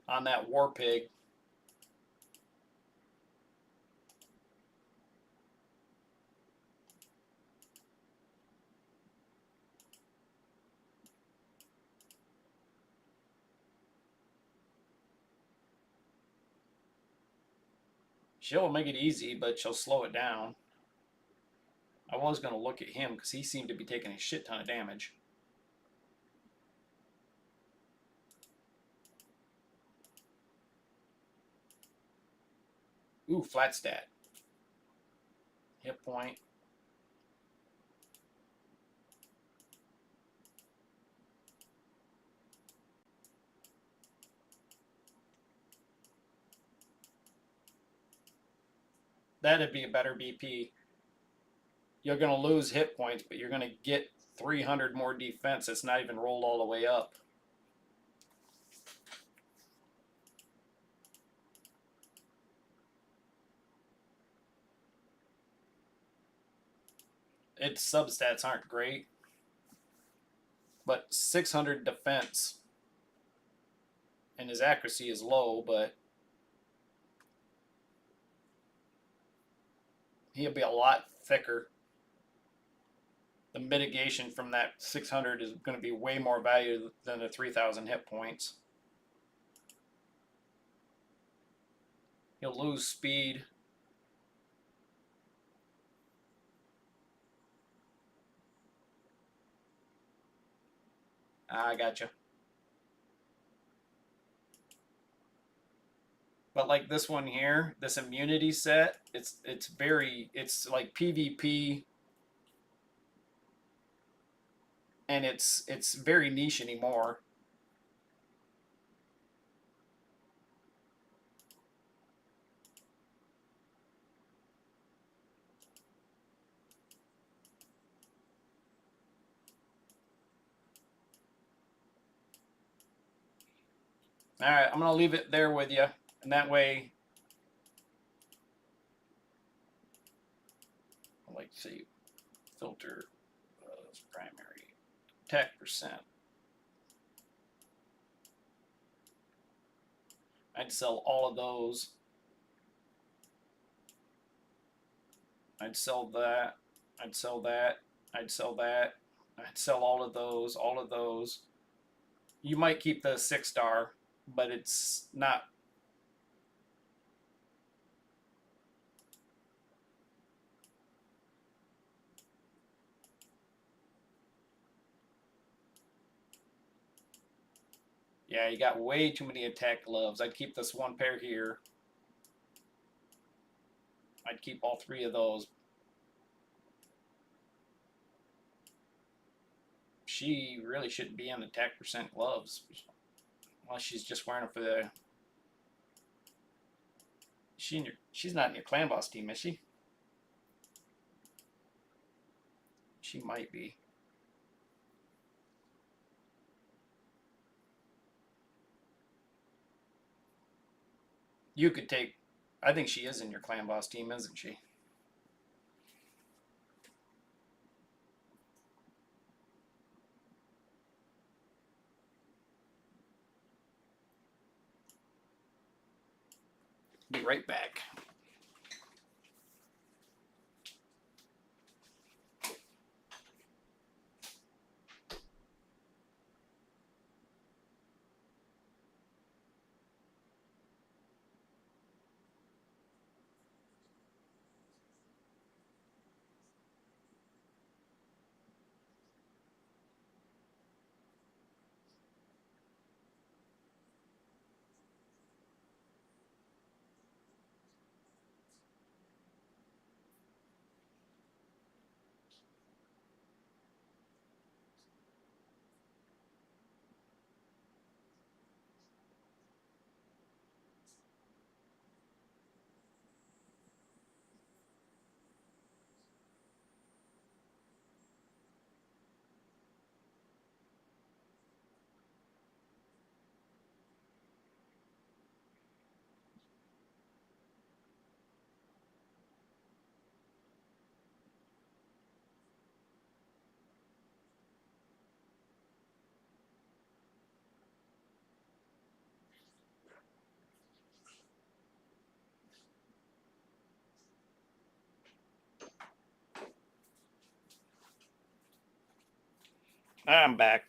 on that war pig. She'll make it easy, but she'll slow it down. I was going to look at him because he seemed to be taking a shit ton of damage. Ooh, flat stat. Hit point. That'd be a better BP. You're going to lose hit points, but you're going to get 300 more defense. It's not even rolled all the way up. Its substats aren't great, but 600 defense, and his accuracy is low, but he'll be a lot thicker. The mitigation from that 600 is going to be way more value than the 3,000 hit points. He'll lose speed. I gotcha. But like this one here, this immunity set, it's like PvP, and it's very niche anymore. All right, I'm gonna leave it there with you, and that way, like see, filter primary tech percent. I'd sell all of those. I'd sell that. I'd sell that. I'd sell that. I'd sell all of those. All of those. You might keep the 6-star, but it's not. Yeah, you got way too many attack gloves. I'd keep this one pair here. I'd keep all 3 of those. She really shouldn't be on attack percent gloves. Unless she's just wearing them for the... She's not in your clan boss team, is she? She might be. You could take... I think she is in your clan boss team, isn't she? Be right back. I'm back.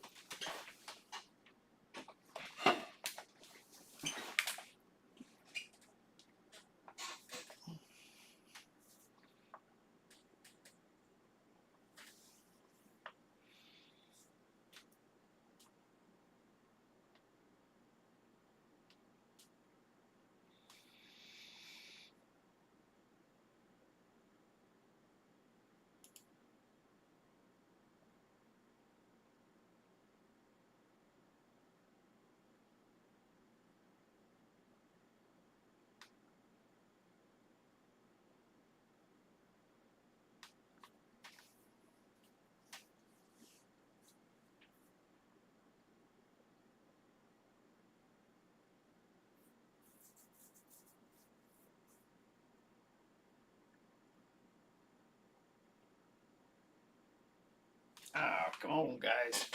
Ah, come on, guys.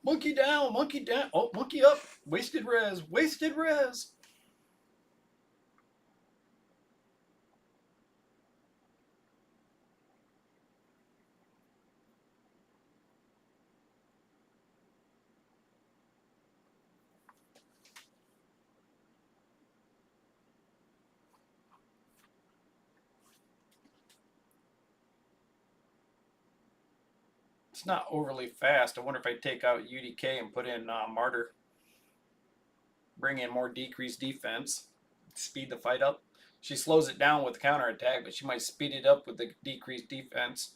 Monkey down, monkey down. Oh, monkey up. Wasted res, wasted res. It's not overly fast. I wonder if I take out UDK and put in Martyr. Bring in more decreased defense. Speed the fight up. She slows it down with counterattack, but she might speed it up with the decreased defense.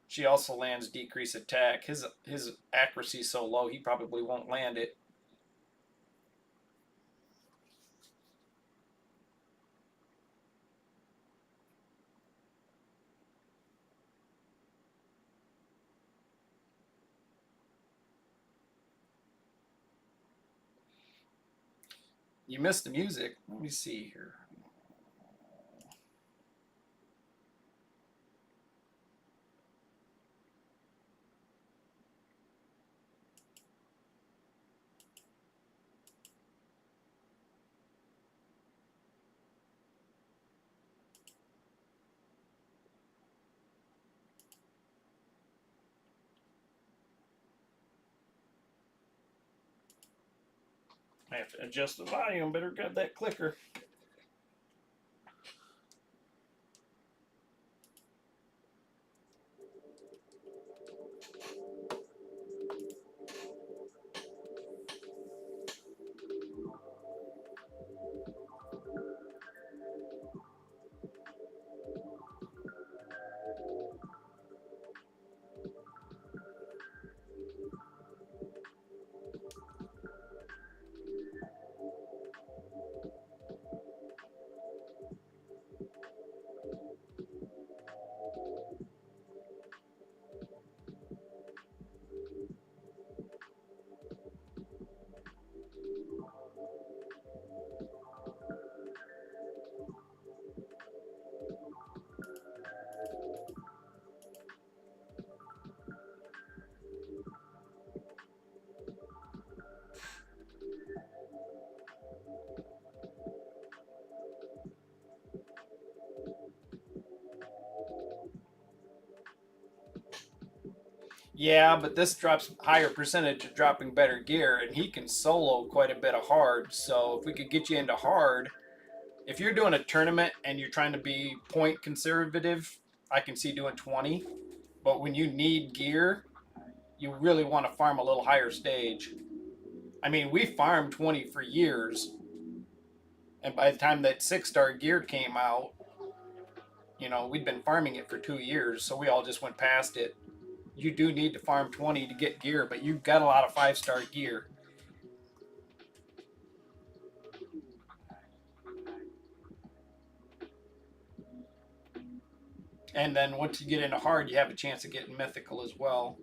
She also lands decreased attack. His accuracy is so low, he probably won't land it. You missed the music. Let me see here. I have to adjust the volume. Better grab that clicker. Yeah, but this drops higher percentage of dropping better gear, and he can solo quite a bit of hard. So if we could get you into hard, if you're doing a tournament and you're trying to be point conservative, I can see doing 20. But when you need gear, you really want to farm a little higher stage. I mean, we farmed 20 for years, and by the time that 6-star gear came out, we'd been farming it for 2 years, so we all just went past it. You do need to farm 20 to get gear, but you've got a lot of 5-star gear. And then once you get into hard, you have a chance of getting mythical as well.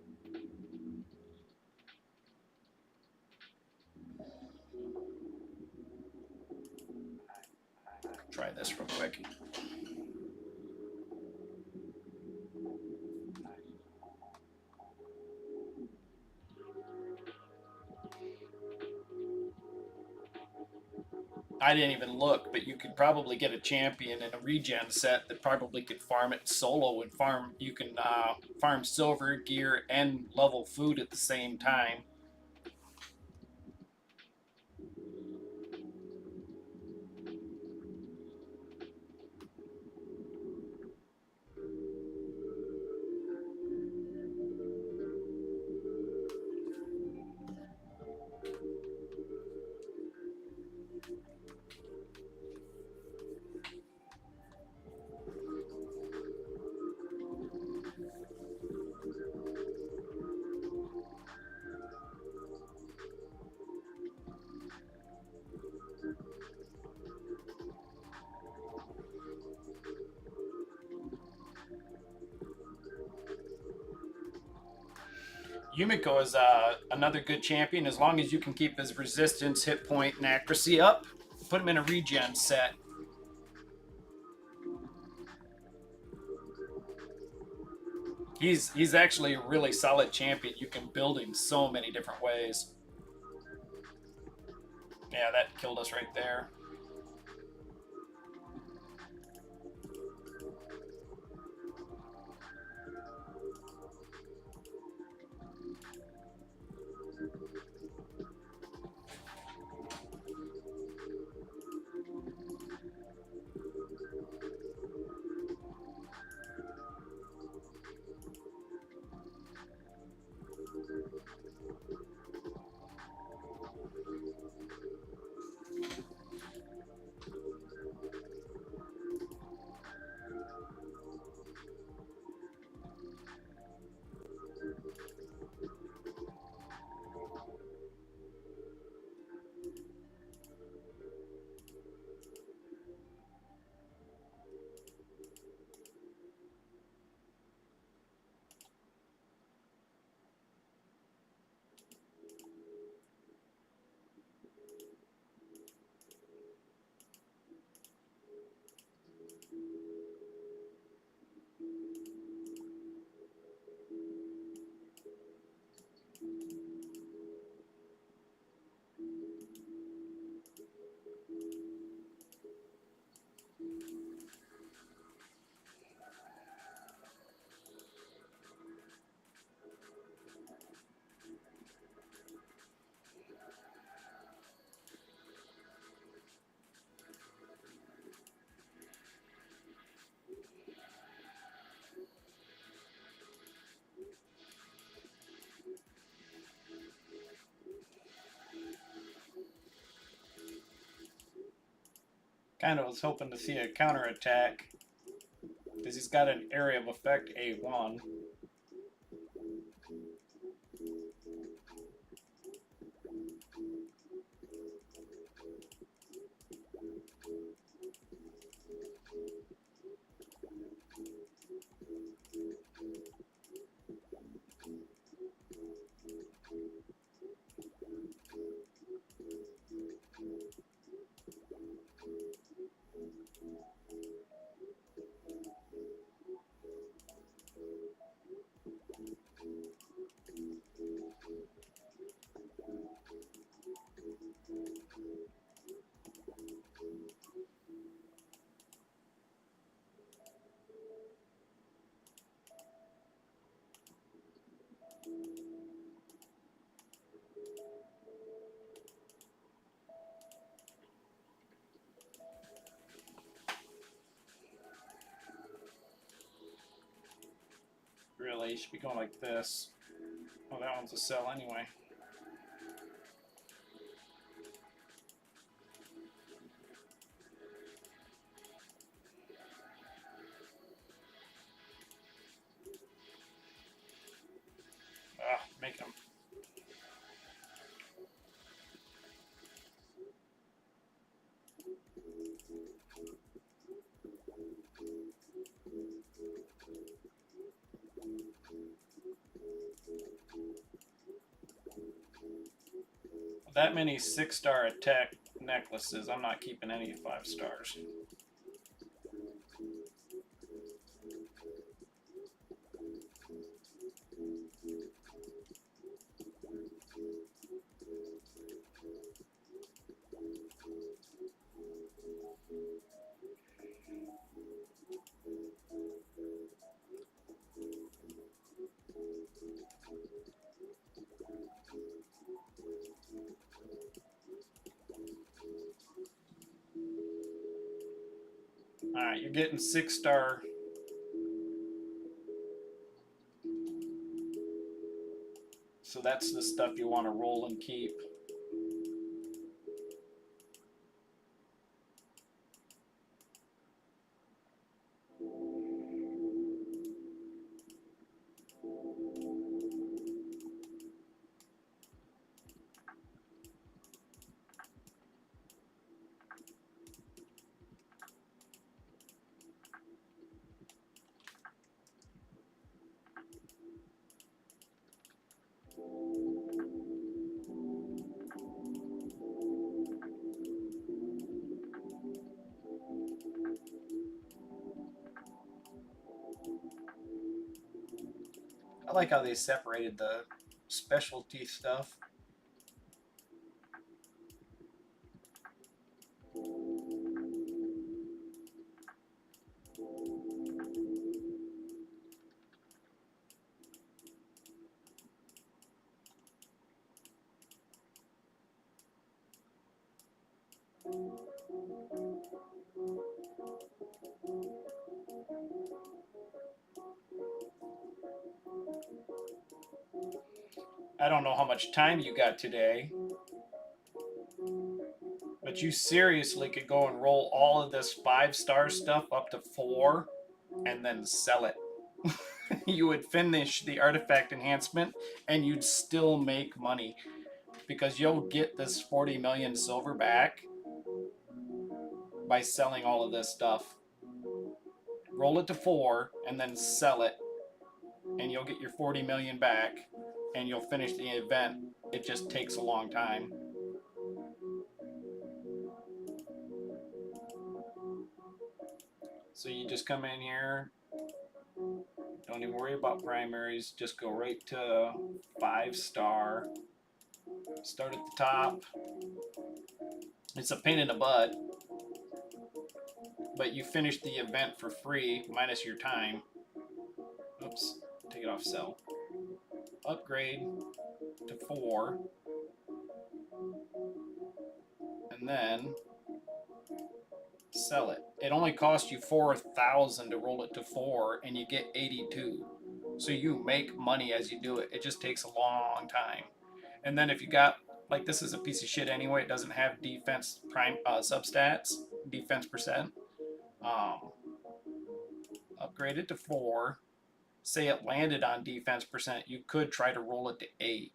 Try this real quick. I didn't even look, but you could probably get a champion in a regen set that probably could farm it solo and farm. You can farm silver gear and level food at the same time. Yumiko is another good champion as long as you can keep his resistance, hit point, and accuracy up. Put him in a regen set. He's actually a really solid champion. You can build him so many different ways. Yeah, that killed us right there. Kind of was hoping to see a counterattack because he's got an area of effect A1. you should be going like this. Oh, that one's a sell anyway. Make them. That many 6-star attack necklaces, I'm not keeping any 5 stars. Alright, you're getting 6-star. So that's the stuff you want to roll and keep. I like how they separated the specialty stuff. I don't know how much time you got today, but you seriously could go and roll all of this 5-star stuff up to 4 and then sell it. You would finish the artifact enhancement and you'd still make money because you'll get this 40 million silver back by selling all of this stuff. Roll it to 4 and then sell it, and you'll get your 40 million back and you'll finish the event. It just takes a long time. So you just come in here, don't even worry about primaries, just go right to 5-star, start at the top. It's a pain in the butt, but you finish the event for free minus your time. Oops, take it off sell. Upgrade to 4, and then sell it. It only costs you 4,000 to roll it to 4, and you get 82. So you make money as you do it. It just takes a long time. And then if you got, like, this is a piece of shit anyway. It doesn't have defense prime substats, defense percent. Upgrade it to 4. Say it landed on defense percent, you could try to roll it to 8.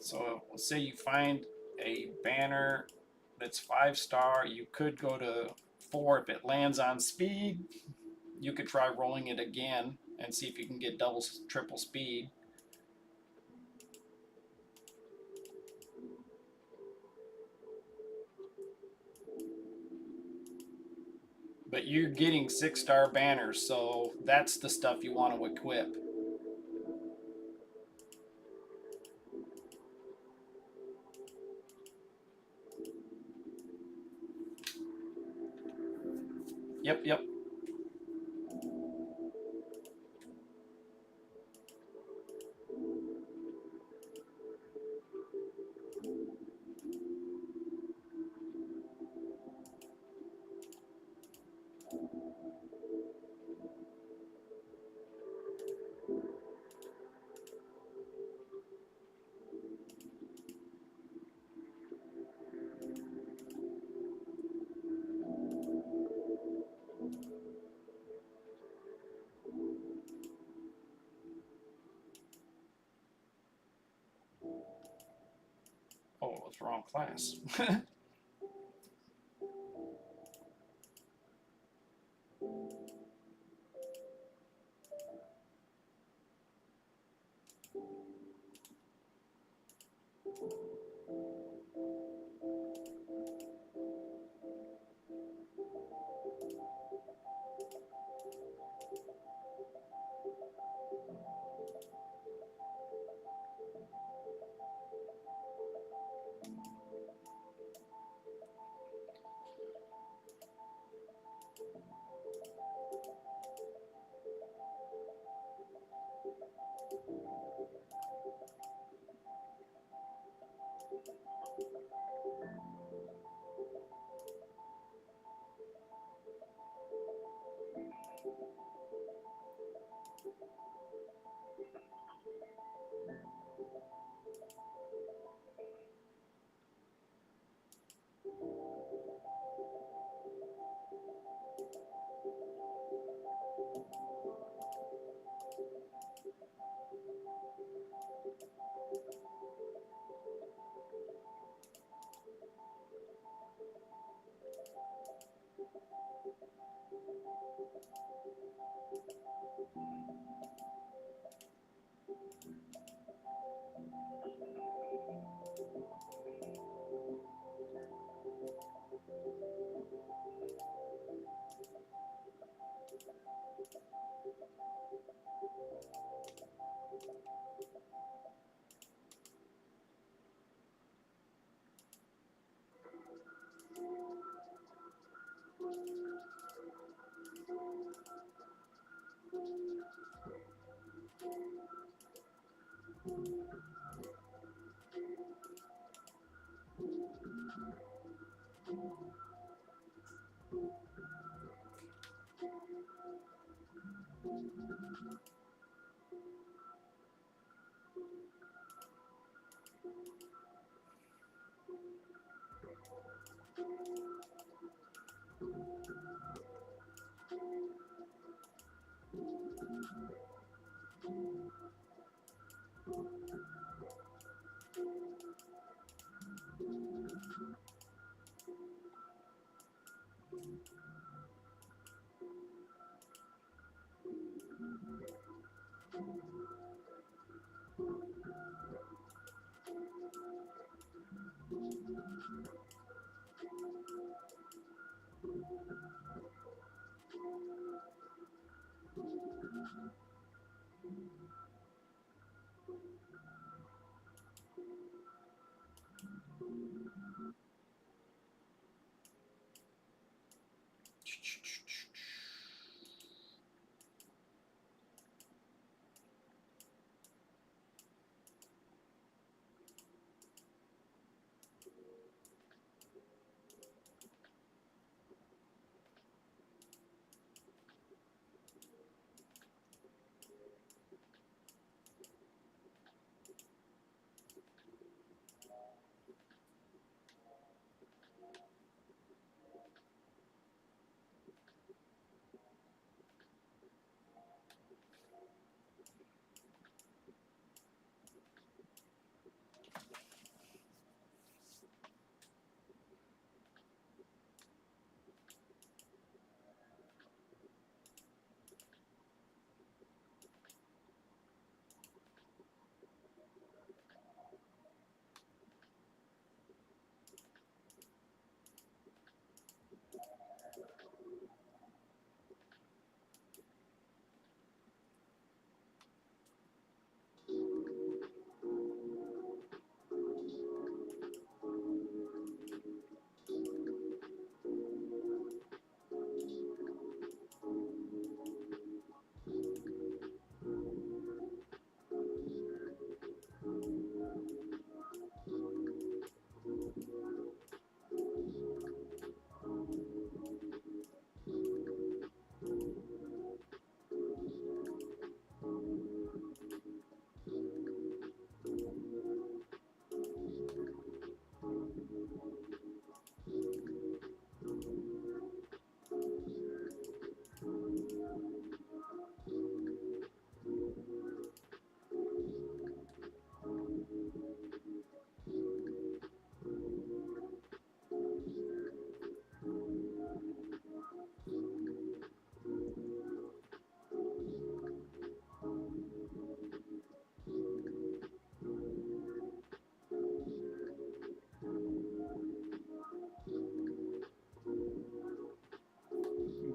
So let's say you find a banner that's 5-star, you could go to 4. If it lands on speed, you could try rolling it again and see if you can get double, triple speed. But you're getting 6-star banners, so that's the stuff you want to equip. Yep. Oh, it's wrong class.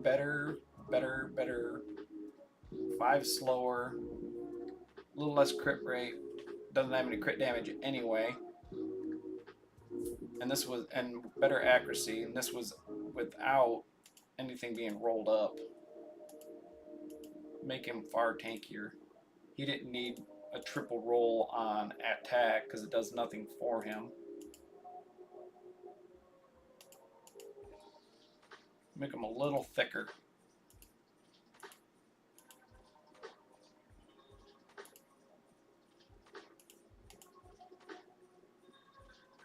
better, better. 5 slower, a little less crit rate. Doesn't have any crit damage anyway. And this was, and better accuracy. And this was without anything being rolled up. Make him far tankier. He didn't need a triple roll on attack because it does nothing for him. Make him a little thicker.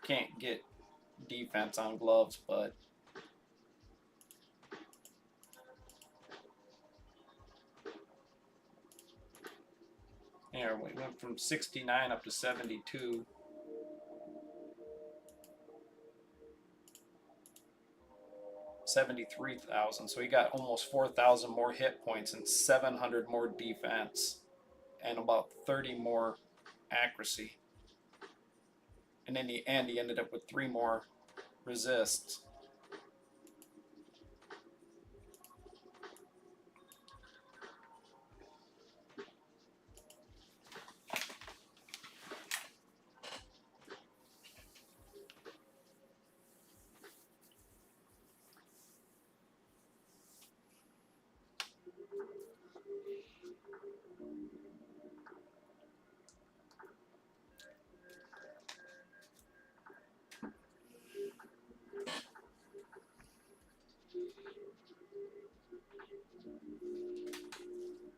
Can't get defense on gloves, but here we went from 69 up to 72. $73,000, so he got almost 4,000 more hit points and 700 more defense and about 30 more accuracy. And in the end, he ended up with 3 more resists.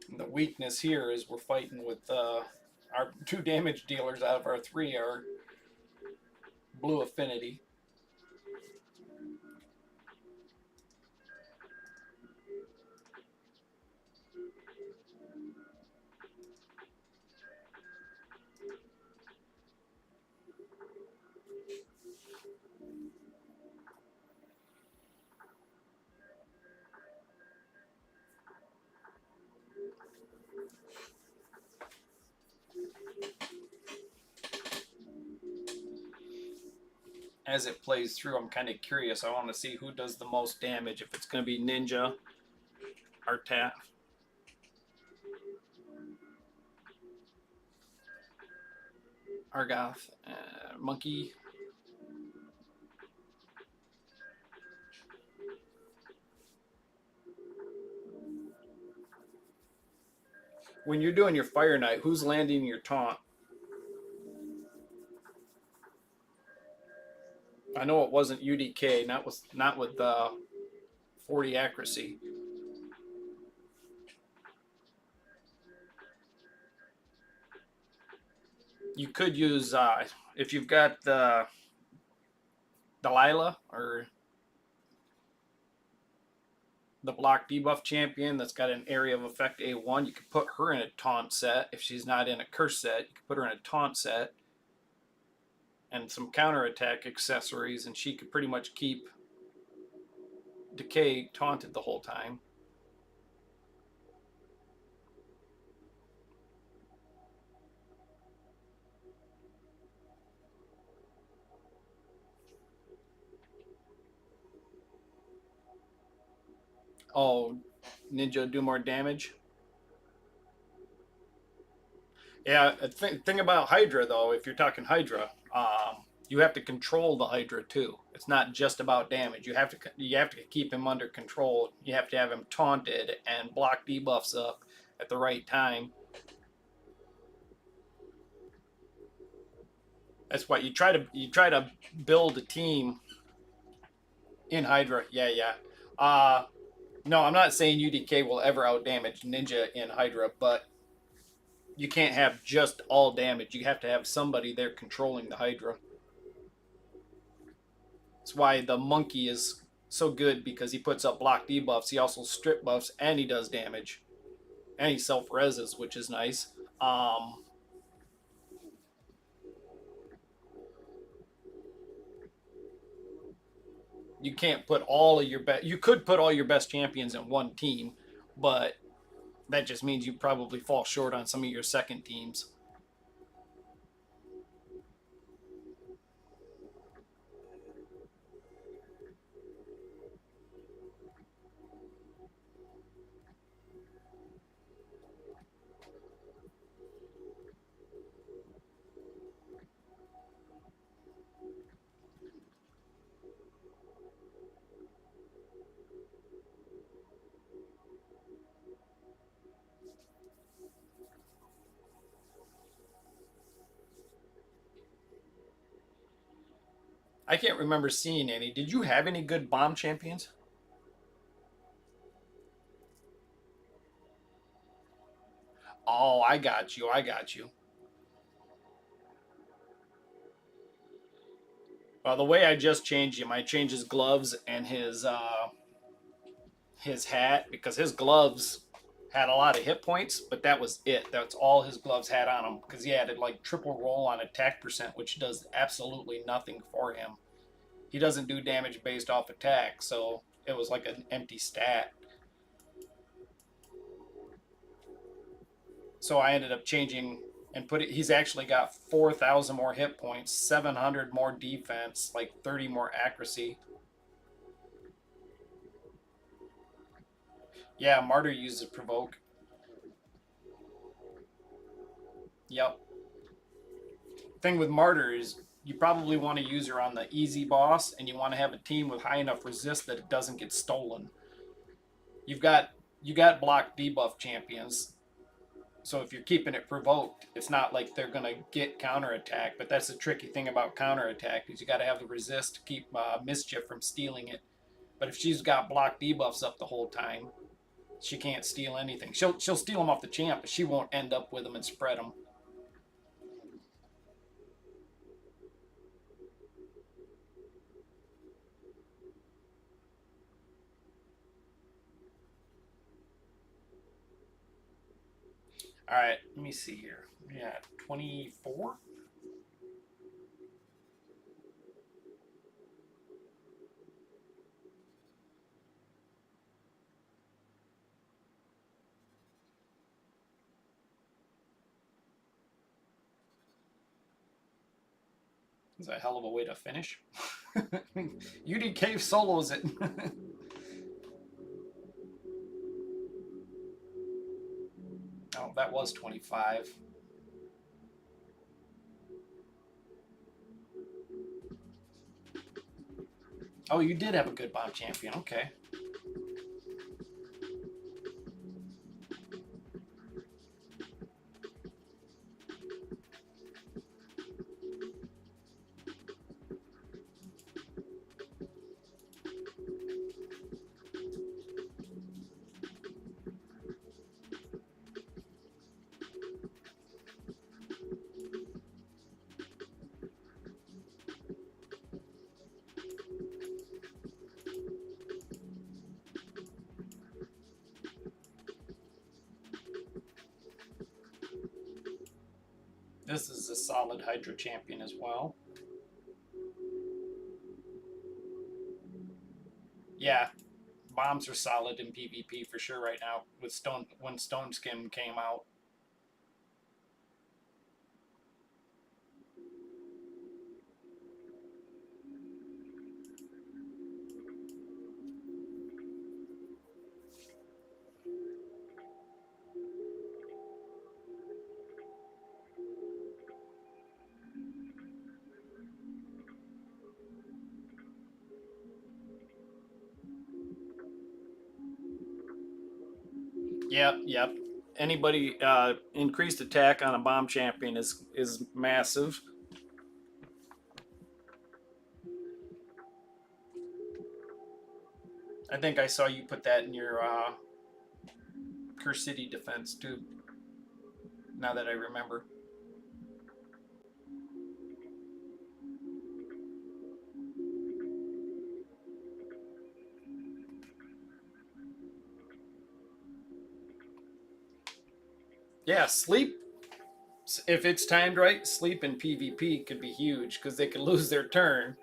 And the weakness here is we're fighting with our 2 damage dealers out of our 3 are blue affinity. As it plays through, I'm kind of curious. I want to see who does the most damage. If it's going to be Ninja, Artat, Argoth, Monkey. When you're doing your Fire Knight, who's landing your taunt? I know it wasn't UDK, not with 40 accuracy. You could use if you've got the Delilah or the block debuff champion that's got an area of effect A1, you could put her in a taunt set. If she's not in a curse set, you could put her in a taunt set and some counterattack accessories, and she could pretty much keep Decay taunted the whole time. Oh, Ninja do more damage? Yeah, thing about Hydra, though, if you're talking Hydra, you have to control the Hydra too. It's not just about damage. You have to keep him under control. You have to have him taunted and block debuffs up at the right time. That's why you try to build a team in Hydra. Yeah. No, I'm not saying UDK will ever outdamage Ninja in Hydra, but you can't have just all damage. You have to have somebody there controlling the Hydra. That's why the Monkey is so good, because he puts up block debuffs. He also strip buffs, and he does damage. And he self-reses, which is nice. You can't put all of your best... You could put all your best champions in one team, but that just means you probably fall short on some of your second teams. I can't remember seeing any. Did you have any good bomb champions? Oh, I got you. I got you. Well, the way I just changed him, I changed his gloves and his hat because his gloves had a lot of hit points, but that was it. That's all his gloves had on him because he had a like triple roll on attack percent, which does absolutely nothing for him. He doesn't do damage based off attack, so it was like an empty stat. So I ended up changing and put it. He's actually got 4,000 more hit points, 700 more defense, like 30 more accuracy. Yeah, Martyr uses provoke. Yep. Thing with Martyr is you probably want to use her on the easy boss, and you want to have a team with high enough resist that it doesn't get stolen. You've got you got block debuff champions, so if you're keeping it provoked, it's not like they're gonna get counterattack. But that's the tricky thing about counterattack is you got to have the resist to keep mischief from stealing it. But if she's got block debuffs up the whole time, she can't steal anything. She'll steal them off the champ, but she won't end up with them and spread them. All right, let me see here. Yeah, 24. Is a hell of a way to finish. UD Cave solos it. Oh, that was 25. Oh, you did have a good bomb champion. Okay. This is a solid Hydra champion as well. Yeah, bombs are solid in PvP for sure right now. With Stone when Stone Skin came out, yep, yep. Anybody increased attack on a bomb champion is massive. I think I saw you put that in your Curse City defense too. Now that I remember. Yeah, sleep. If it's timed right, sleep in PvP could be huge because they could lose their turn,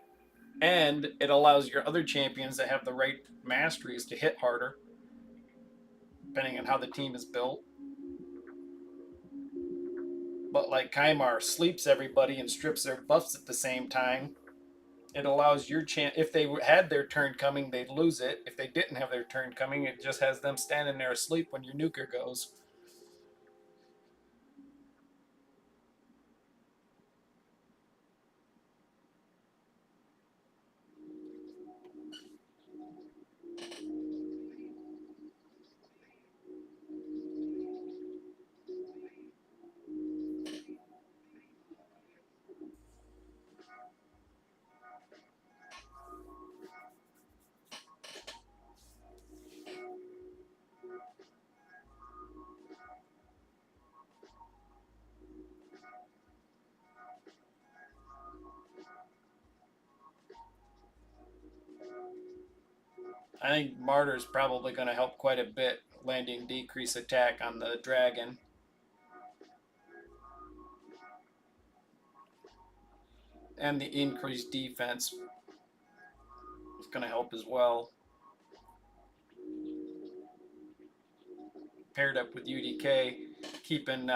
and it allows your other champions that have the right masteries to hit harder, depending on how the team is built. But like Kaimar sleeps everybody and strips their buffs at the same time. It allows your chance. If they had their turn coming, they'd lose it. If they didn't have their turn coming, it just has them standing there asleep when your nuker goes. I think Martyr's probably going to help quite a bit, landing decrease attack on the dragon. And the increased defense is going to help as well. Paired up with UDK, keeping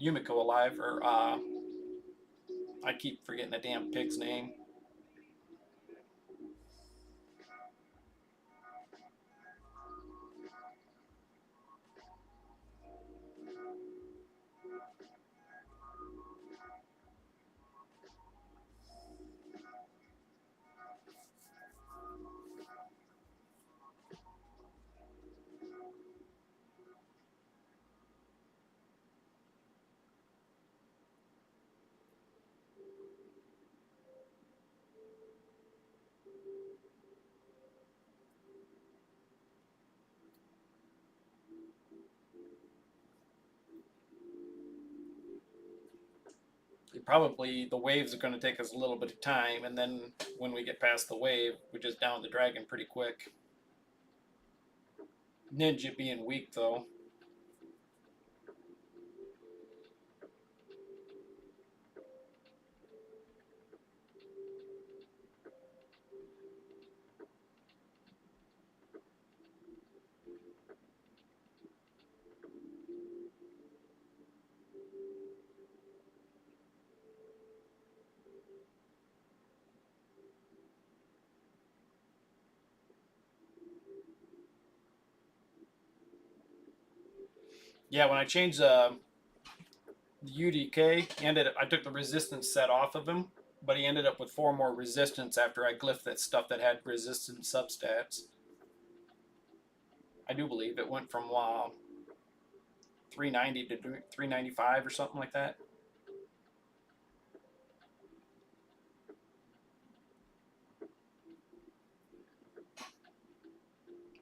Yumiko alive, or I keep forgetting the damn pig's name. Probably the waves are going to take us a little bit of time, and then when we get past the wave, we just down the dragon pretty quick. Ninja being weak though. Yeah, when I changed the UDK, I took the resistance set off of him, but he ended up with 4 more resistance after I glyphed that stuff that had resistance substats. I do believe it went from 390 to 395 or something like that.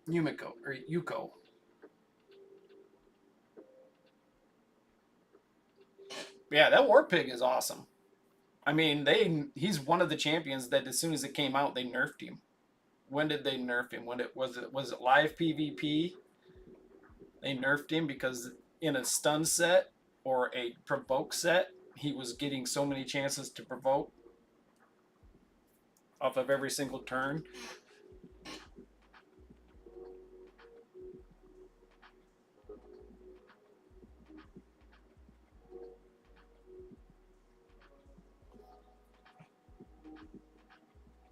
Yumiko or Yuko. Yeah, that War Pig is awesome. I mean, he's one of the champions that as soon as it came out, they nerfed him. When did they nerf him? When it was it live PvP? They nerfed him because in a stun set or a provoke set, he was getting so many chances to provoke off of every single turn.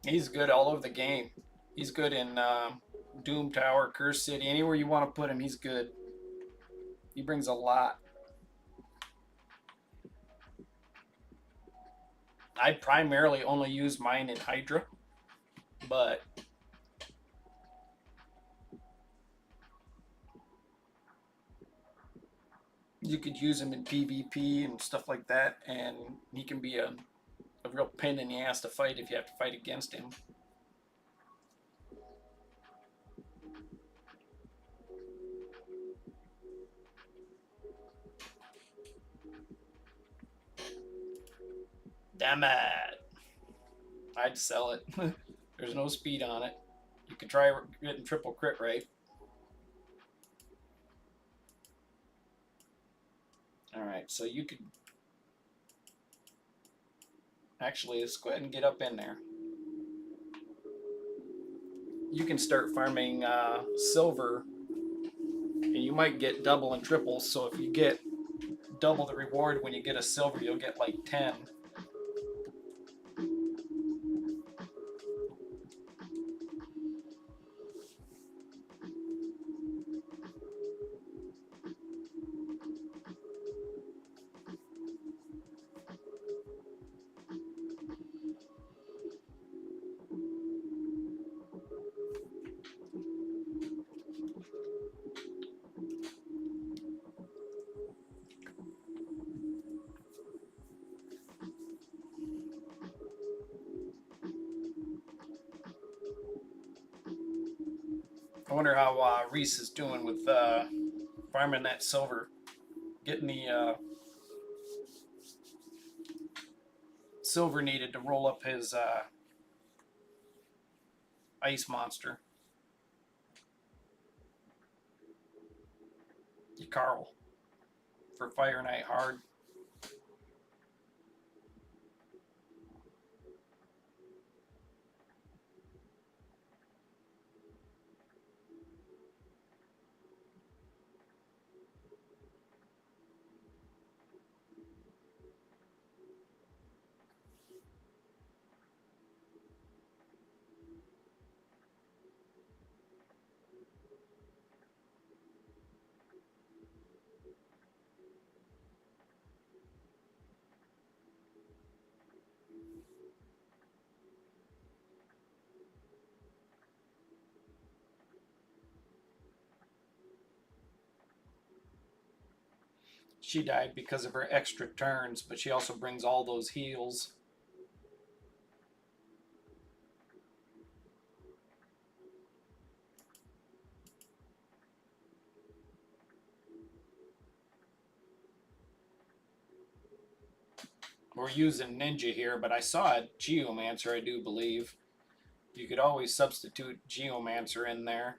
He's good all over the game. He's good in Doom Tower, Curse City, anywhere you want to put him, he's good. He brings a lot. I primarily only use mine in Hydra, but you could use him in PvP and stuff like that, and he can be a real pain in the ass to fight if you have to fight against him. Damn it! I'd sell it. There's no speed on it. You could try getting triple crit rate. Alright, so you could... Actually, let's go ahead and get up in there. You can start farming silver, and you might get double and triple, so if you get double the reward when you get a silver, you'll get like 10. I wonder how Reese is doing with farming that silver, getting the silver needed to roll up his ice monster. Carl for Fire Knight Hard. She died because of her extra turns, but she also brings all those heals. We're using Ninja here, but I saw a Geomancer, I do believe. You could always substitute Geomancer in there.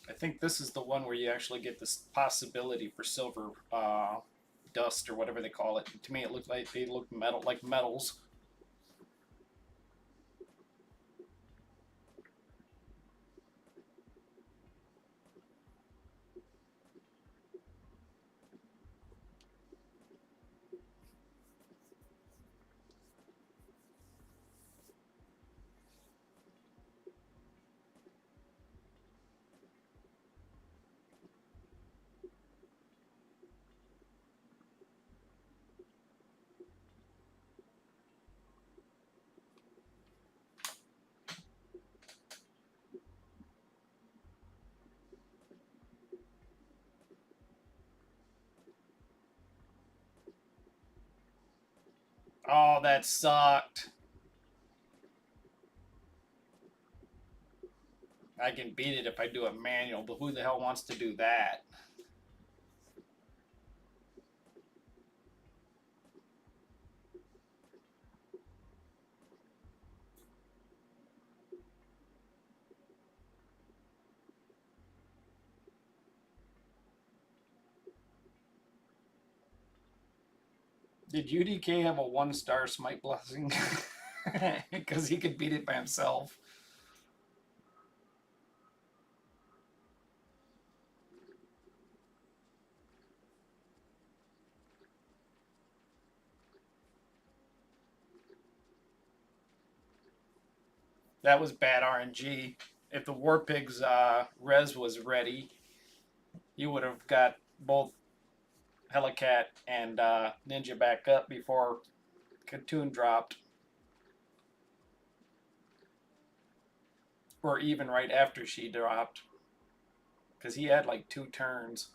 I think this is the one where you actually get this possibility for silver dust or whatever they call it. To me, it looked like they look metal, like metals. Oh, that sucked. I can beat it if I do it manual, but who the hell wants to do that? Did UDK have a 1-star smite blessing? Because he could beat it by himself. That was bad RNG. If the War Pigs res was ready, you would have got both Helicat and Ninja back up before Katoon dropped. Or even right after she dropped. Because he had like 2 turns.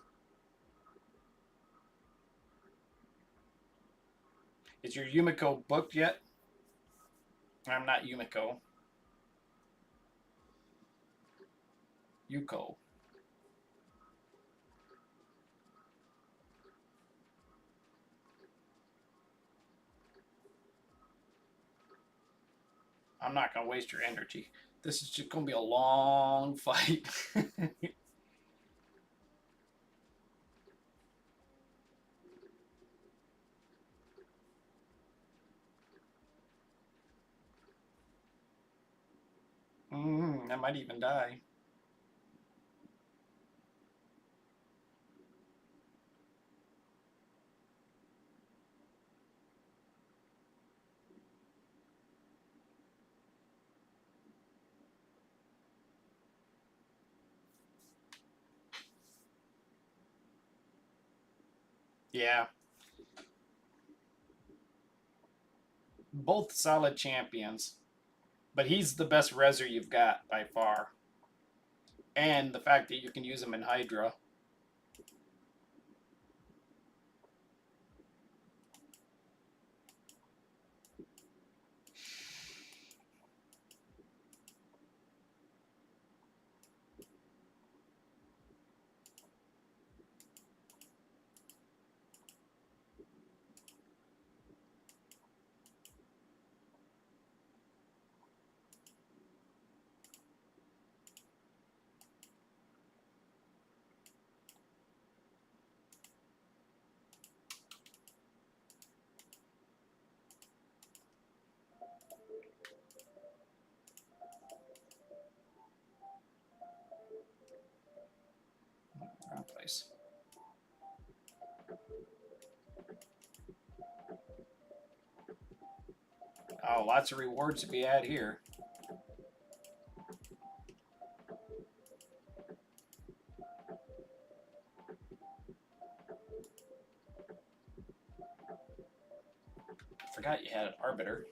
Is your Yumiko booked yet? I'm not Yumiko. Yuko. I'm not going to waste your energy. This is just going to be a long fight. I might even die. Yeah. Both solid champions. But he's the best reser you've got by far. And the fact that you can use him in Hydra. sacrifice. Oh, lots of rewards to be had here. Forgot you had an arbiter.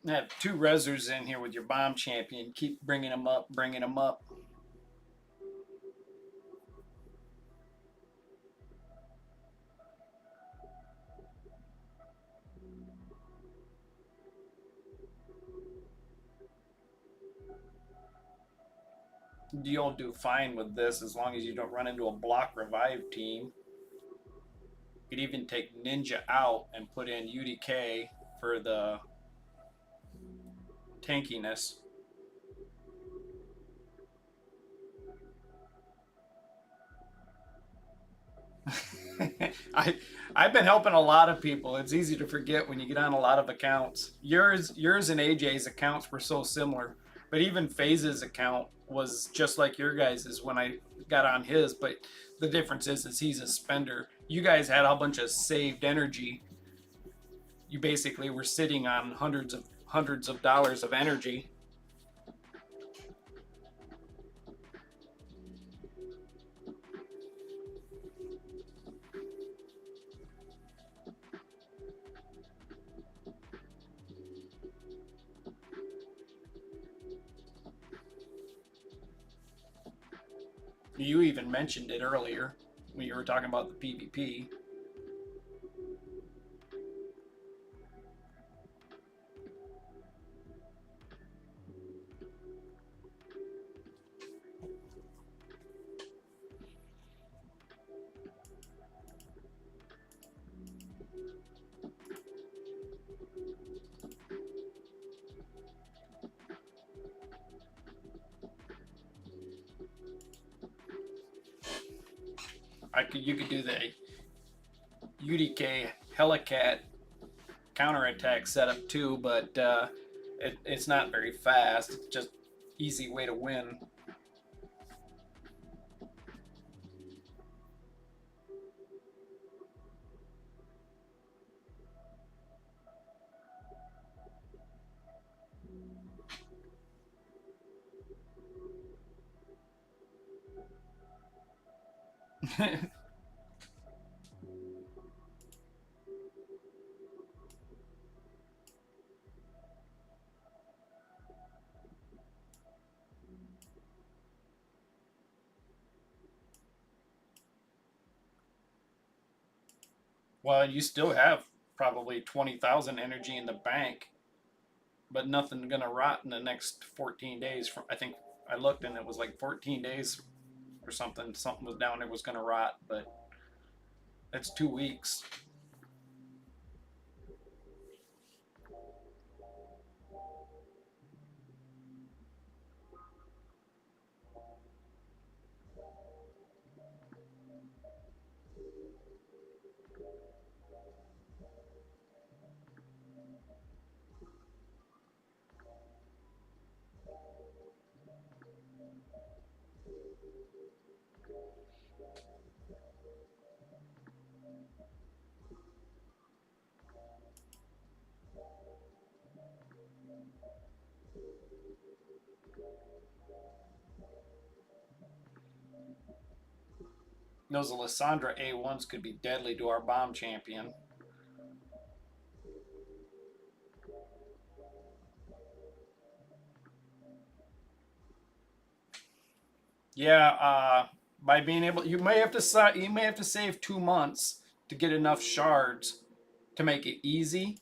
I have 2 Rezzers in here with your bomb champion. Keep bringing them up, bringing them up. You'll do fine with this as long as you don't run into a block revive team. You could even take Ninja out and put in UDK for the tankiness. I've been helping a lot of people. It's easy to forget when you get on a lot of accounts. Yours and AJ's accounts were so similar, but even FaZe's account was just like your guys's when I got on his. But the difference is he's a spender. You guys had a bunch of saved energy. You basically were sitting on hundreds of dollars of energy. You even mentioned it earlier when you were talking about the PvP. You could do the UDK Helicat counterattack setup too, but it's not very fast. It's just easy way to win. Well, you still have probably 20,000 energy in the bank, but nothing gonna rot in the next 14 days. From I think I looked and it was like 14 days or something. Something was down there was gonna rot, but it's 2 weeks. Those Alessandra A1s could be deadly to our bomb champion. Yeah, by being able, you may have to save 2 months to get enough shards to make it easy.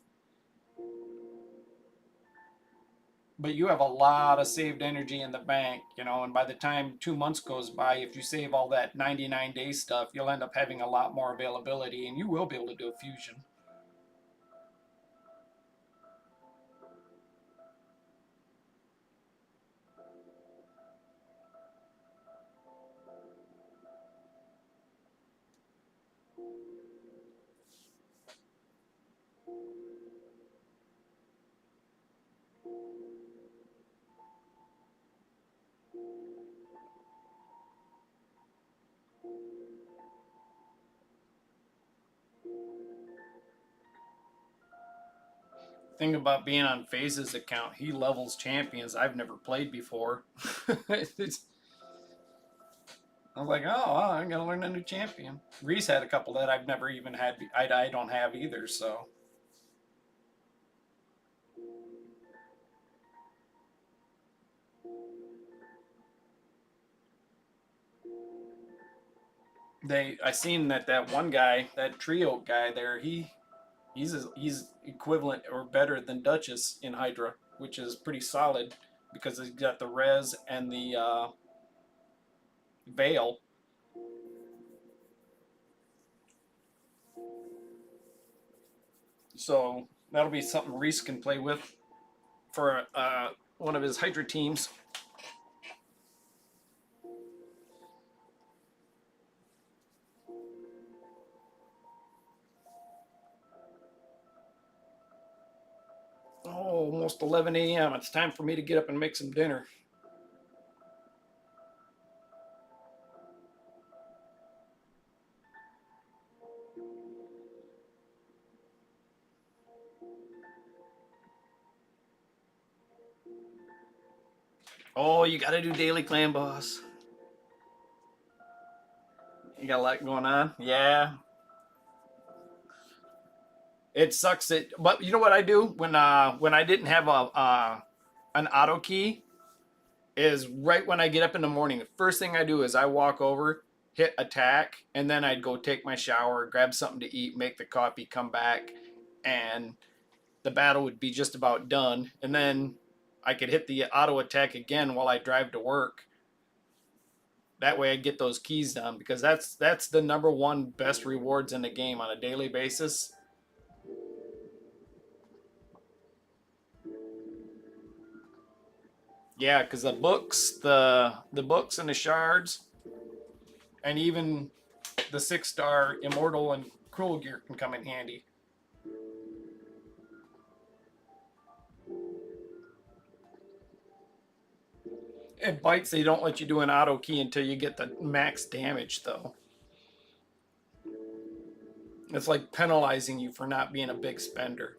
But you have a lot of saved energy in the bank, you know, and by the time 2 months goes by, if you save all that 99-day stuff, you'll end up having a lot more availability, and you will be able to do a fusion. Thing about being on FaZe's account, he levels champions I've never played before. It's, I was like, oh, wow, I'm gonna learn a new champion. Reese had a couple that I've never even had. I don't have either. So I seen that one guy, that trio guy there, he's equivalent or better than Duchess in Hydra, which is pretty solid because he's got the res and the veil. So that'll be something Reese can play with for one of his Hydra teams. Oh, almost 11 a.m. It's time for me to get up and make some dinner. Oh, you got to do daily clan boss. You got a lot going on? Yeah. It sucks that, but you know what I do when I didn't have an auto key is right when I get up in the morning. The first thing I do is I walk over, hit attack, and then I'd go take my shower, grab something to eat, make the coffee, come back, and the battle would be just about done. And then I could hit the auto attack again while I drive to work. That way I get those keys done because that's the number one best rewards in the game on a daily basis. Yeah, because the books and the shards, and even the 6-star immortal and cruel gear can come in handy. It bites. They don't let you do an auto key until you get the max damage, though. It's like penalizing you for not being a big spender.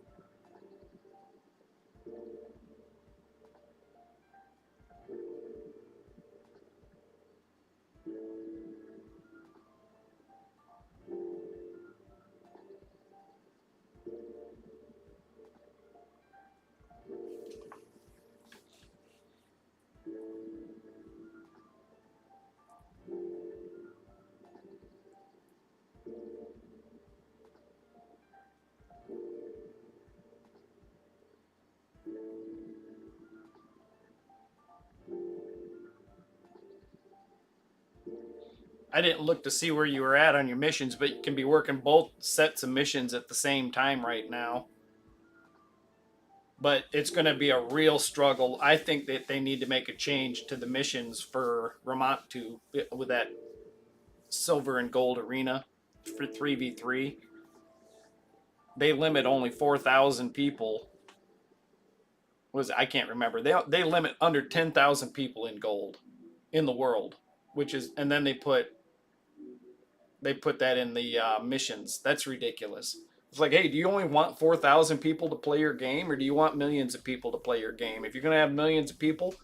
I didn't look to see where you were at on your missions, but you can be working both sets of missions at the same time right now. But it's going to be a real struggle. I think that they need to make a change to the missions for Ramont 2 with that silver and gold arena for 3v3. They limit only 4,000 people. I can't remember. They limit under 10,000 people in gold in the world, which is, and then they put that in the missions. That's ridiculous. It's like, hey, do you only want 4,000 people to play your game, or do you want millions of people to play your game? If you're going to have millions of people,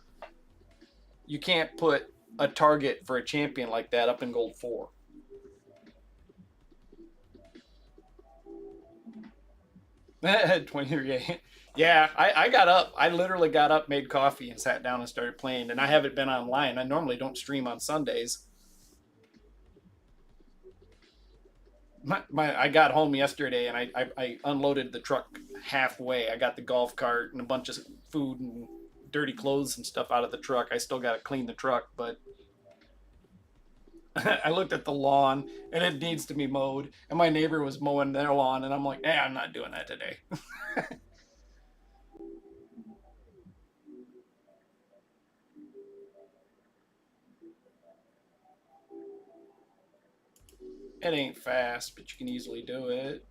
you can't put a target for a champion like that up in gold 4. Yeah, I got up. I literally got up, made coffee, and sat down and started playing. And I haven't been online. I normally don't stream on Sundays. I got home yesterday and I unloaded the truck halfway. I got the golf cart and a bunch of food and dirty clothes and stuff out of the truck. I still got to clean the truck, but I looked at the lawn and it needs to be mowed. And my neighbor was mowing their lawn, and I'm like, I'm not doing that today. It ain't fast, but you can easily do it.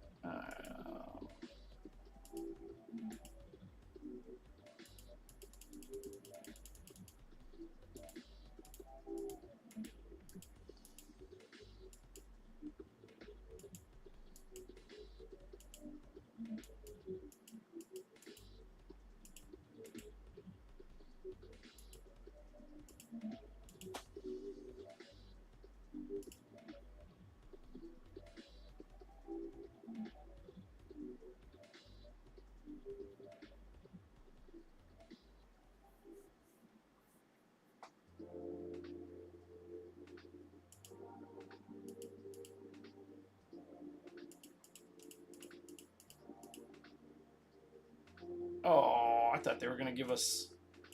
Oh, I thought they were gonna give us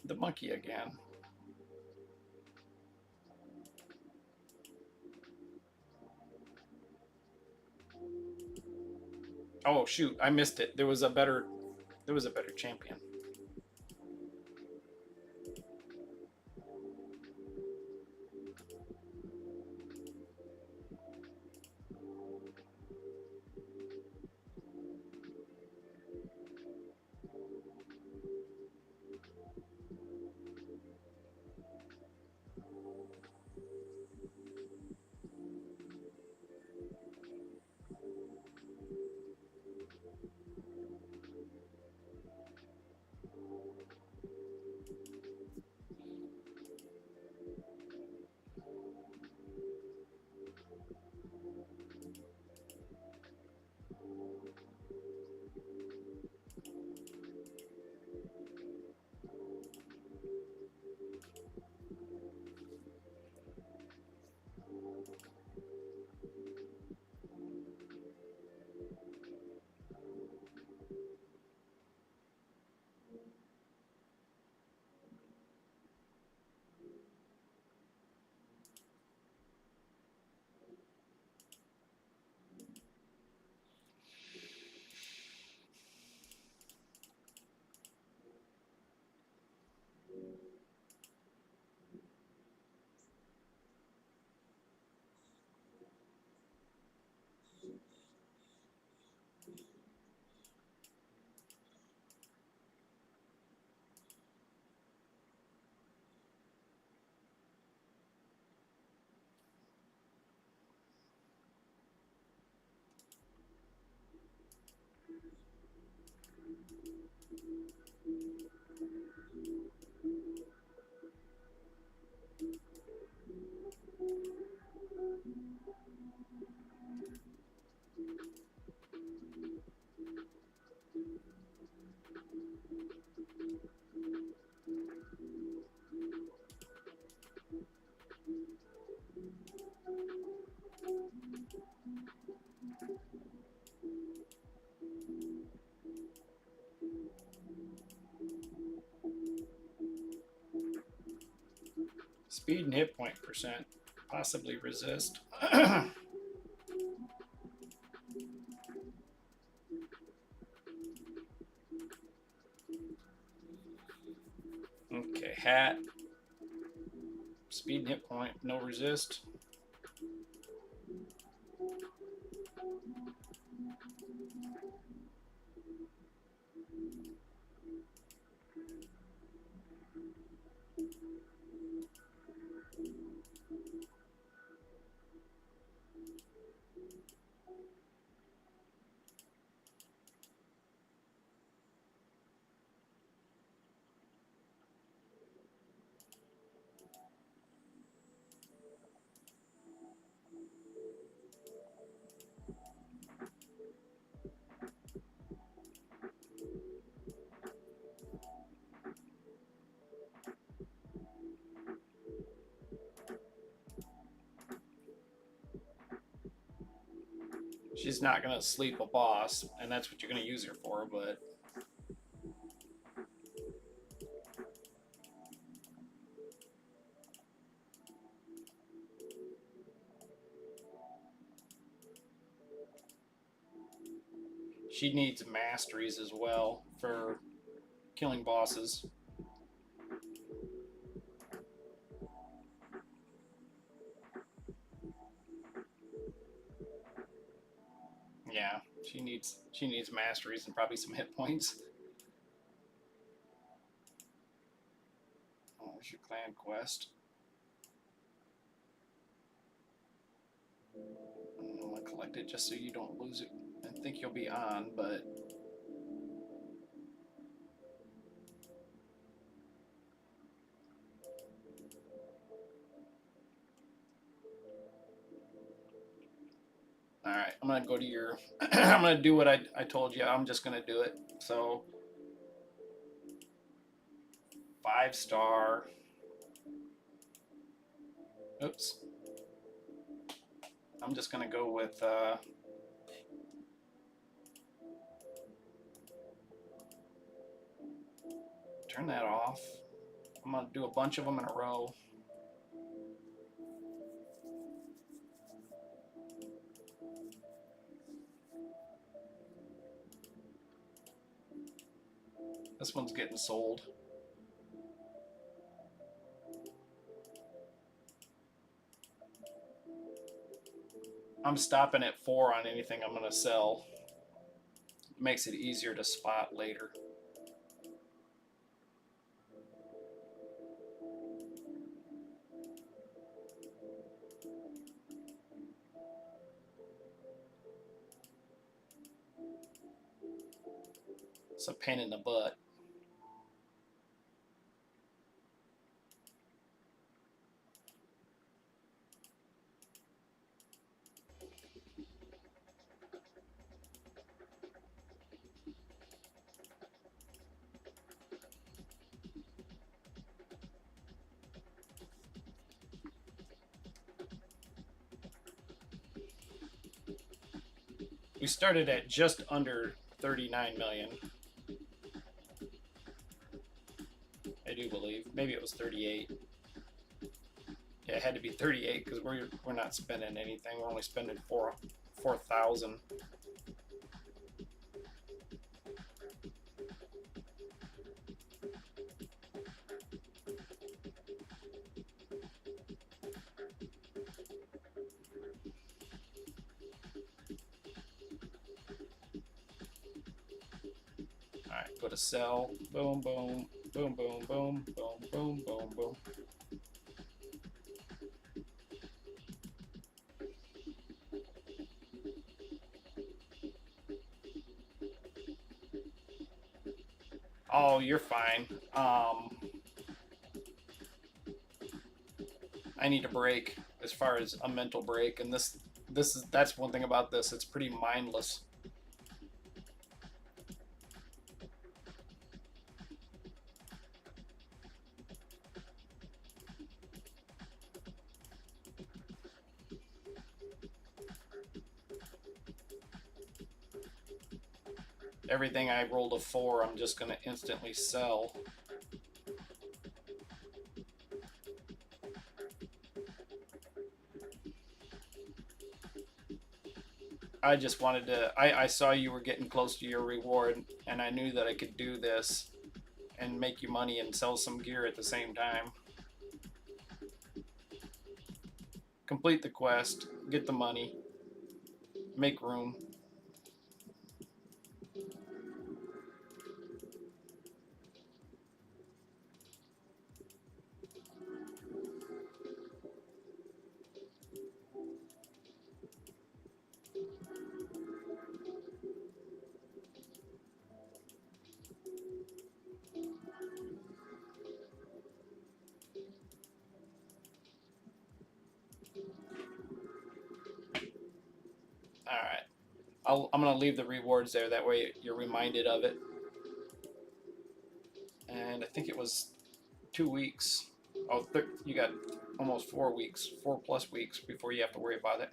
the monkey again. Oh shoot, I missed it. There was a better champion. Speed and hit point percent. Possibly resist. Okay, hat. Speed and hit point, no resist. She's not gonna sleep a boss, and that's what you're gonna use her for, but she needs masteries as well for killing bosses. Yeah, she needs masteries and probably some hit points. Oh, there's your clan quest. I'm gonna collect it just so you don't lose it. I think you'll be on, but all right. I'm gonna go to your. I'm gonna do what I told you. I'm just gonna do it. So 5-star. Oops. I'm just gonna go with. Turn that off. I'm gonna do a bunch of them in a row. This one's getting sold. I'm stopping at 4 on anything I'm gonna sell. It makes it easier to spot later. It's a pain in the butt. We started at just under 39 million. I do believe. Maybe it was 38. Yeah, it had to be 38 because we're not spending anything. We're only spending 4,000. All right, go to sell. Boom, boom, boom, boom, boom, boom, boom, boom, boom. Oh, you're fine. I need a break as far as a mental break, and that's one thing about this. It's pretty mindless. Everything I rolled a 4, I'm just gonna instantly sell. I just wanted to. I saw you were getting close to your reward, and I knew that I could do this and make you money and sell some gear at the same time. Complete the quest, get the money, make room. All right. I'm going to leave the rewards there. That way you're reminded of it. And I think it was 2 weeks. Oh, you got almost 4 weeks, 4+ weeks before you have to worry about it.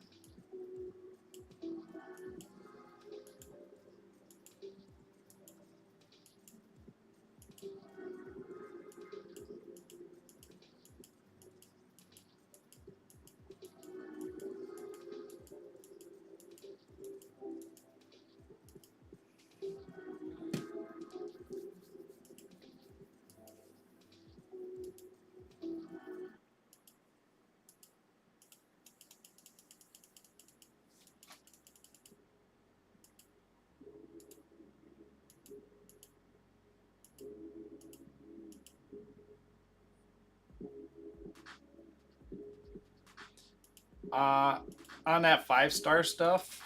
On that 5-star stuff,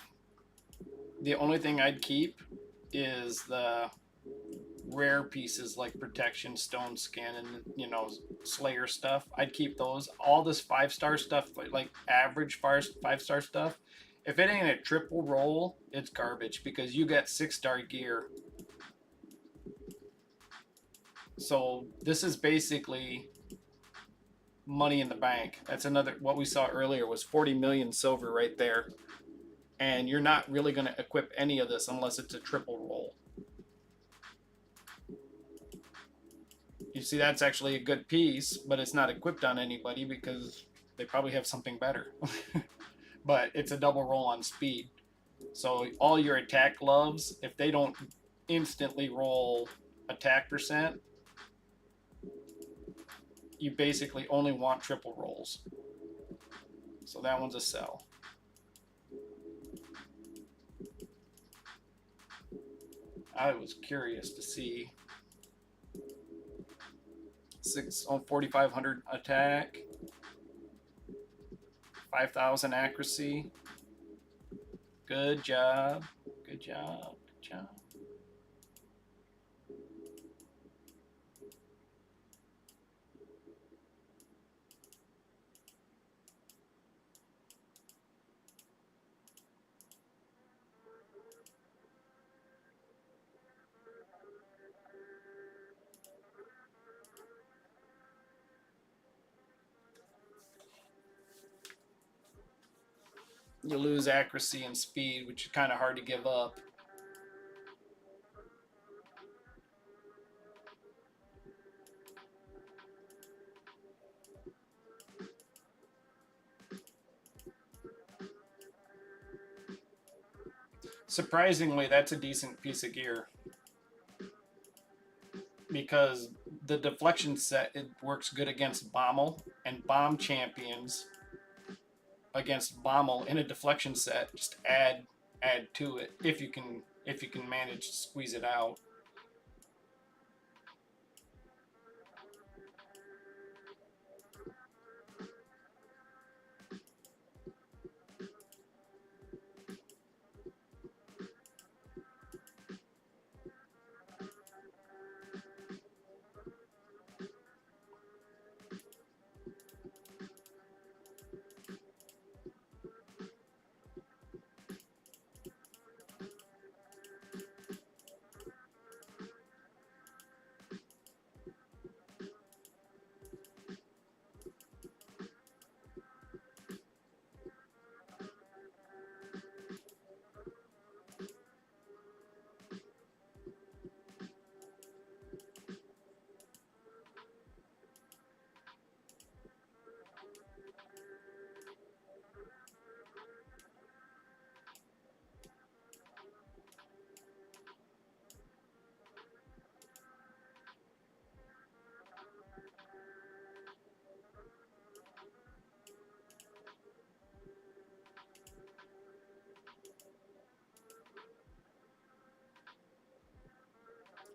the only thing I'd keep is the rare pieces like protection, stone skin, and Slayer stuff. I'd keep those. All this 5-star stuff, like average 5-star stuff, if it ain't a triple roll, it's garbage because you get 6-star gear. So this is basically money in the bank. That's another, what we saw earlier was 40 million silver right there. And you're not really going to equip any of this unless it's a triple roll. You see, that's actually a good piece, but it's not equipped on anybody because they probably have something better. But it's a double roll on speed. So all your attack gloves, if they don't instantly roll attack percent, you basically only want triple rolls. So that one's a sell. I was curious to see 4,500 attack, 5,000 accuracy. Good job. Good job. Good job. You lose accuracy and speed, which is kind of hard to give up. Surprisingly, that's a decent piece of gear because the deflection set, it works good against Bommel, and bomb champions against Bommel in a deflection set just add to it if you can manage to squeeze it out.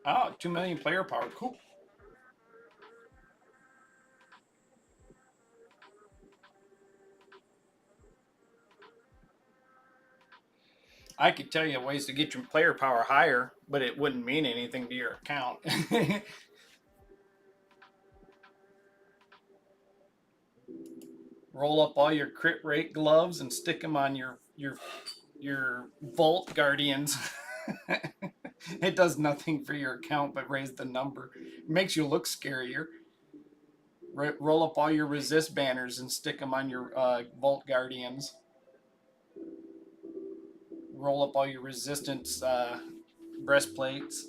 Oh, 2 million player power. Cool. I could tell you ways to get your player power higher, but it wouldn't mean anything to your account. Roll up all your crit rate gloves and stick them on your Vault Guardians. It does nothing for your account but raise the number. It makes you look scarier. Roll up all your resist banners and stick them on your Vault Guardians. Roll up all your resistance breastplates.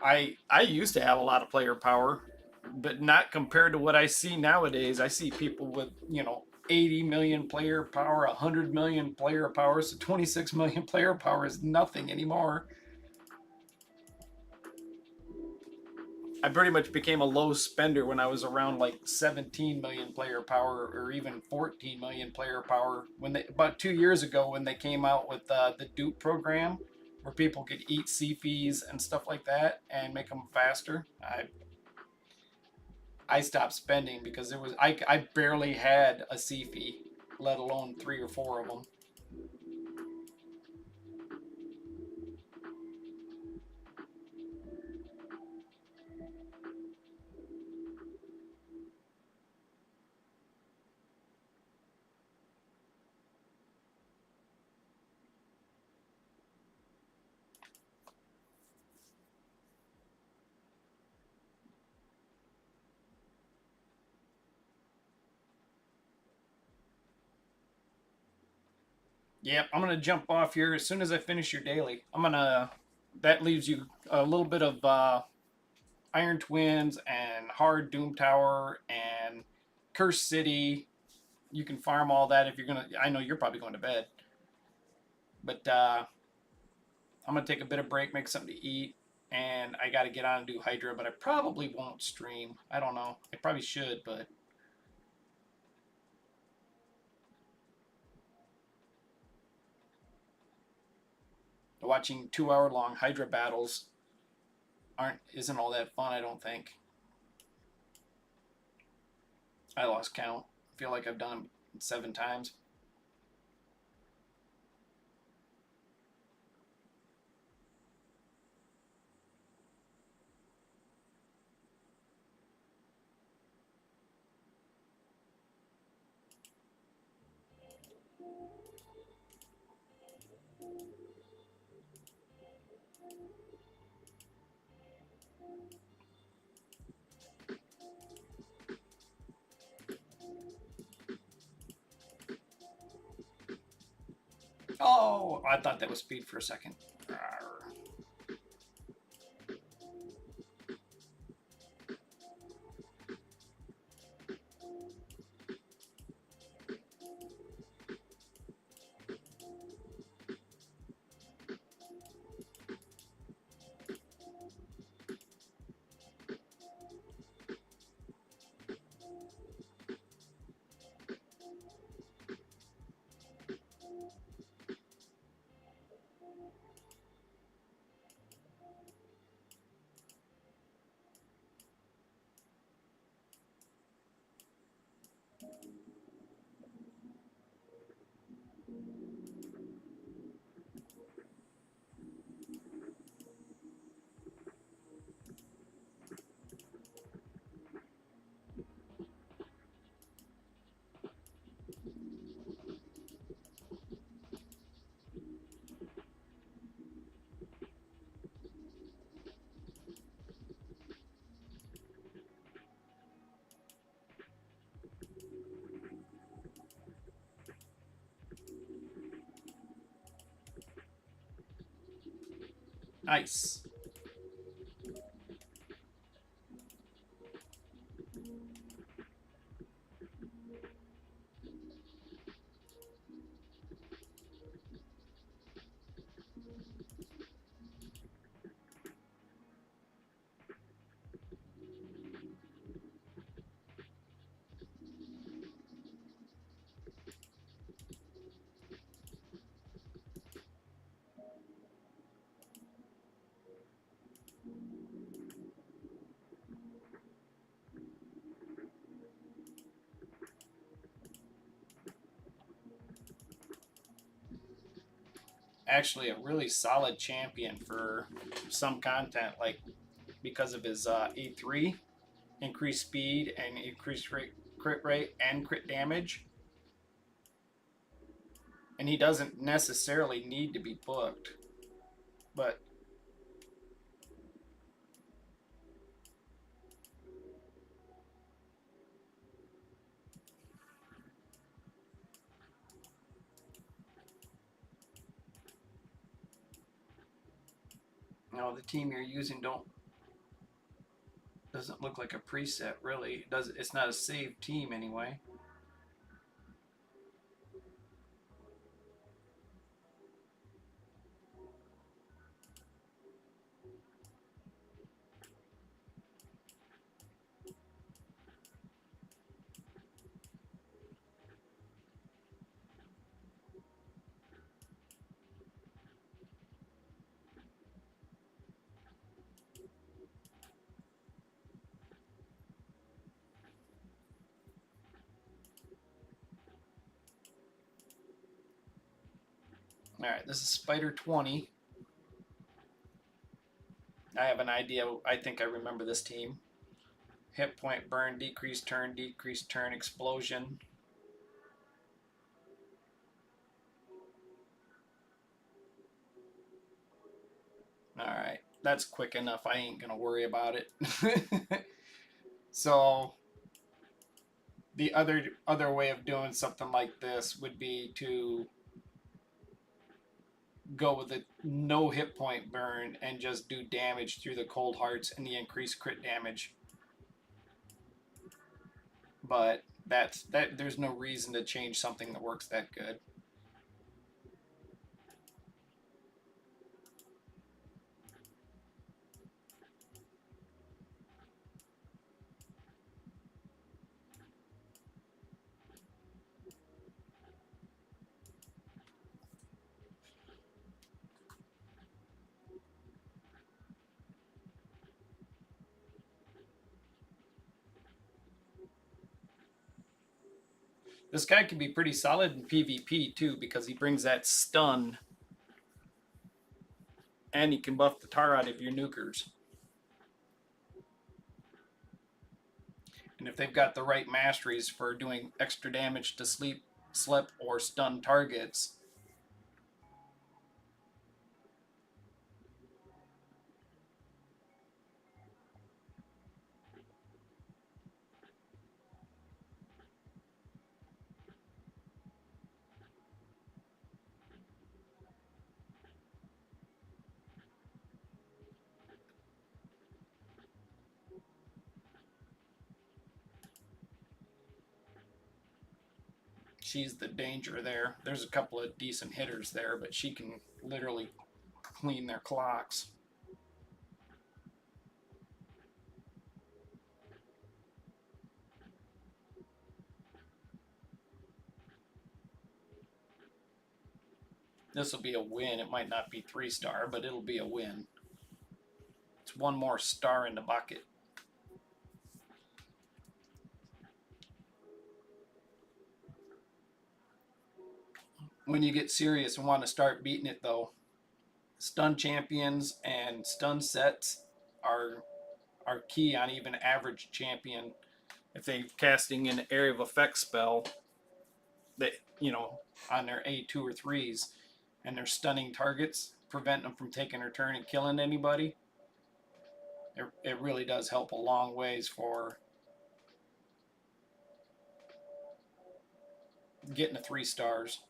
I used to have a lot of player power, but not compared to what I see nowadays. I see people with 80 million player power, 100 million player power. So 26 million player power is nothing anymore. I pretty much became a low spender when I was around like 17 million player power or even 14 million player power. When they about 2 years ago when they came out with the dupe program, where people could eat sea fees and stuff like that and make them faster. I stopped spending because I barely had a sea fee, let alone 3 or 4 of them. Yep, I'm gonna jump off here as soon as I finish your daily. That leaves you a little bit of Iron Twins and Hard Doom Tower and Curse City. You can farm all that if you're gonna. I know you're probably going to bed, but I'm gonna take a bit of break, make something to eat, and I got to get on and do Hydra. But I probably won't stream. I don't know. I probably should, but watching 2 hour long Hydra battles isn't all that fun. I don't think. I lost count. I feel like I've done it 7 times. Oh, I thought that was speed for a second. Nice. Actually, a really solid champion for some content, like because of his E3, increased speed and increased crit rate and crit damage. And he doesn't necessarily need to be booked, but the team you're using doesn't look like a preset really. It's not a saved team anyway. Alright, this is Spider 20. I have an idea. I think I remember this team. Hit point, burn, decrease turn, explosion. Alright, that's quick enough. I ain't gonna worry about it. So the other way of doing something like this would be to go with a no hit point burn and just do damage through the cold hearts and the increased crit damage. But there's no reason to change something that works that good. This guy can be pretty solid in PvP too because he brings that stun and he can buff the tar out of your nukers. And if they've got the right masteries for doing extra damage to slip, or stun targets, she's the danger there. There's a couple of decent hitters there, but she can literally clean their clocks. This will be a win. It might not be 3-star, but it'll be a win. It's one more star in the bucket. When you get serious and want to start beating it, though, stun champions and stun sets are key on even average champion. If they're casting an area of effect spell that, on their A2 or 3s, and they're stunning targets, preventing them from taking their turn and killing anybody, it really does help a long ways for getting to 3 stars.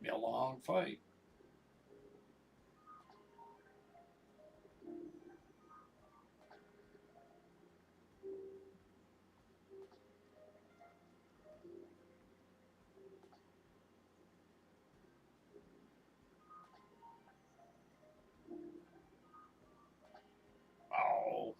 Be a long fight. Oh.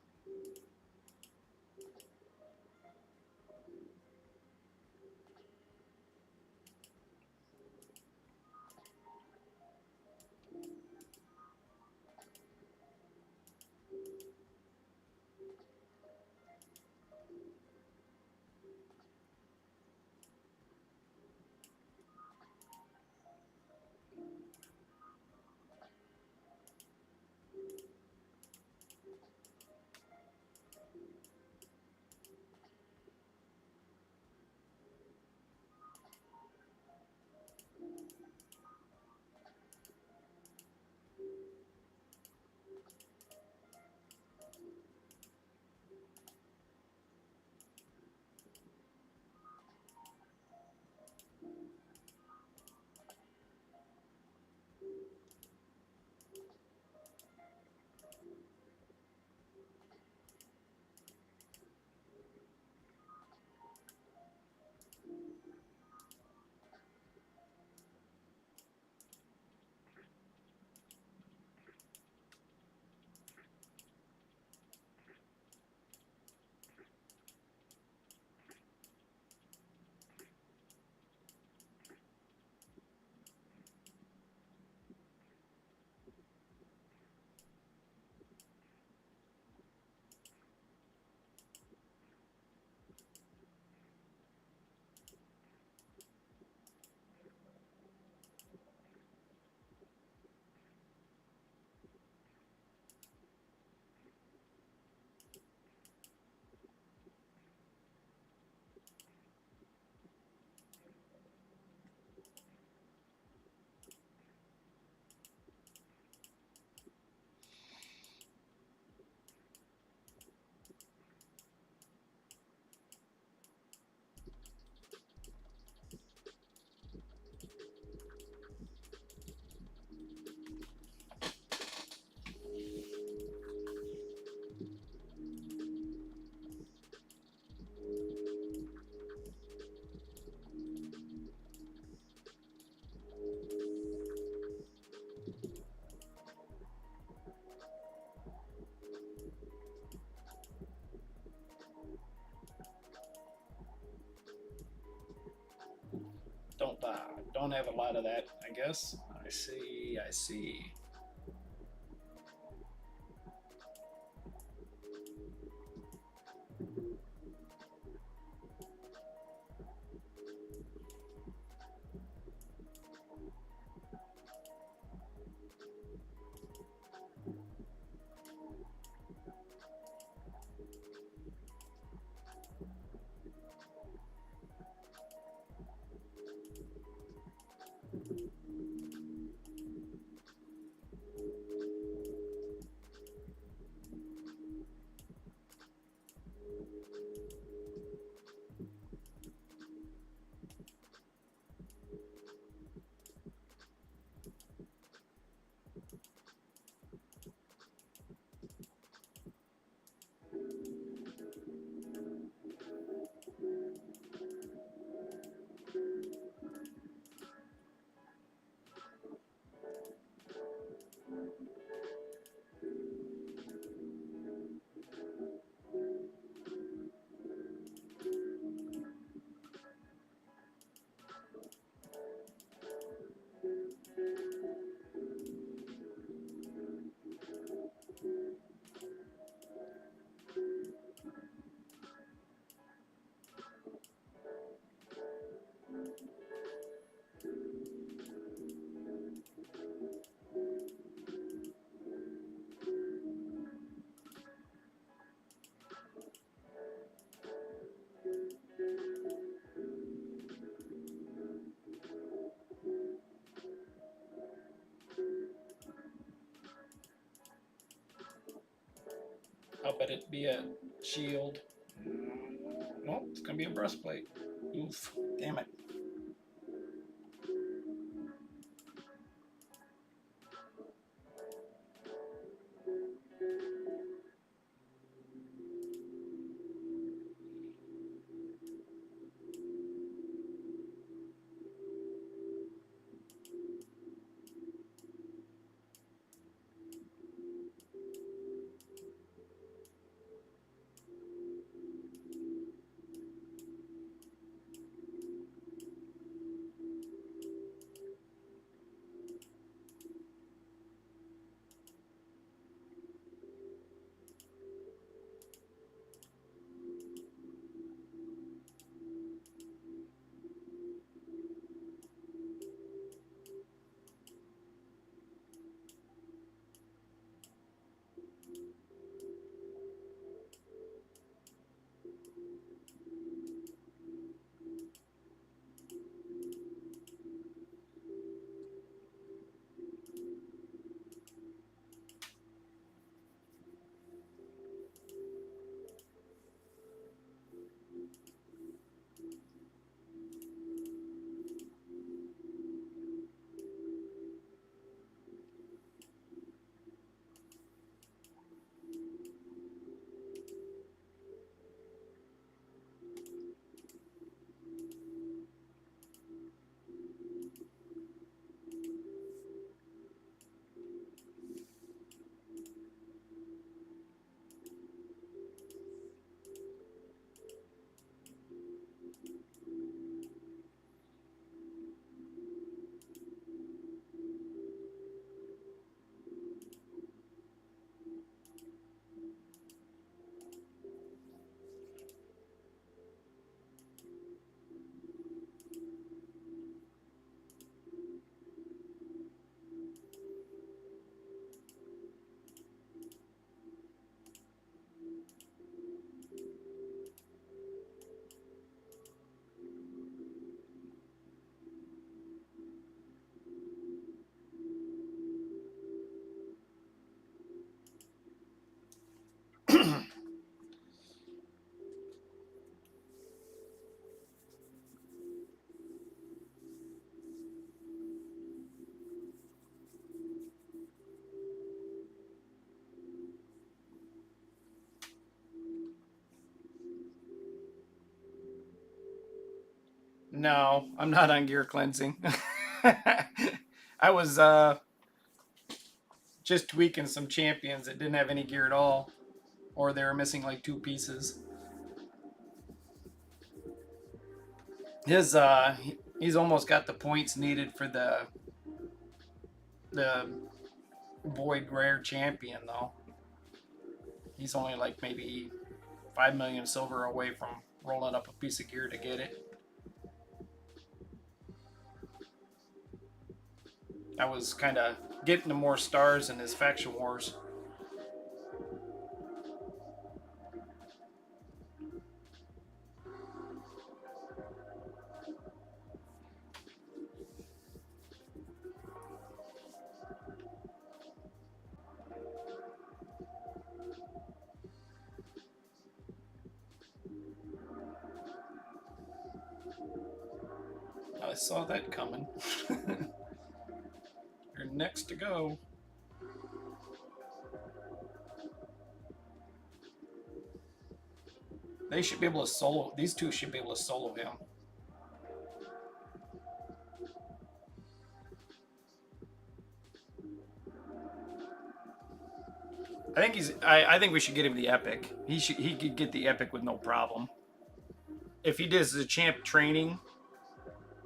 don't have a lot of that, I guess. I see, I see. I'll bet it'd be a shield. Nope, it's gonna be a breastplate. Oof, damn it. No, I'm not on gear cleansing. I was just tweaking some champions that didn't have any gear at all, or they were missing like 2 pieces. His He's almost got the points needed for the Void Rare champion though. He's only like maybe 5 million silver away from rolling up a piece of gear to get it. I was kind of getting to more stars in his faction wars. I saw that coming. You're next to go. They should be able to solo. These two should be able to solo him. I think we should get him the epic. He could get the epic with no problem. If he does the champ training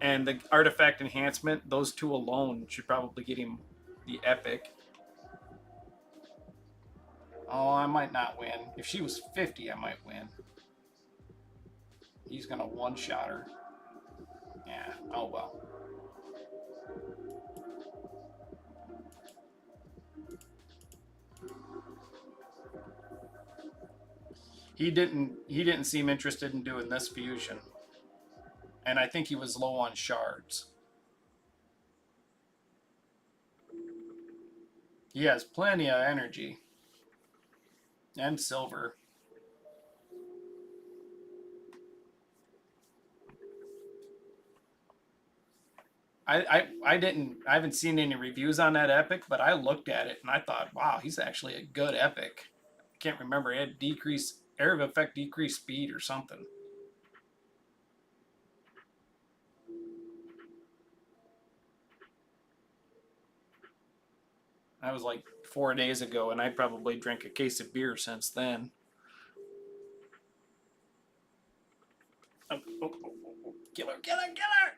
and the artifact enhancement, those two alone should probably get him the epic. Oh, I might not win. If she was 50, I might win. He's gonna one-shot her. Yeah, oh well. He didn't seem interested in doing this fusion. And I think he was low on shards. He has plenty of energy. And silver. I haven't seen any reviews on that epic, but I looked at it and I thought, wow, he's actually a good epic. I can't remember. It had decreased area of effect, decreased speed or something. That was like 4 days ago, and I probably drank a case of beer since then. Oh, oh, oh, oh. Kill her, kill her, kill her!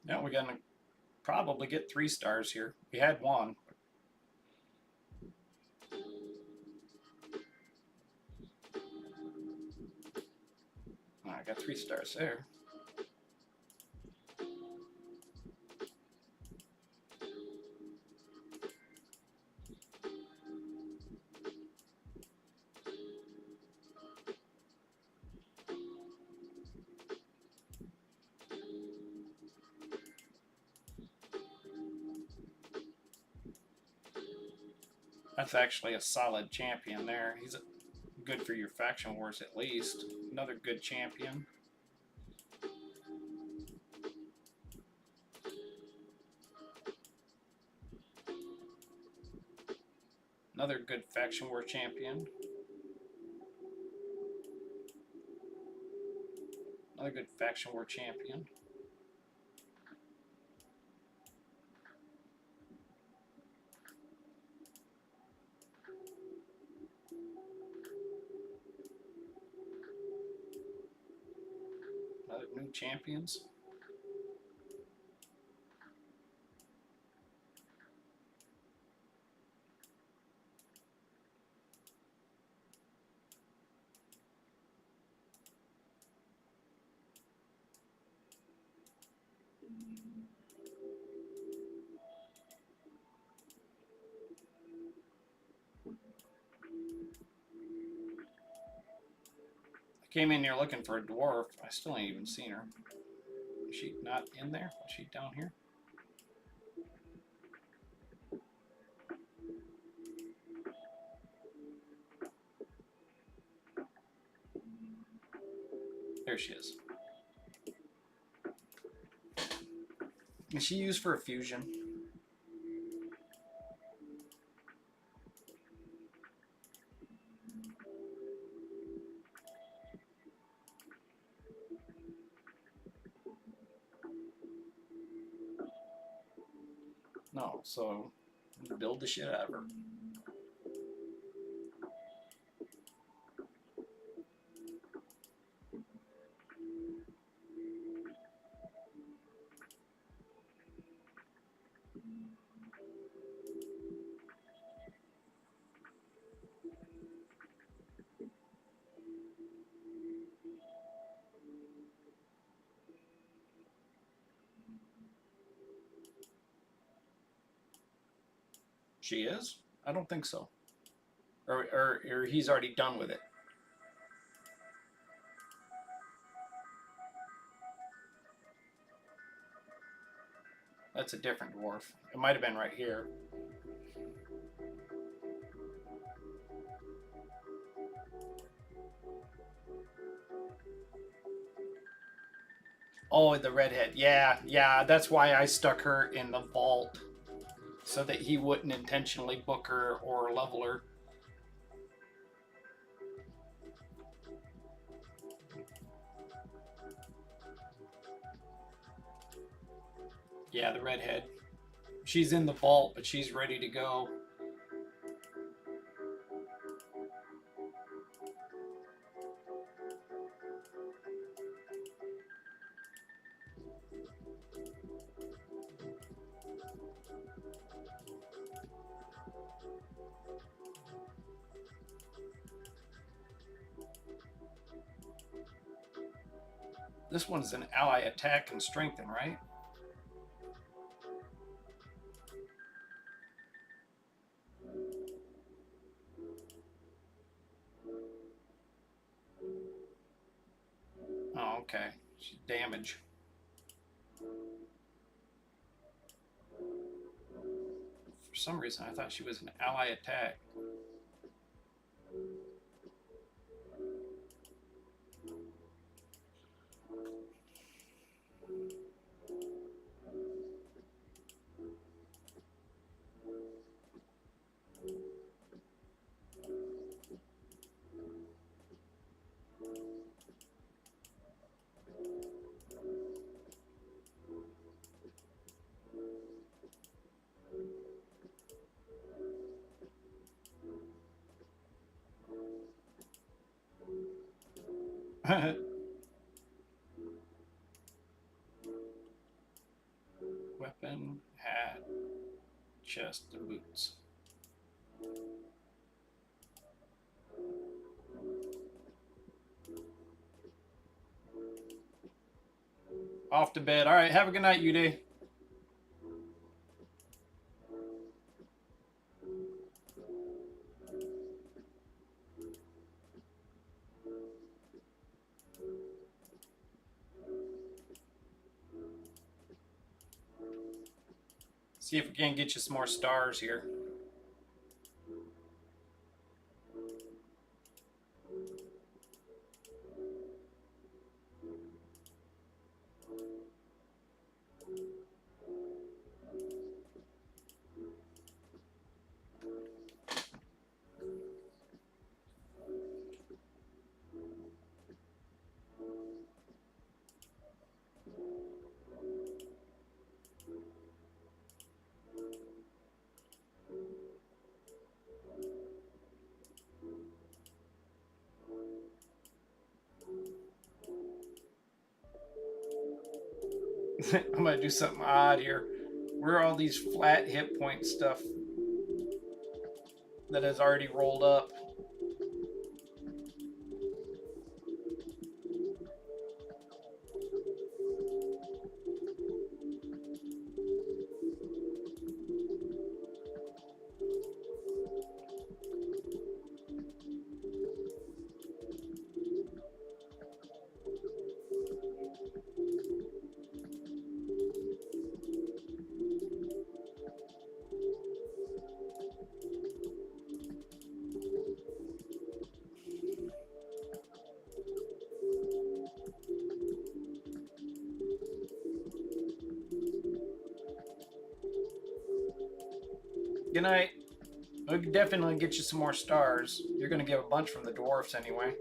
Now we're gonna probably get 3 stars here. We had 1. Oh, I got 3 stars there. That's actually a solid champion there. He's good for your faction wars at least. Another good champion. Another good faction war champion. Another good faction war champion. Another new champions. Came in here looking for a dwarf. I still ain't even seen her. Is she not in there? Is she down here? There she is. Is she used for a fusion? No, so build the shit out of her. She is? I don't think so. Or he's already done with it. That's a different dwarf. It might have been right here. Oh, the redhead. Yeah, yeah, that's why I stuck her in the vault. So that he wouldn't intentionally book her or level her. Yeah, the redhead. She's in the vault, but she's ready to go. This one's an ally attack and strengthen, right? Oh, okay. She's damage. For some reason, I thought she was an ally attack. Weapon, hat, chest, and boots. Off to bed. All right, have a good night, Uday. See if we can get you some more stars here. I'm gonna do something odd here. Where are all these flat hit point stuff that has already rolled up? Good night. We can definitely get you some more stars. You're gonna get a bunch from the dwarfs anyway.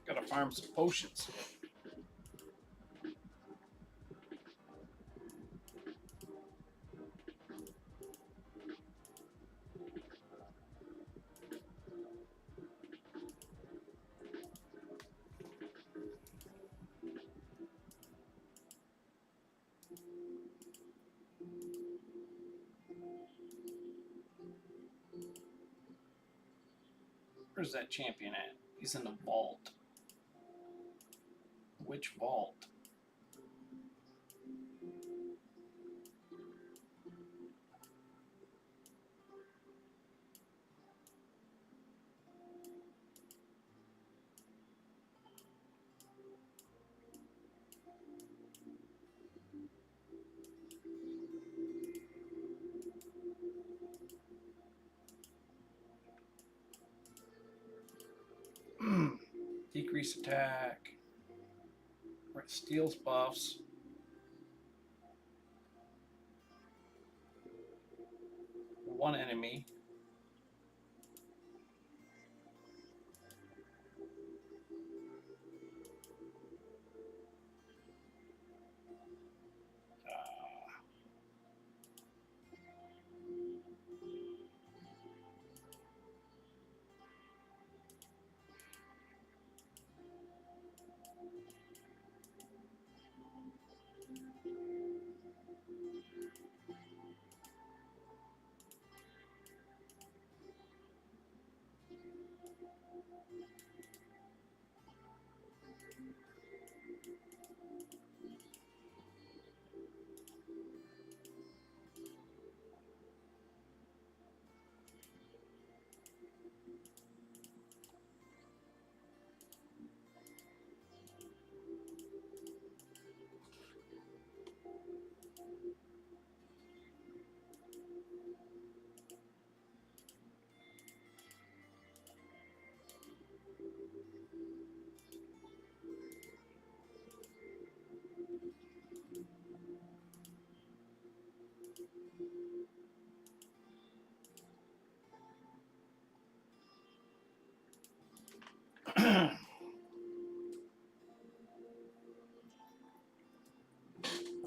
Gotta farm some potions. Where's that champion at? He's in the vault. Which vault? Decrease attack. Steals buffs. One enemy.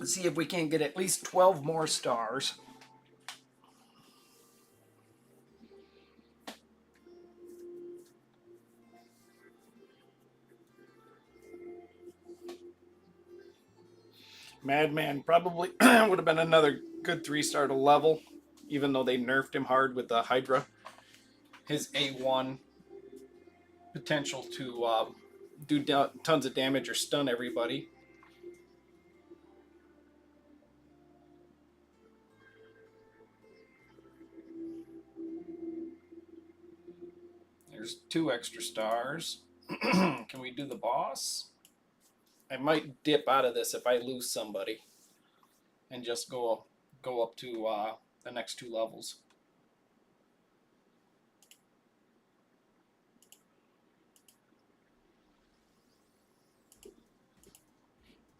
Let's see if we can't get at least 12 more stars. Madman probably would have been another good 3-star to level, even though they nerfed him hard with the Hydra. His A1 potential to do tons of damage or stun everybody. There's 2 extra stars. Can we do the boss? I might dip out of this if I lose somebody and just go up to the next 2 levels.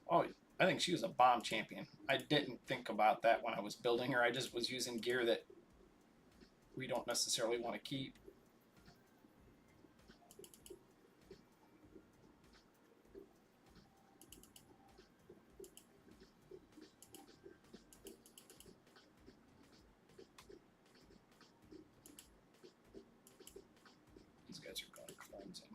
Oh, I think she was a bomb champion. I didn't think about that when I was building her. I just was using gear that we don't necessarily want to keep. These guys are going to cleanse him.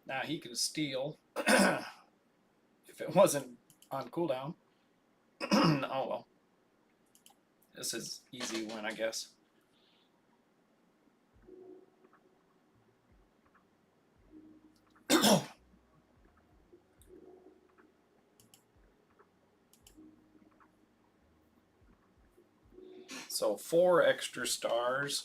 Now he can steal if it wasn't on cooldown. Oh well. This is easy win, I guess. So 4 extra stars.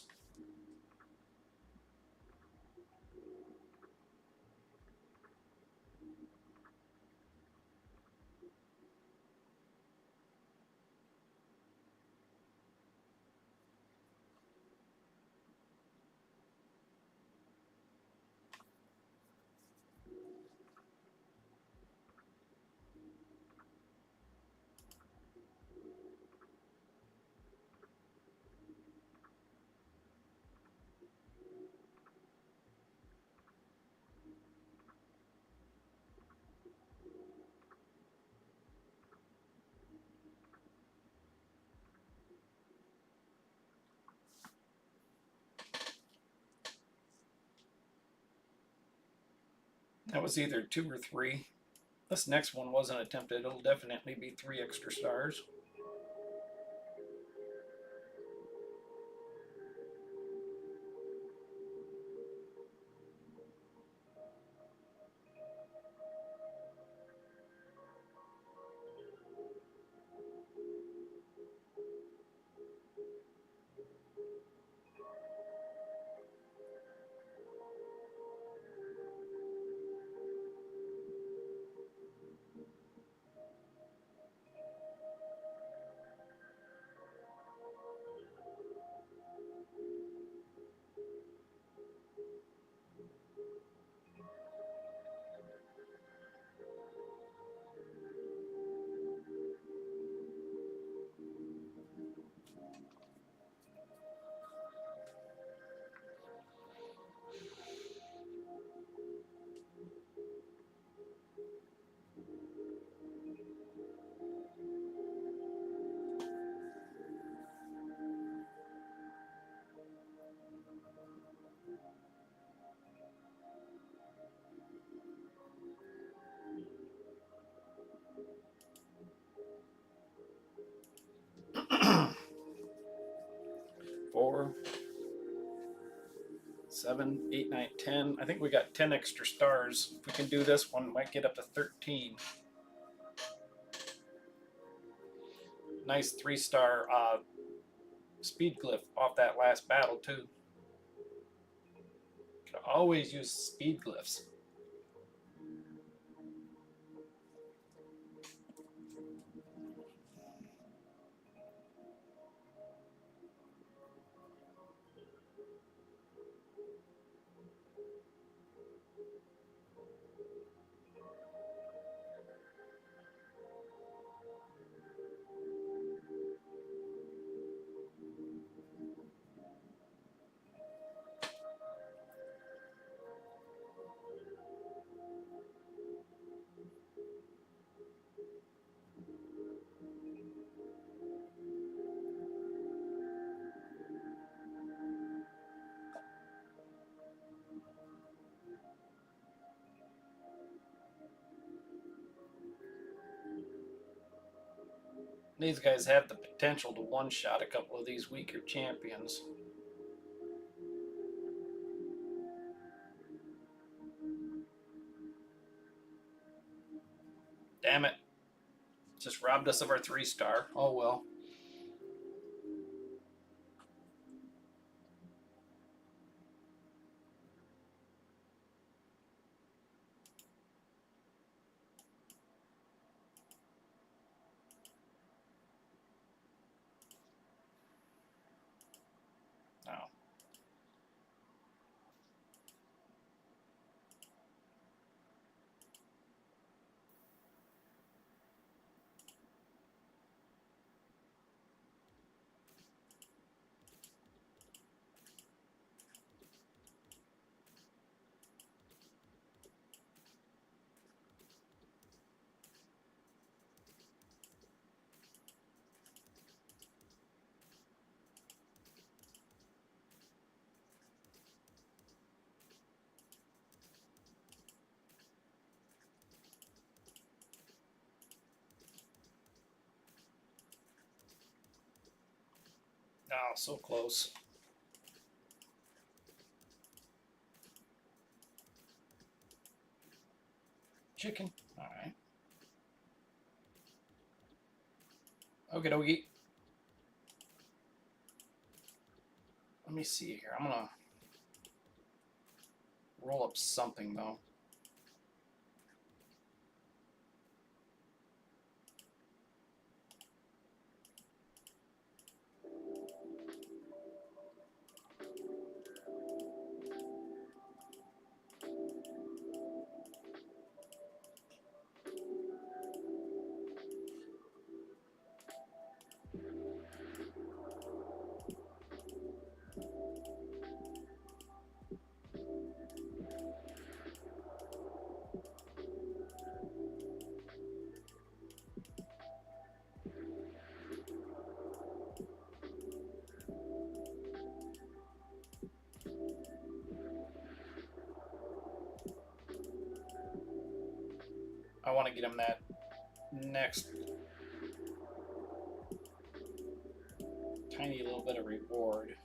That was either 2 or 3. This next one wasn't attempted. It'll definitely be 3 extra stars. 7, 8, 9, 10. I think we got 10 extra stars. If we can do this one, might get up to 13. Nice 3-star speed glyph off that last battle too. Could always use speed glyphs. These guys have the potential to one-shot a couple of these weaker champions. Damn it. Just robbed us of our 3-star. Oh well. No. Oh, so close. Chicken. All right. Okie dokie. Let me see here. I'm gonna roll up something though. I want to get him that next tiny little bit of reward.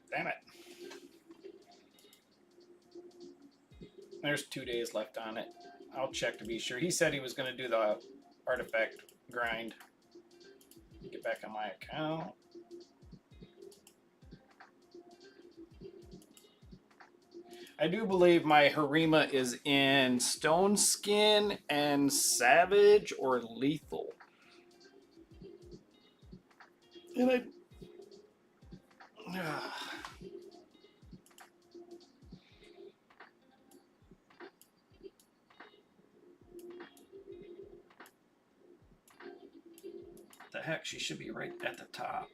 Damn it. There's 2 days left on it. I'll check to be sure. He said he was going to do the artifact grind. Get back on my account. I do believe my Harima is in Stone Skin and Savage or Lethal. And I... She should be right at the top.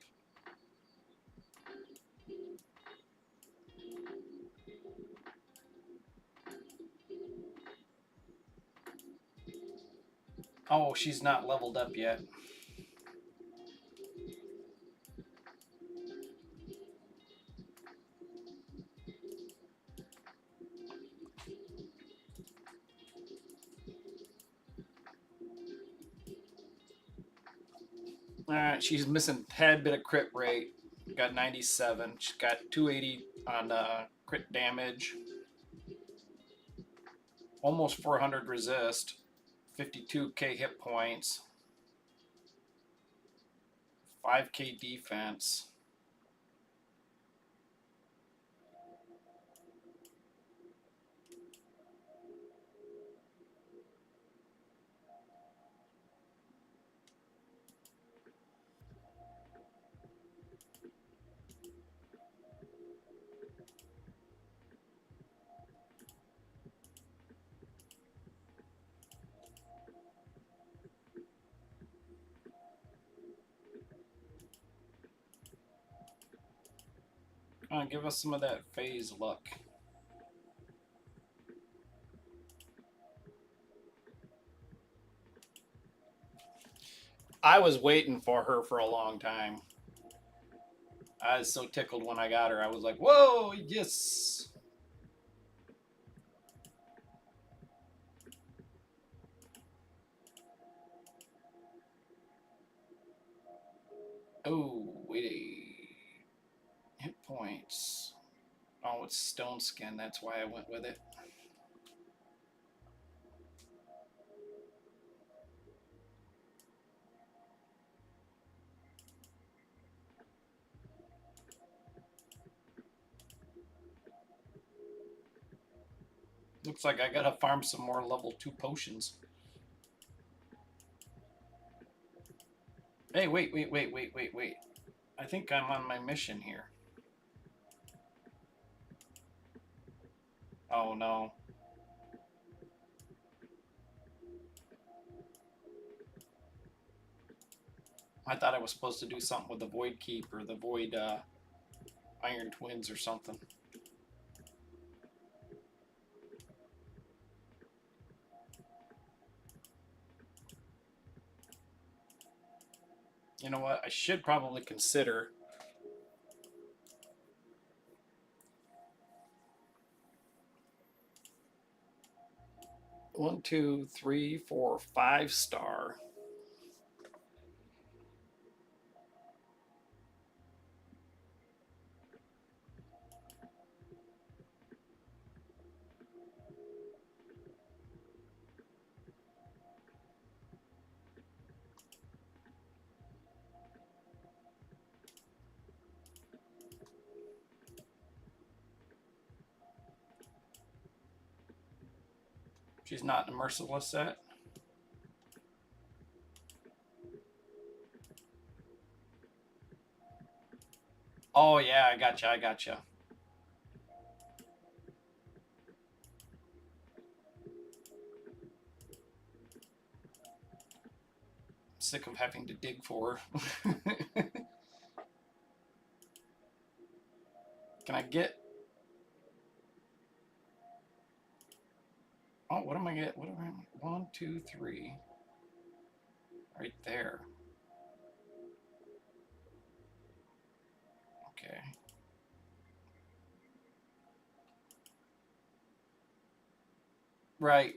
Oh, she's not leveled up yet. Alright, she's missing a tad bit of crit rate. Got 97. She's got 280 on crit damage. Almost 400 resist. 52k hit points. 5k defense. Give us some of that phase luck. I was waiting for her for a long time. I was so tickled when I got her. I was like, whoa, yes. Oh, wait. Hit points. Oh, it's stone skin. That's why I went with it. Looks like I gotta farm some more level 2 potions. Hey, wait. I think I'm on my mission here. Oh, no. I thought I was supposed to do something with the Void Keep or the Void Iron Twins or something. You know what? I should probably consider. One, two, three, 4, 5-star. She's not in a merciless set. Oh yeah, I gotcha. Sick of having to dig for her. Can I get? Oh, what am I getting? What am I? 1, 2, 3. Right there. Okay. Right.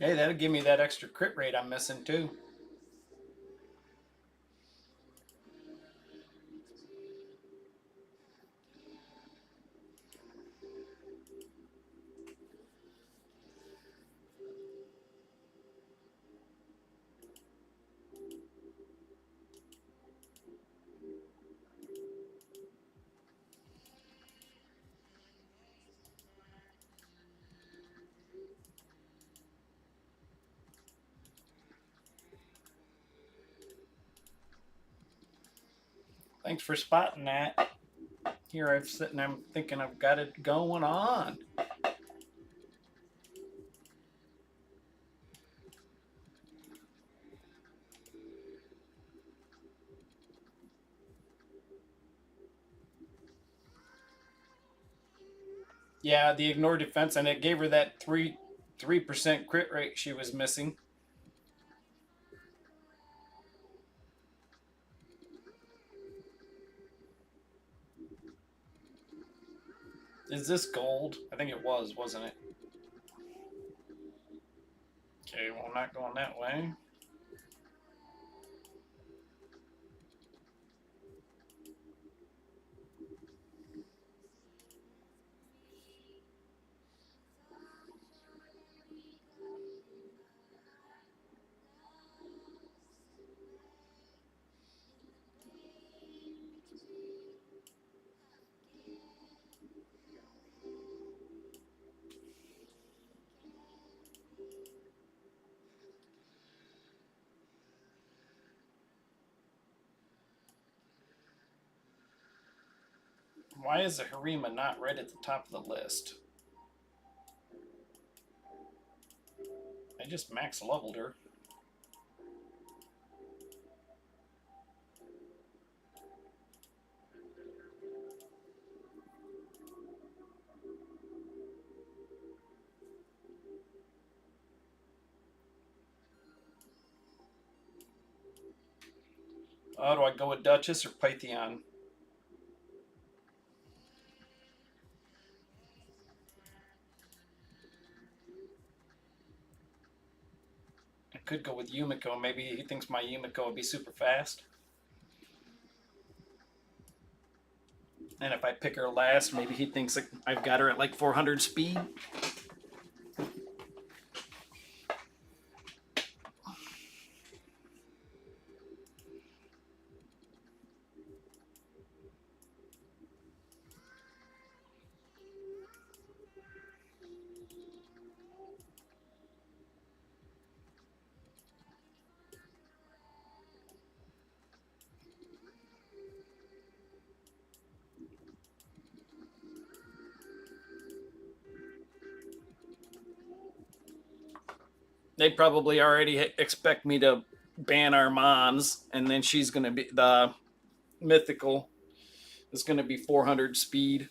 Hey, that'll give me that extra crit rate I'm missing too. Thanks for spotting that. Here I'm sitting, I'm thinking I've got it going on. Yeah, the ignore defense, and it gave her that 3% crit rate she was missing. Is this gold? I think it was, wasn't it? Okay, well, not going that way. Why is the Harima not right at the top of the list? I just max leveled her. Oh, do I go with Duchess or Pythion? I could go with Yumiko. Maybe he thinks my Yumiko will be super fast. And if I pick her last, maybe he thinks I've got her at like 400 speed. They probably already expect me to ban our Mons, and then she's going to be the mythical is going to be 400 speed.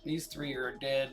These three are dead.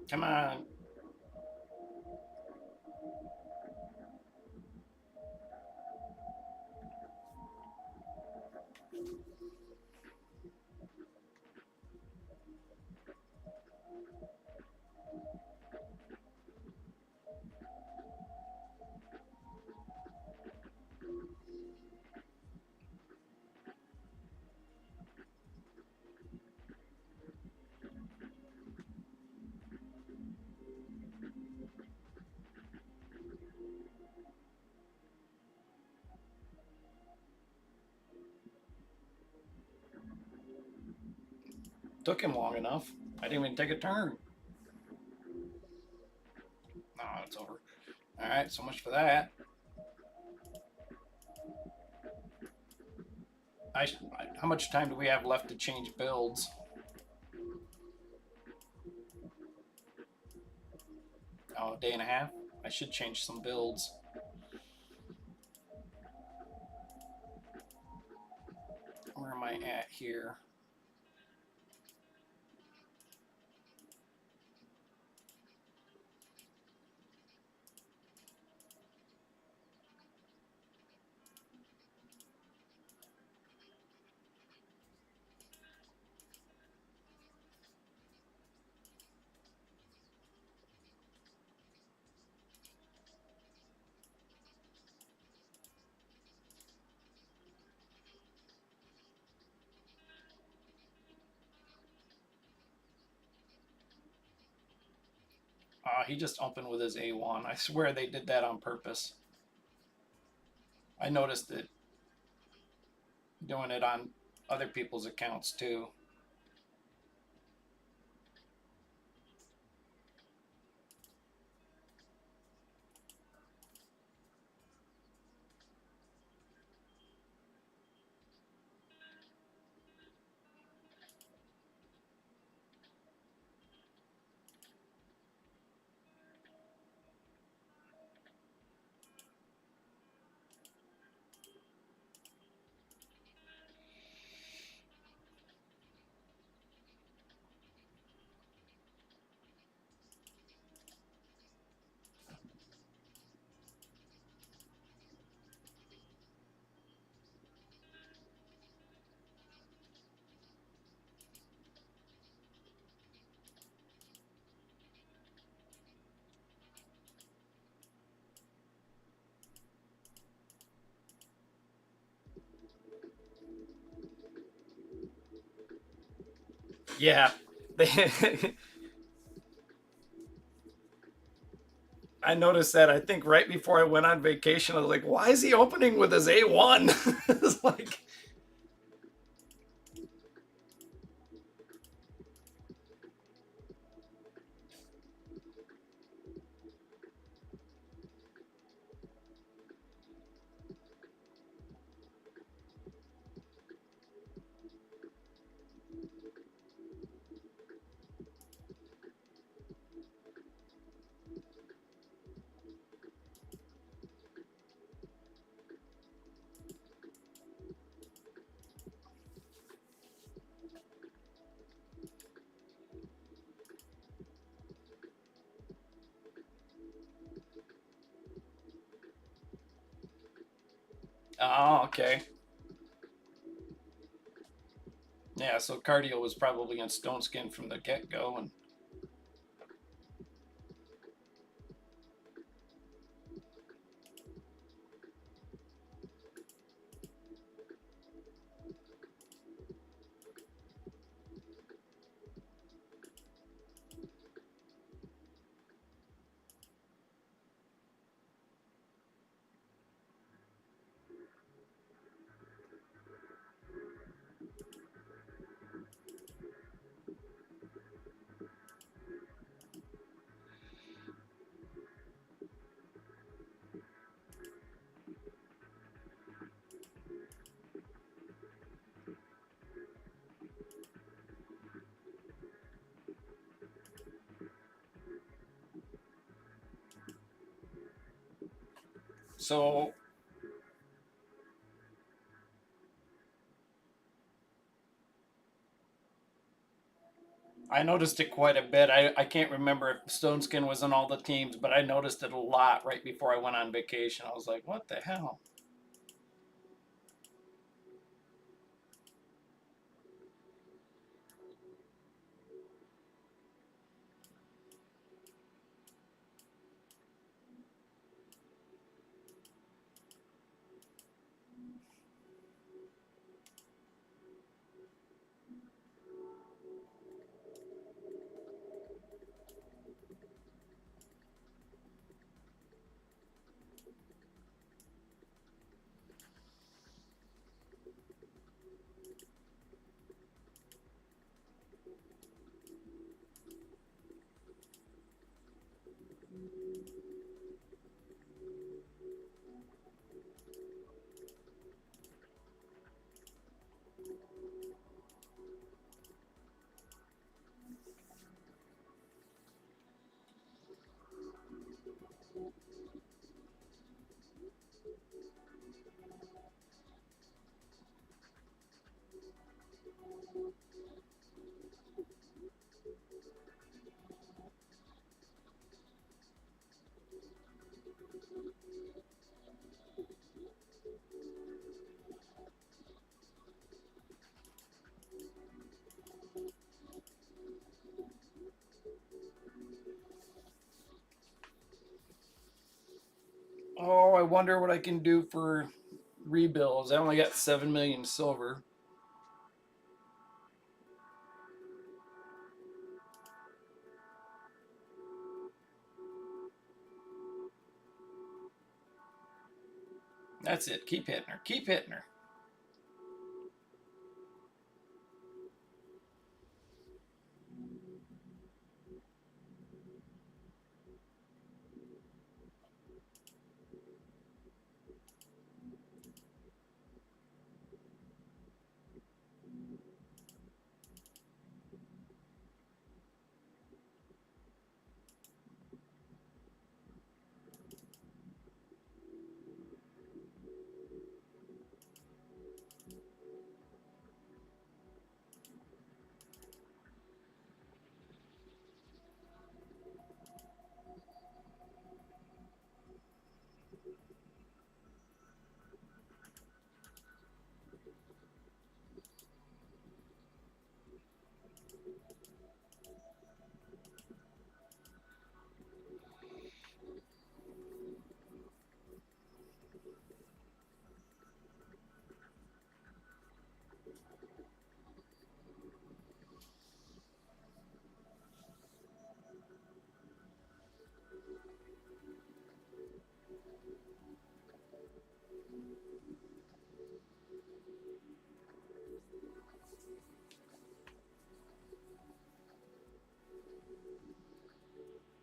Come on. Took him long enough. I didn't even take a turn. No, it's over. All right, so much for that. How much time do we have left to change builds? Oh, a day and a half? I should change some builds. Where am I at here? He just opened with his A1. I swear they did that on purpose. I noticed it doing it on other people's accounts too. Yeah. I noticed that I think right before I went on vacation, I was like, why is he opening with his A1? It's like, oh, okay. Yeah, so cardio was probably in Stone Skin from the get go. And so I noticed it quite a bit. I can't remember if Stone Skin was in all the teams, but I noticed it a lot right before I went on vacation. I was like, what the hell? Oh, I wonder what I can do for rebuilds. I only got 7 million silver. That's it. Keep hitting her. Keep hitting her.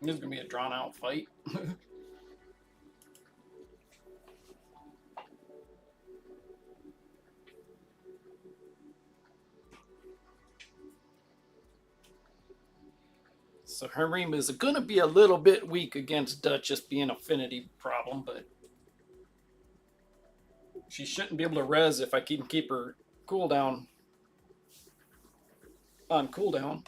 This is going to be a drawn out fight. So Harem is going to be a little bit weak against Duchess being affinity problem, but she shouldn't be able to res if I can keep her cooldown on cooldown.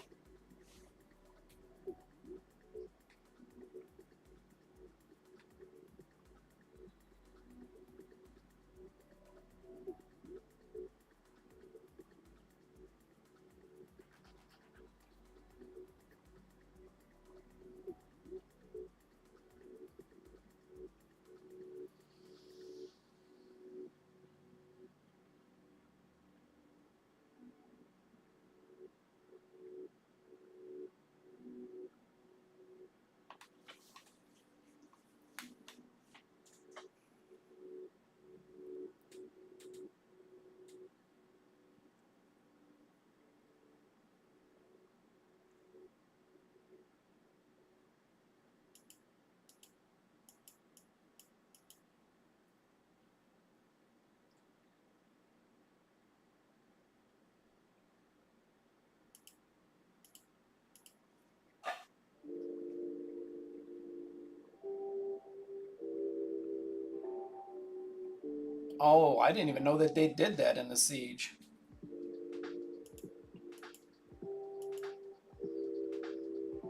Oh, I didn't even know that they did that in the siege.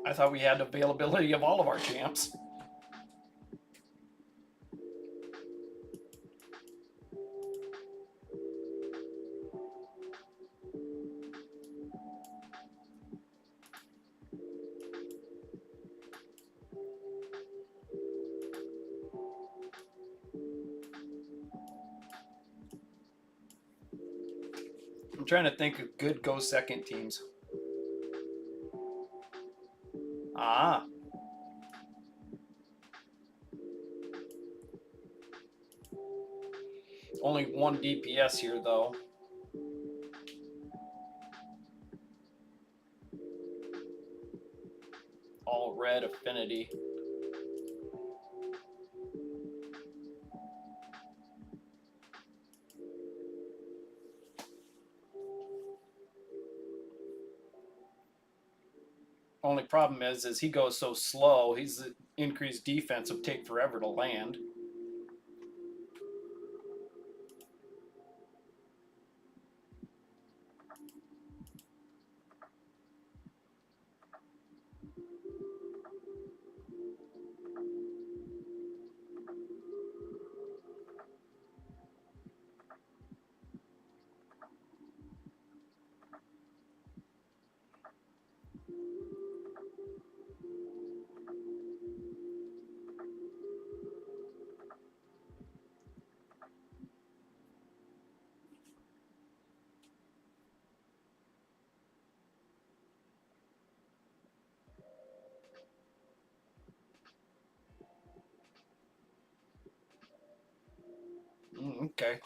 I thought we had availability of all of our champs. I'm trying to think of good go second teams. Ah. Only one DPS here, though. All red affinity. Only problem is he goes so slow. His increased defense would take forever to land. Okay.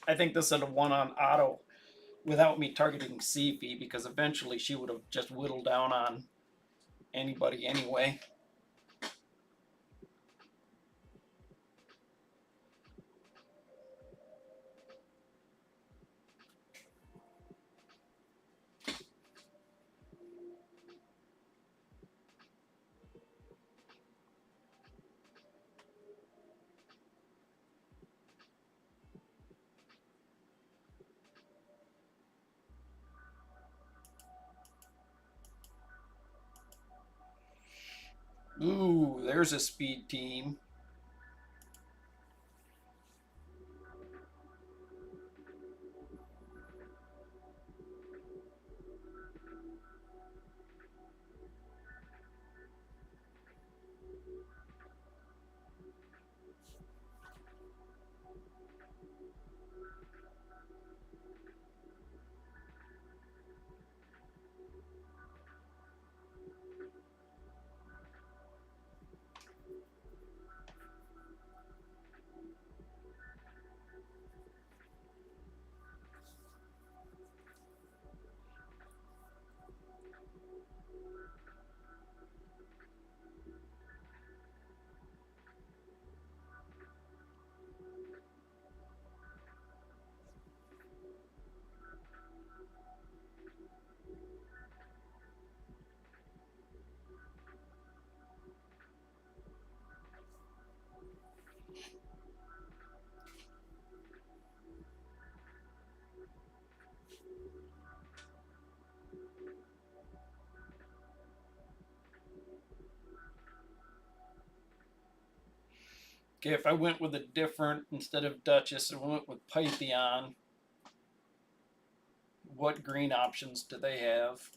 I think this would have won on auto without me targeting Seafy, because eventually she would have just whittled down on anybody anyway. Ooh, there's a speed team. Okay, if I went with a different, instead of Duchess, I went with Pythion, what green options do they have?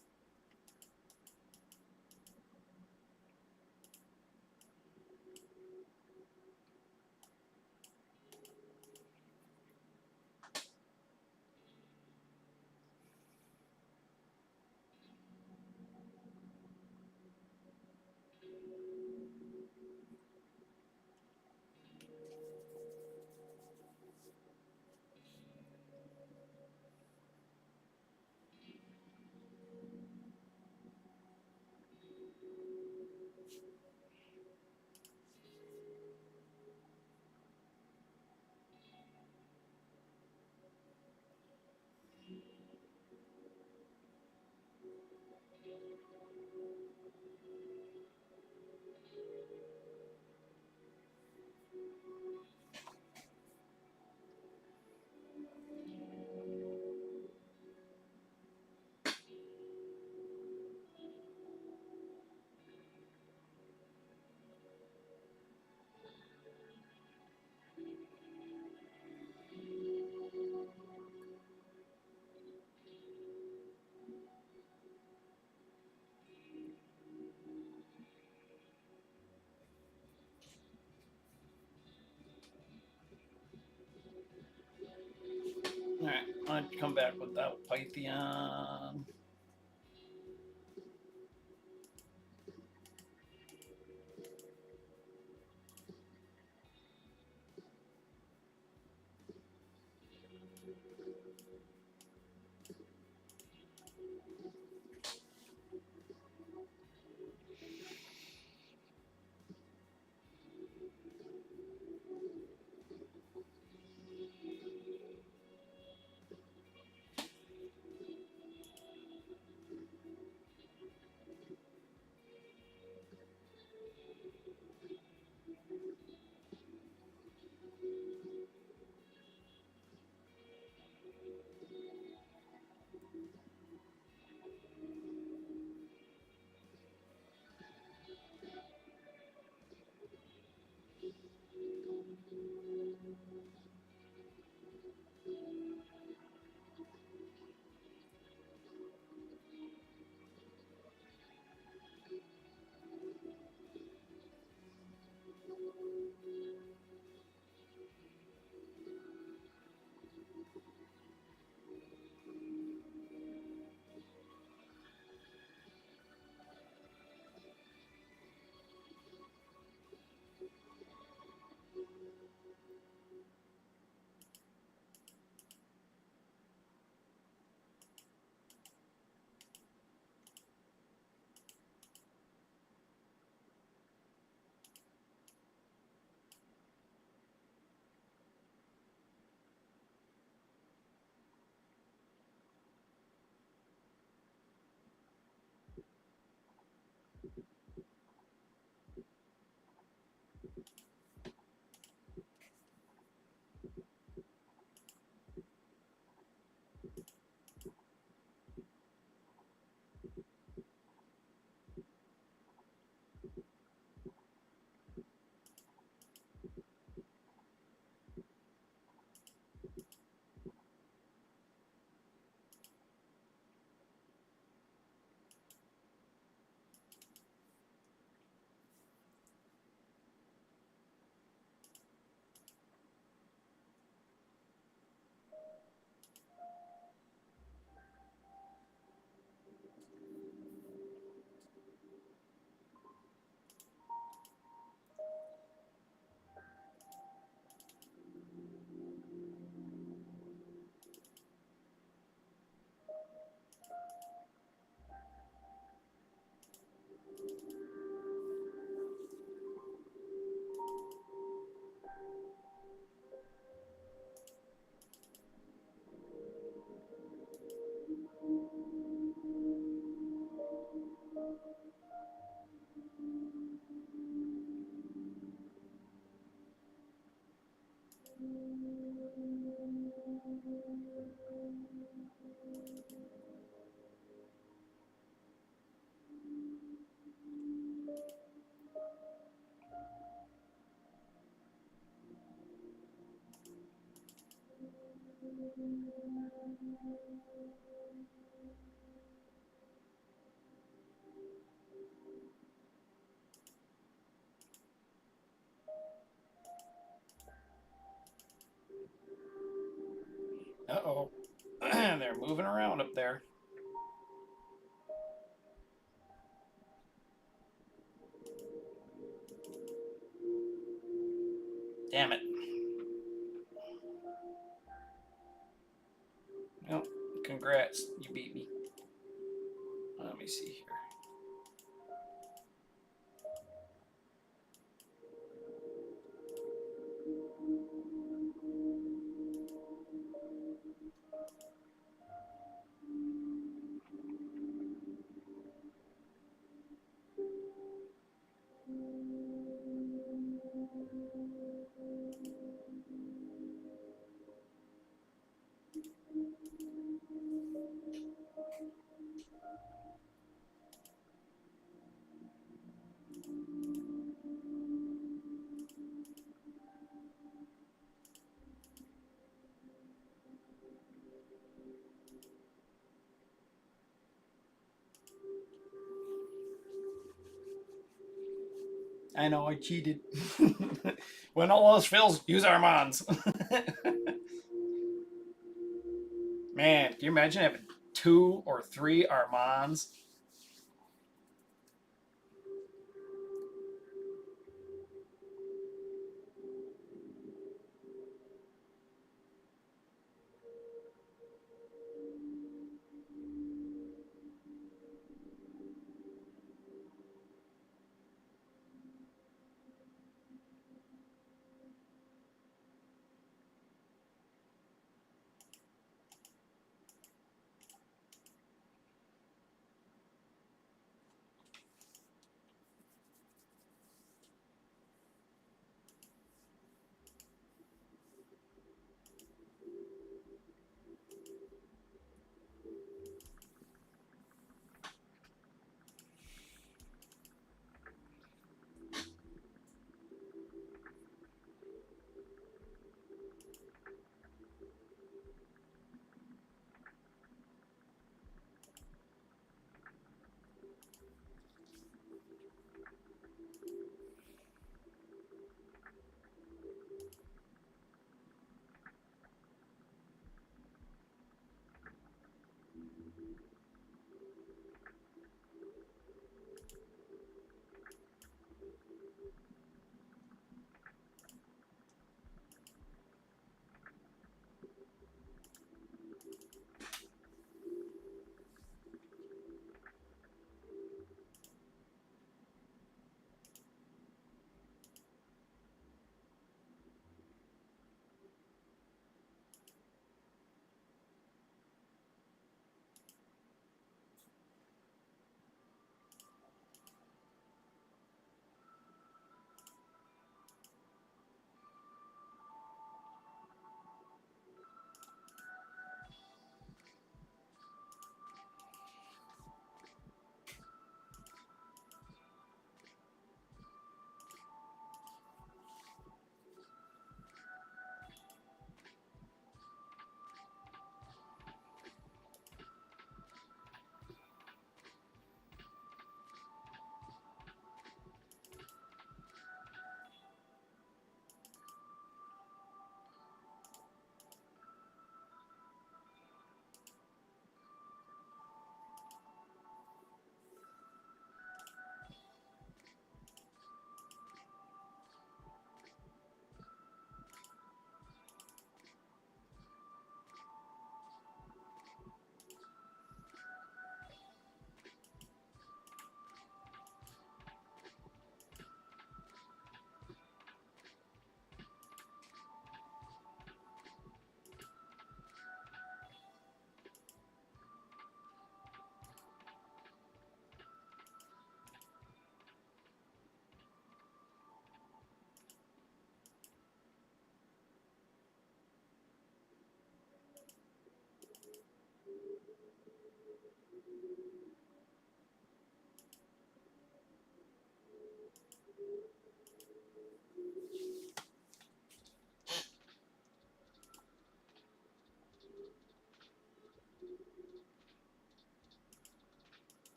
Alright, I'd come back without Pythion. Uh-oh. They're moving around up there. Damn it. Well, congrats. You beat me. Let me see here. I know, I cheated. When all else fails, use Armands. Man, can you imagine having 2 or 3 Armands?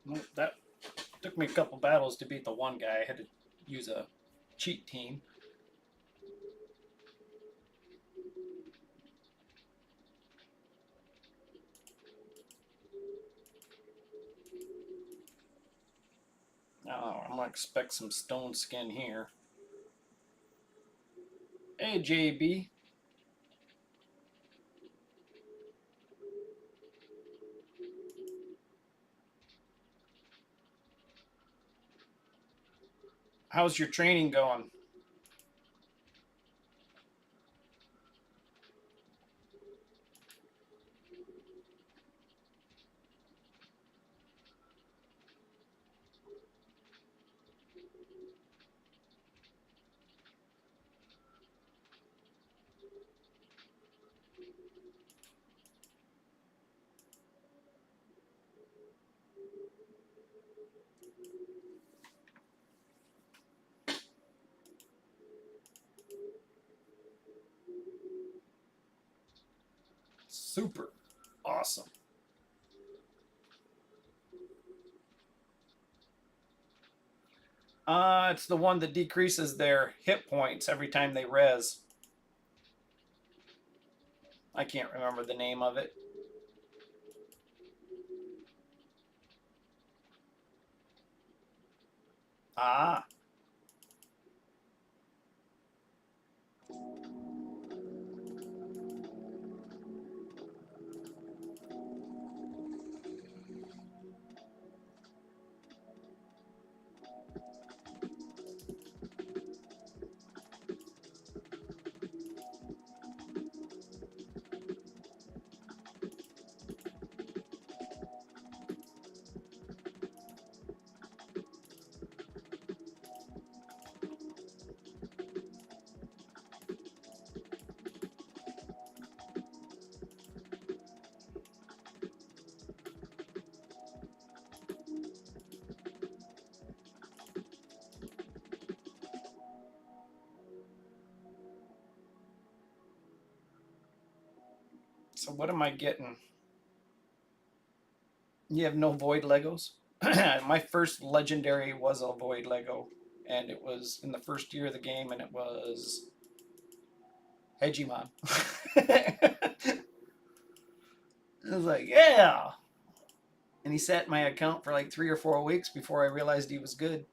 Well, that took me a couple battles to beat the one guy. I had to use a cheat team. Oh, I'm gonna expect some stone skin here. Hey, JB. How's your training going? Super awesome. It's the one that decreases their hit points every time they res. I can't remember the name of it. Ah. So what am I getting? You have no void Legos? My first legendary was a void Lego, and it was in the first year of the game, and it was Hegemon. I was like, yeah. And he sat in my account for like 3 or 4 weeks before I realized he was good.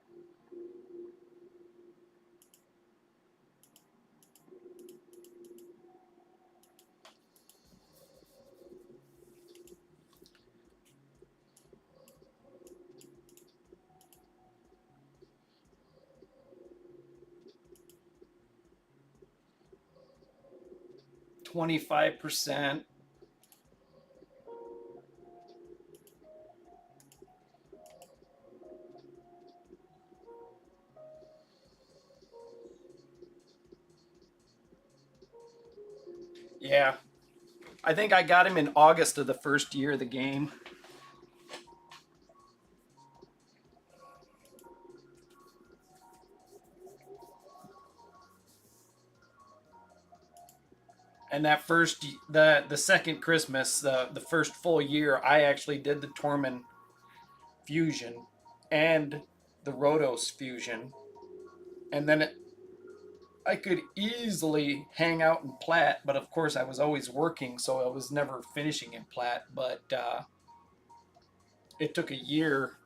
$25%. Yeah. I think I got him in August of the first year of the game. And that first the second Christmas, the first full year, I actually did the Tormund fusion and the Rhodos fusion. And then I could easily hang out in Plat, but of course I was always working, so I was never finishing in Plat. But it took a year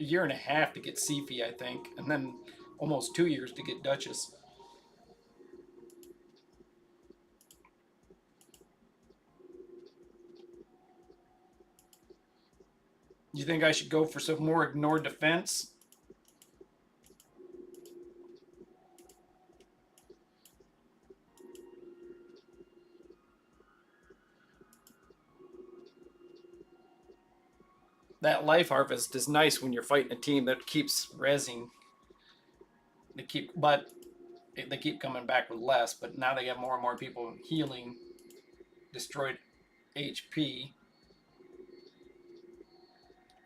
and a half to get Sifi, I think, and then almost 2 years to get Duchess. You think I should go for some more ignore defense? That life harvest is nice when you're fighting a team that keeps rezzing. They keep coming back with less, but now they have more and more people healing destroyed HP.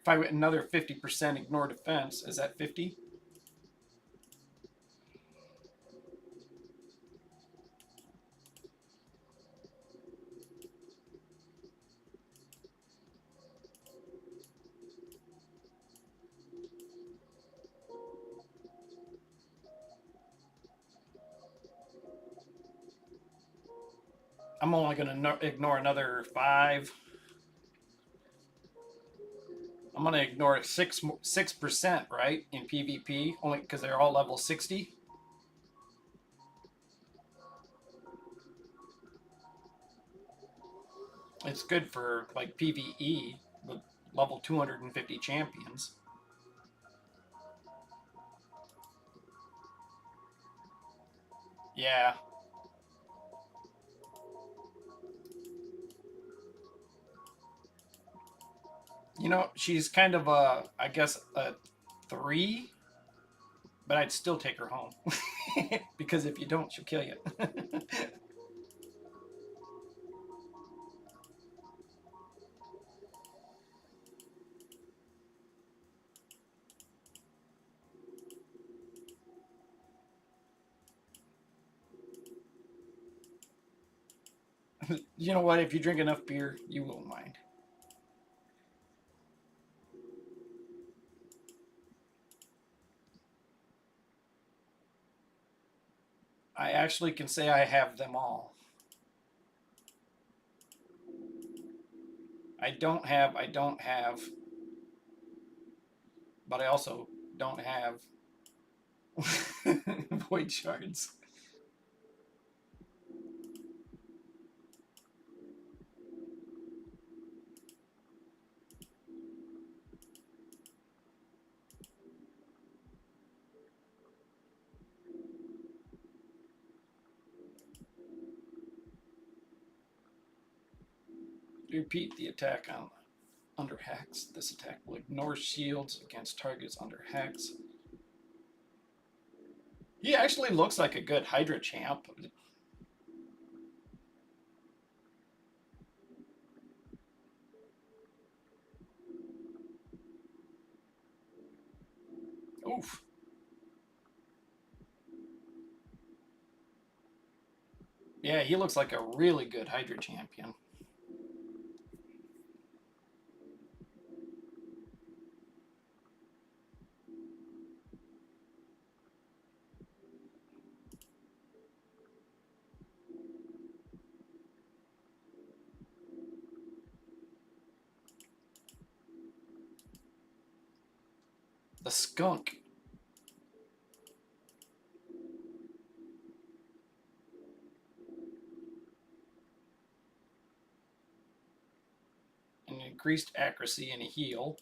If I went another 50% ignore defense, is that 50? I'm only going to ignore another 5. I'm going to ignore 6%, right, in PvP, only because they're all level 60. It's good for, like, PvE with level 250 champions. Yeah. You know, she's kind of I guess, a 3, but I'd still take her home. Because if you don't, she'll kill you. You know what? If you drink enough beer, you won't mind. I actually can say I have them all. I don't have, but I also don't have void shards. Repeat the attack on under hex. This attack will ignore shields against targets under hex. He actually looks like a good Hydra champ. Oof. Yeah, he looks like a really good Hydra champion. The skunk. An increased accuracy and a heal.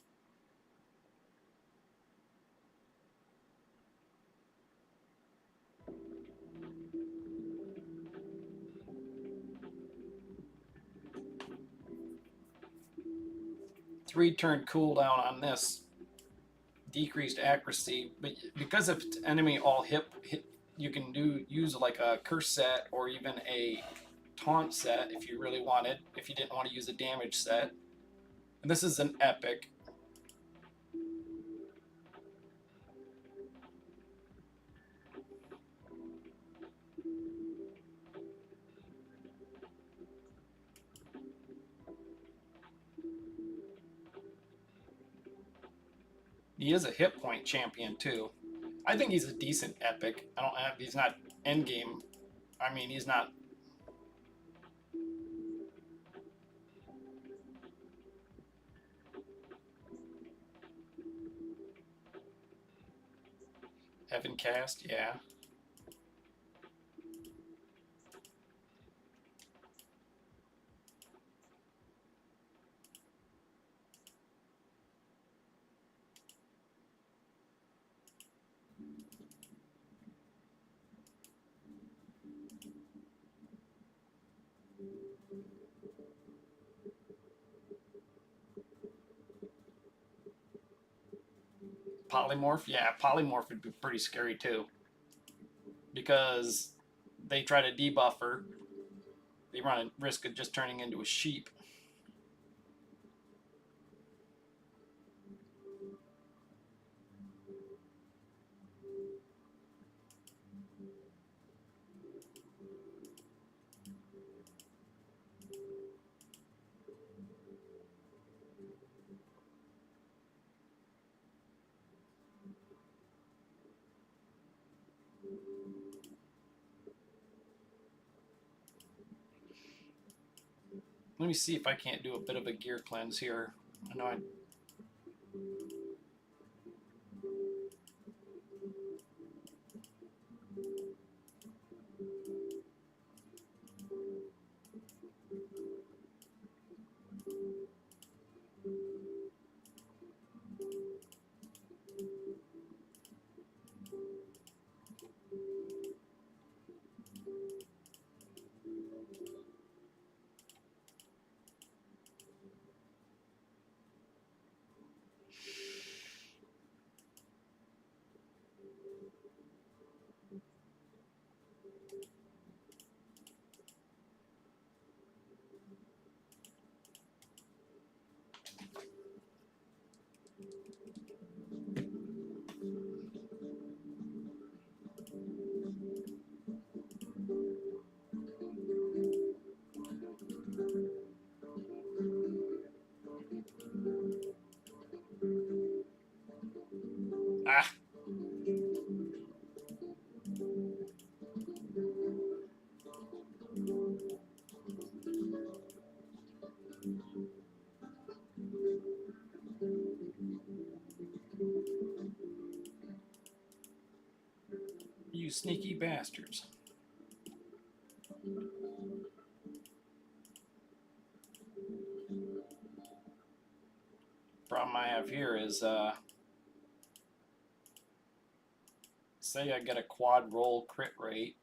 Three-turn cooldown on this. Decreased accuracy, but because if enemy all hit, you can use like a curse set or even a taunt set if you really wanted. If you didn't want to use a damage set, and this is an epic. He is a hit point champion too. I think he's a decent epic. I don't have. He's not end game. I mean, he's not. Heaven cast, yeah. Polymorph, yeah. Polymorph would be pretty scary too, because they try to debuff her. They run a risk of just turning into a sheep. Let me see if I can't do a bit of a gear cleanse here. I know I. Ah! You sneaky bastards. Problem I have here is, say I get a quad roll crit rate.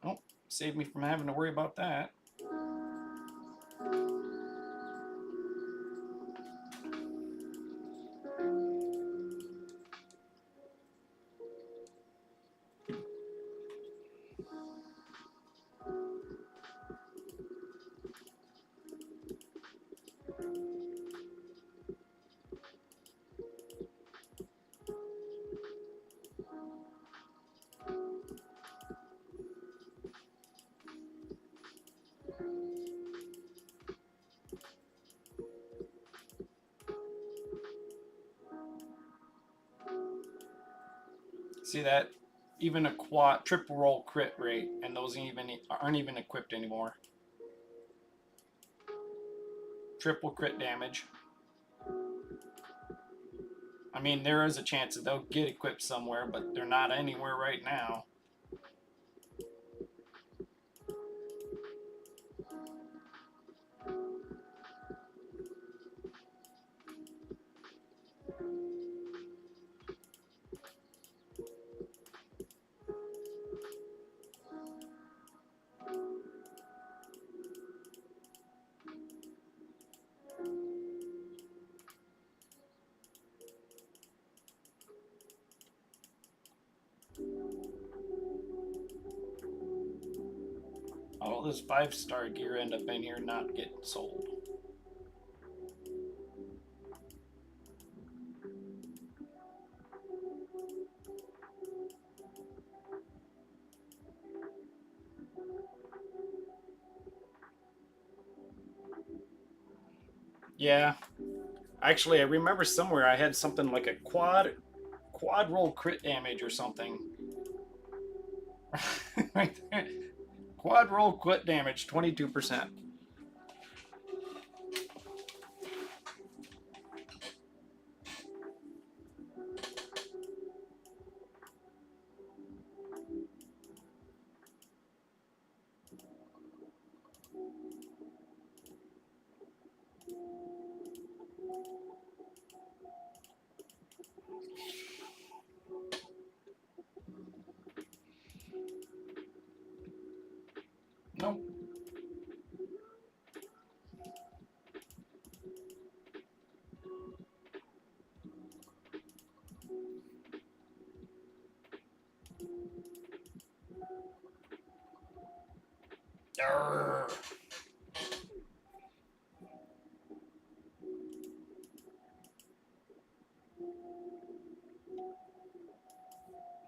Oh, save me from having to worry about that. See that? Even a quad triple roll crit rate, and those aren't even equipped anymore. Triple crit damage. I mean, there is a chance that they'll get equipped somewhere, but they're not anywhere right now. All this 5-star gear end up in here not getting sold. Yeah. Actually, I remember somewhere I had something like a quad roll crit damage or something. Right there. Quad roll crit damage, 22%. Nope. Arrgh.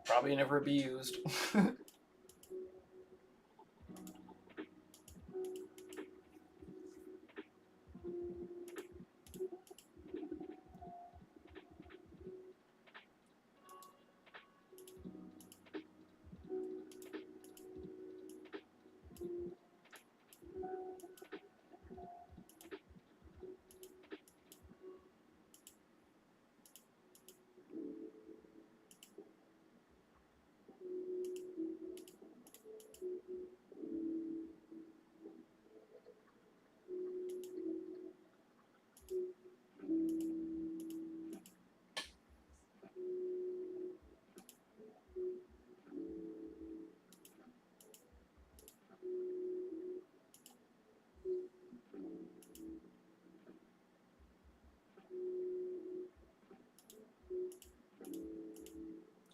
Probably never be used.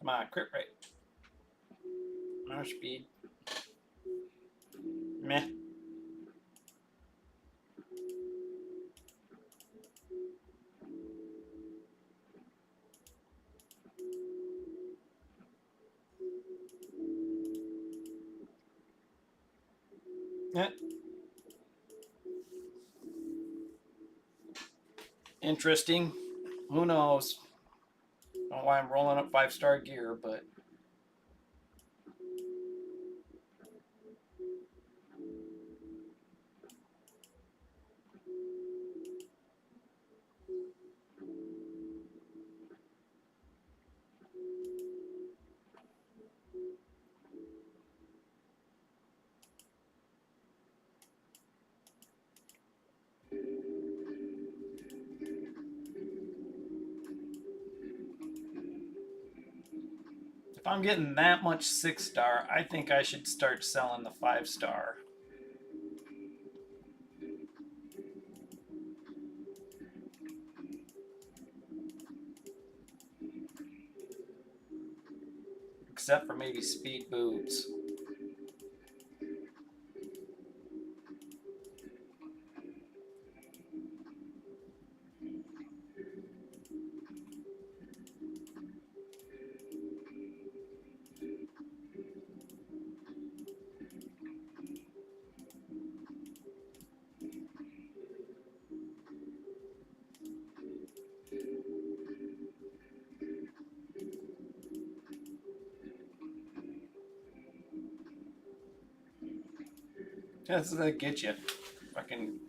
Come on, crit rate. Our speed. Meh. Yeah. Interesting. Who knows? Don't know why I'm rolling up 5-star gear, but if I'm getting that much 6-star, I think I should start selling the 5-star. Except for maybe speed boots. That's that get you. Fucking.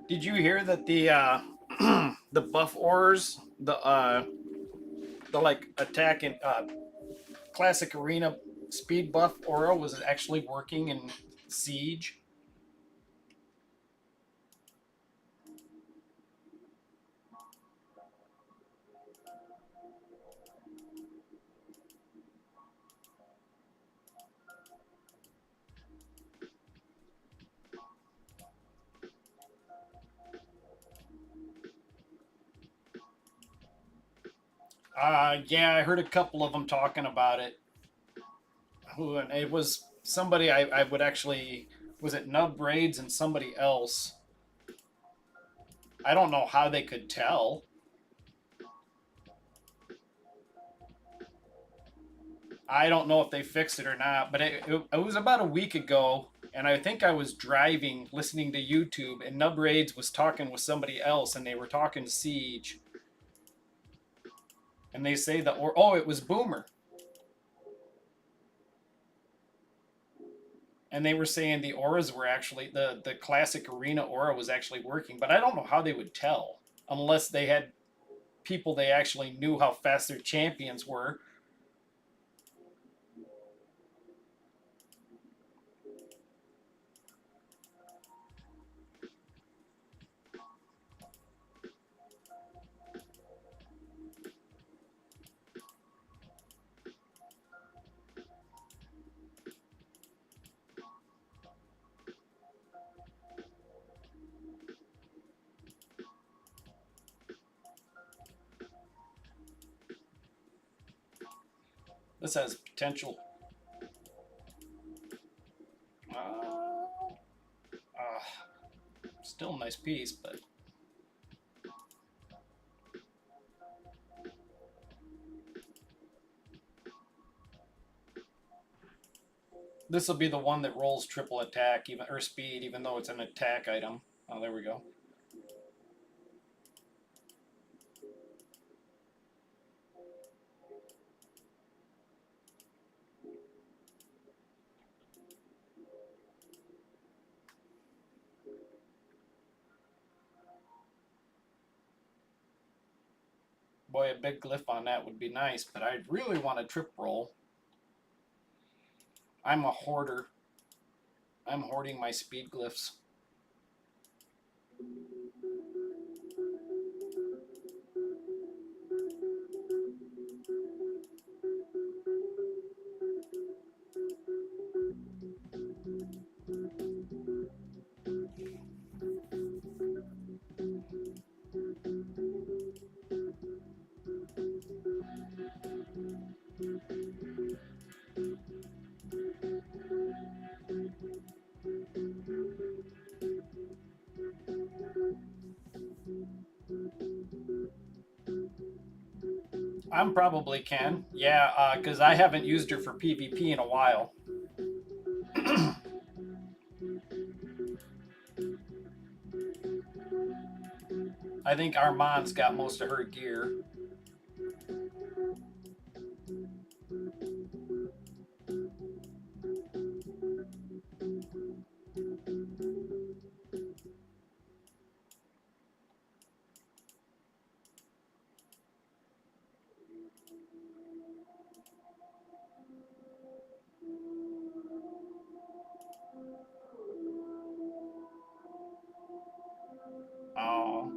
Did you hear that the the buff ores, the like attack and classic arena speed buff aura was actually working in Siege? Yeah, I heard a couple of them talking about it. And it was somebody I would actually, was it Nub Raids and somebody else? I don't know how they could tell. I don't know if they fixed it or not, but it was about a week ago, and I think I was driving, listening to YouTube, and Nub Raids was talking with somebody else, and they were talking Siege, and they say that, or oh, it was Boomer, and they were saying the auras were actually the classic arena aura was actually working, but I don't know how they would tell unless they had people they actually knew how fast their champions were. This has potential. Still a nice piece, but this will be the one that rolls triple attack, even or speed, even though it's an attack item. Oh, there we go. Boy, a big glyph on that would be nice, but I'd really want a trip roll. I'm a hoarder. I'm hoarding my speed glyphs. I'm probably can. Yeah, because I haven't used her for PvP in a while. I think Armand's got most of her gear. Oh.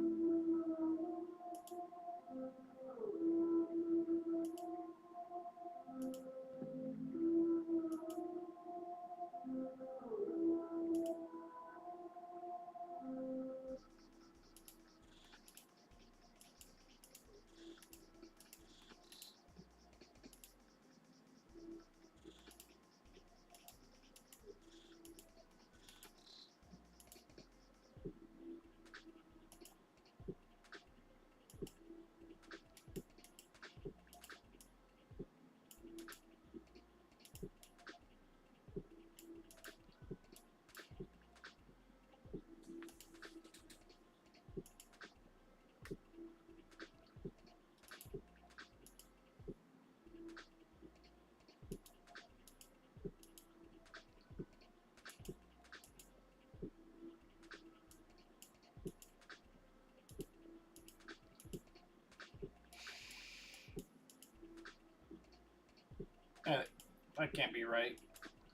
That can't be right.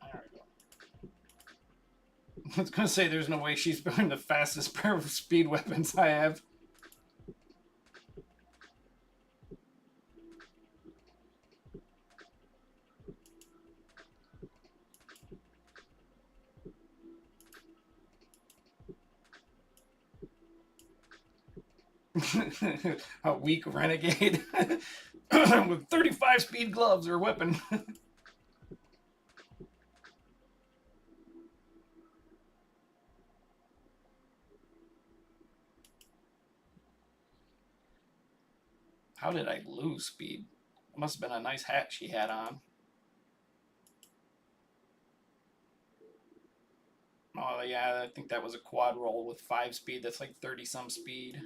There we go. I was going to say there's no way she's been the fastest pair of speed weapons I have. A weak renegade with 35 speed gloves or weapon. How did I lose speed? It must have been a nice hat she had on. Oh yeah, I think that was a quad roll with 5 speed. That's like 30 some speed.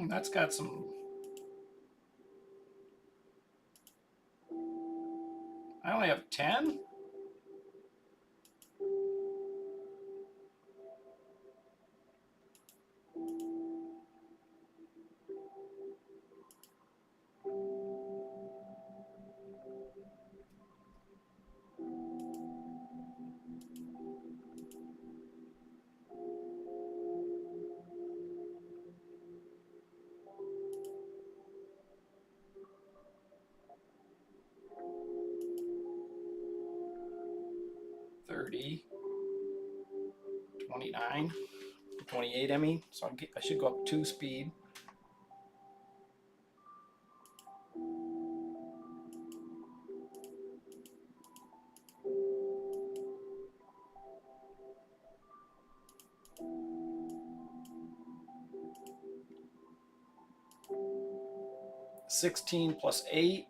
That's got some. I only have 10? $30, $29, $28. I mean, so I should go up 2 speed. $16 plus $8.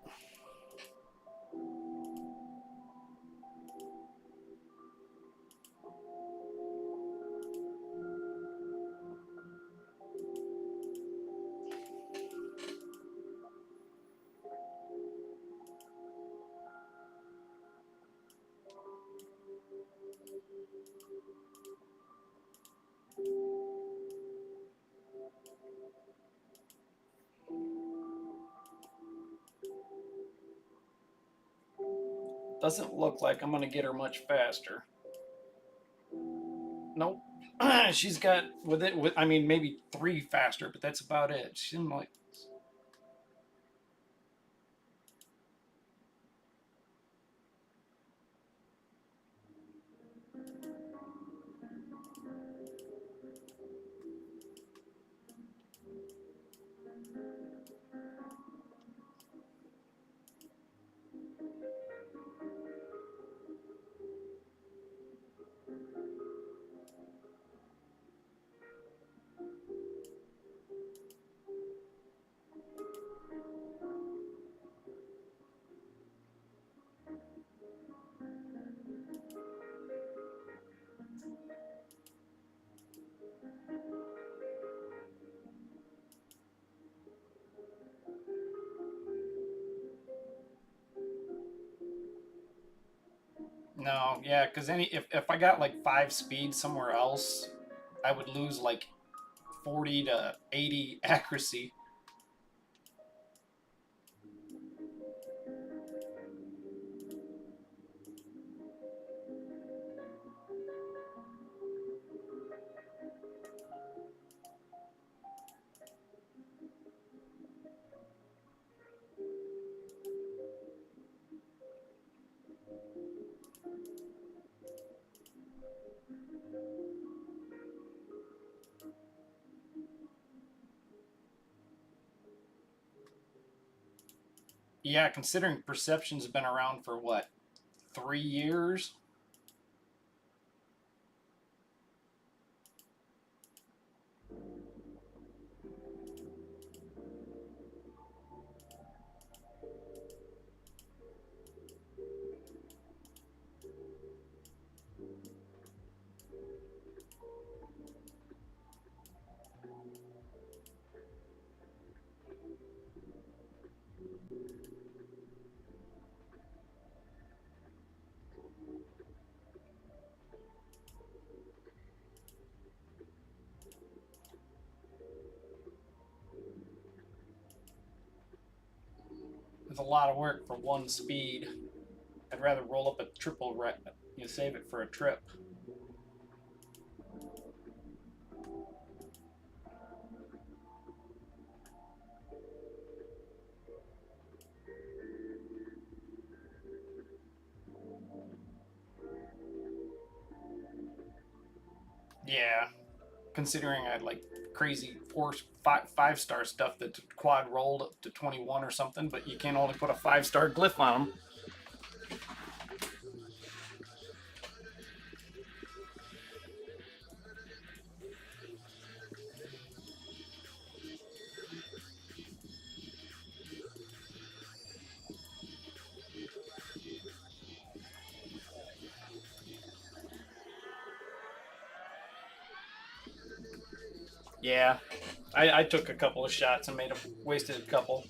Doesn't look like I'm gonna get her much faster. Nope. She's got I mean, maybe 3 faster, but that's about it. She didn't like. No, yeah, because if I got like 5 speed somewhere else, I would lose like 40 to 80 accuracy. Yeah, considering Perception's been around for what, 3 years? It's a lot of work for 1 speed. I'd rather roll up a triple save it for a trip. Yeah, considering I had like crazy 5-star stuff that quad rolled up to 21 or something, but you can only put a 5-star glyph on them. Yeah, I took a couple of shots and wasted a couple.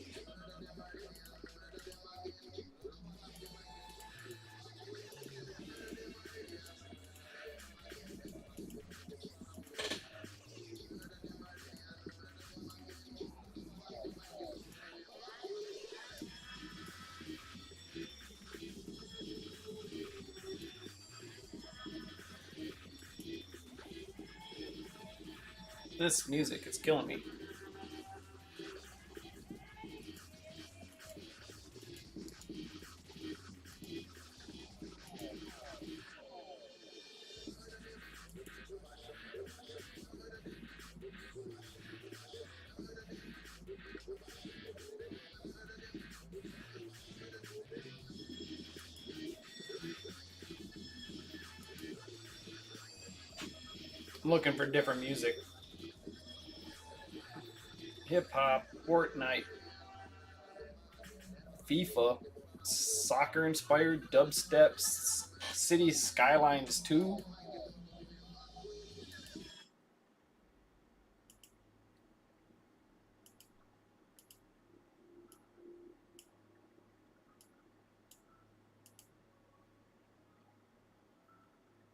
This music is killing me. I'm looking for different music. Hip hop, Fortnite, FIFA, soccer inspired dubstep, City Skylines 2.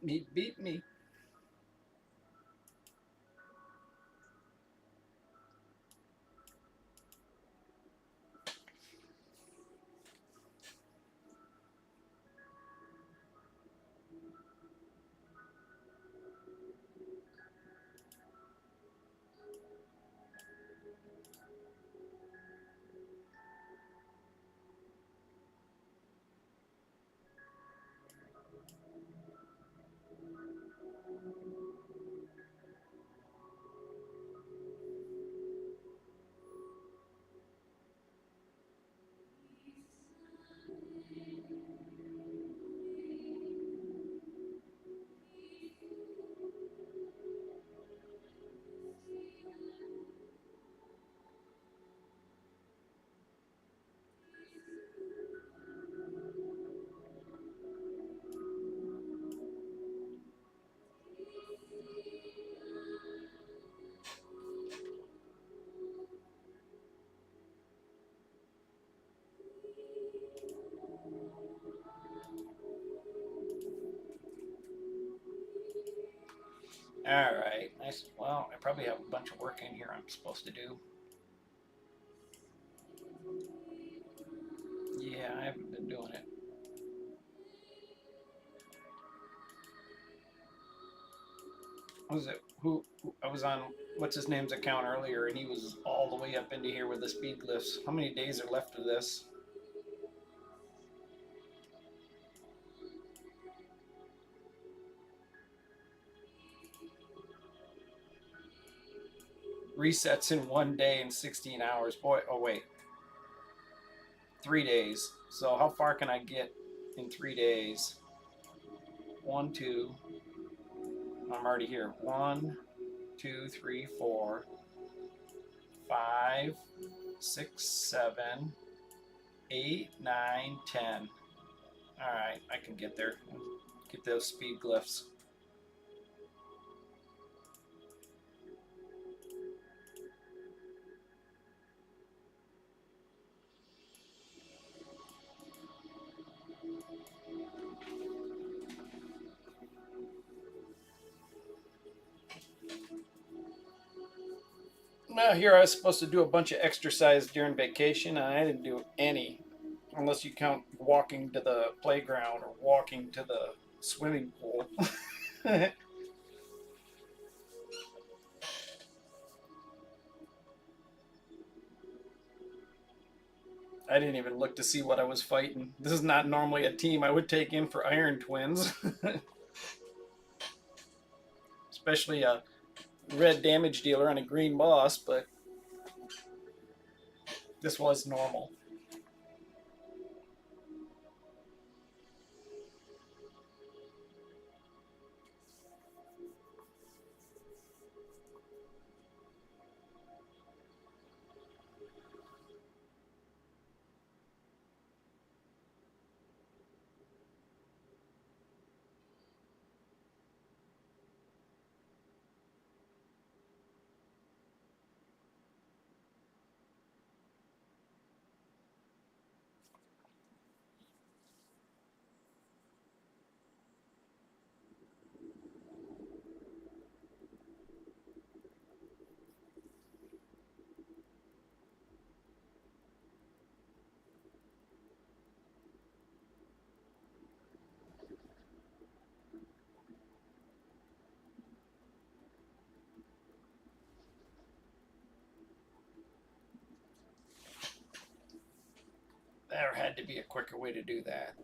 He beat me. All right, nice. Well, I probably have a bunch of work in here I'm supposed to do. Yeah, I haven't been doing it. What was it? Who I was on what's his name's account earlier, and he was all the way up into here with the speed glyphs. How many days are left of this? Resets in 1 day and 16 hours. Boy, oh wait, 3 days. So how far can I get in 3 days? One, two. I'm already here. 1, 2, 3, 4, 5, 6, 7, 8, 9, 10. All right, I can get there. Get those speed glyphs. Now here I was supposed to do a bunch of exercise during vacation, and I didn't do any, unless you count walking to the playground or walking to the swimming pool. I didn't even look to see what I was fighting. This is not normally a team I would take in for Iron Twins, especially a red damage dealer and a green boss, but this was normal. There had to be a quicker way to do that.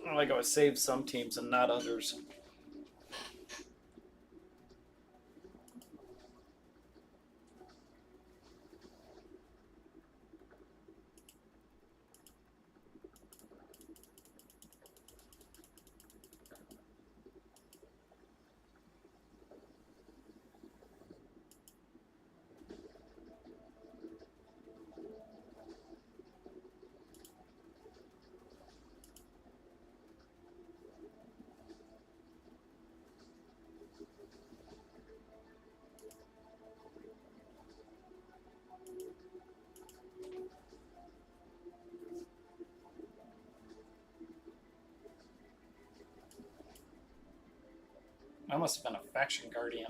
I like how it saves some teams and not others. I must have been a faction guardian.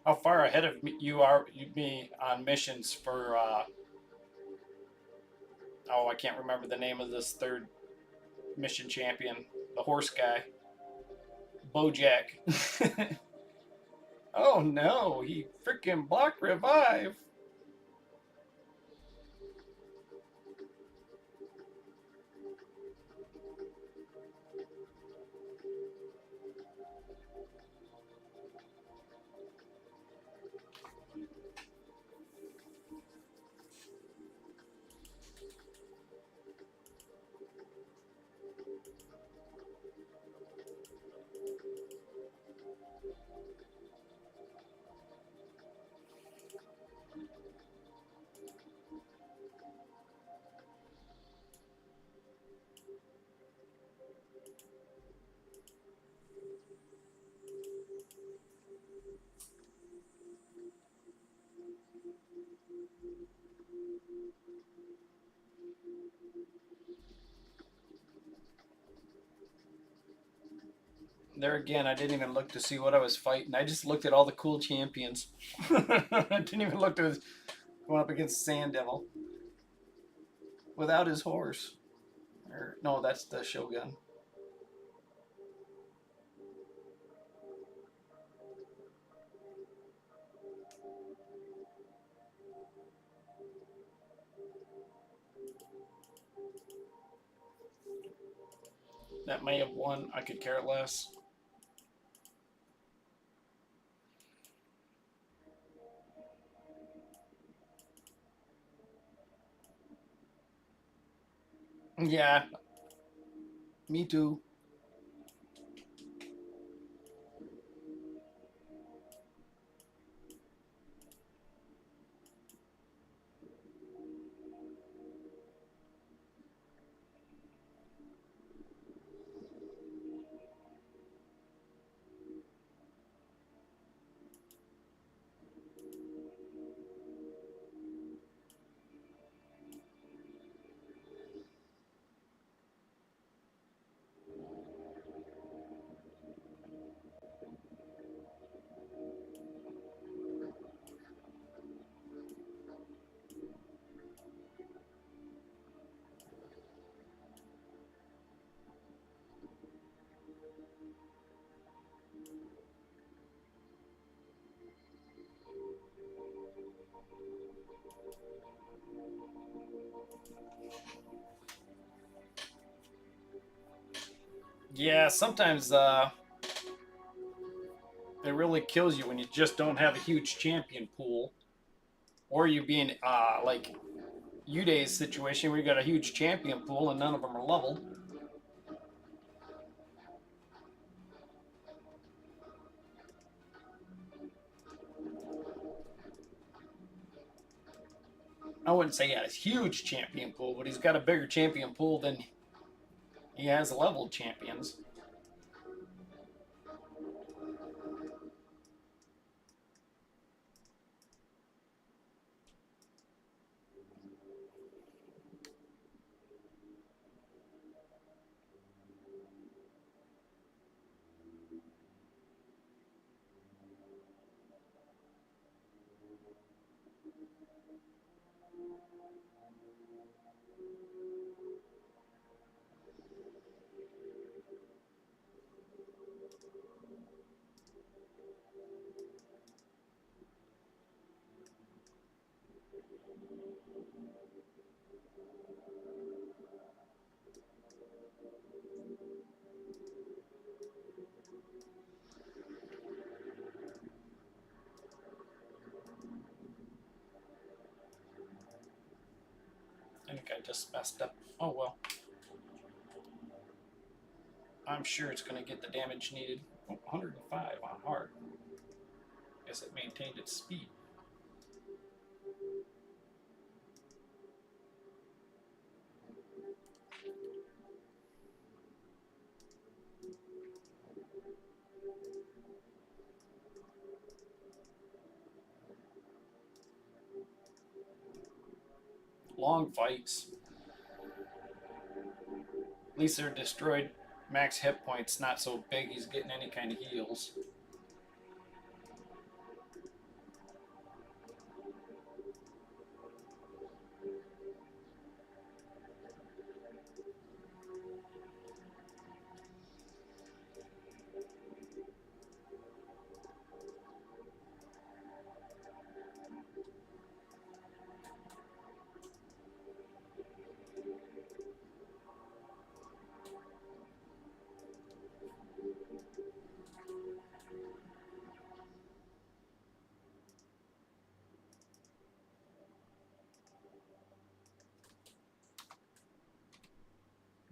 How far ahead of you are you me on missions for? Oh, I can't remember the name of this third mission champion, the horse guy, Bojack. Oh no, he freaking blocked revive. There again, I didn't even look to see what I was fighting. I just looked at all the cool champions. I didn't even look to going up against Sand Devil without his horse. Or no, that's the Shogun. That may have won. I could care less. Yeah, me too. Yeah, sometimes it really kills you when you just don't have a huge champion pool, or you being like Uday's situation where you got a huge champion pool and none of them are leveled. I wouldn't say he has a huge champion pool, but he's got a bigger champion pool than he has leveled champions. I think I just messed up. Oh well. I'm sure it's going to get the damage needed. Oh, 105 on hard. Guess it maintained its speed. Long fights. At least they're destroyed. Max hit points not so big he's getting any kind of heals.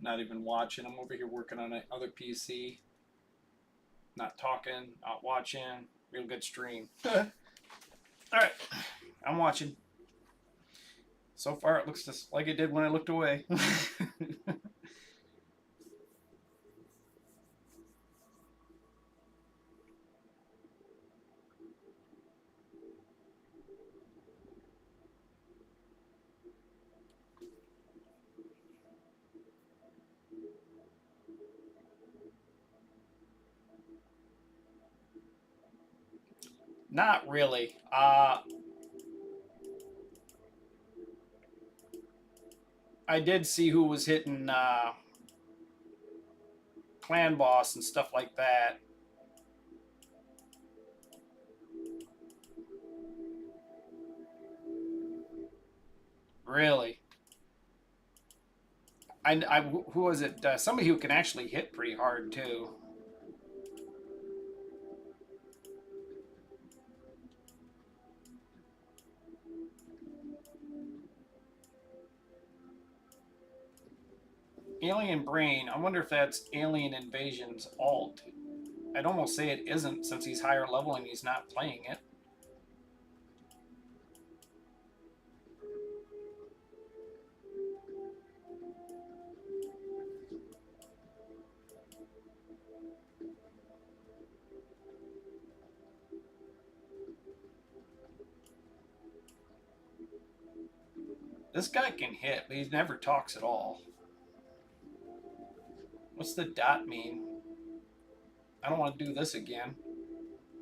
Not even watching. I'm over here working on another PC. Not talking, not watching. Real good stream. Alright, I'm watching. So far it looks just like it did when I looked away. Not really. I did see who was hitting clan boss and stuff like that. Really? Who was it? Somebody who can actually hit pretty hard too. Alien Brain. I wonder if that's Alien Invasion's alt. I'd almost say it isn't since he's higher level and he's not playing it. This guy can hit, but he never talks at all. What's the dot mean? I don't want to do this again.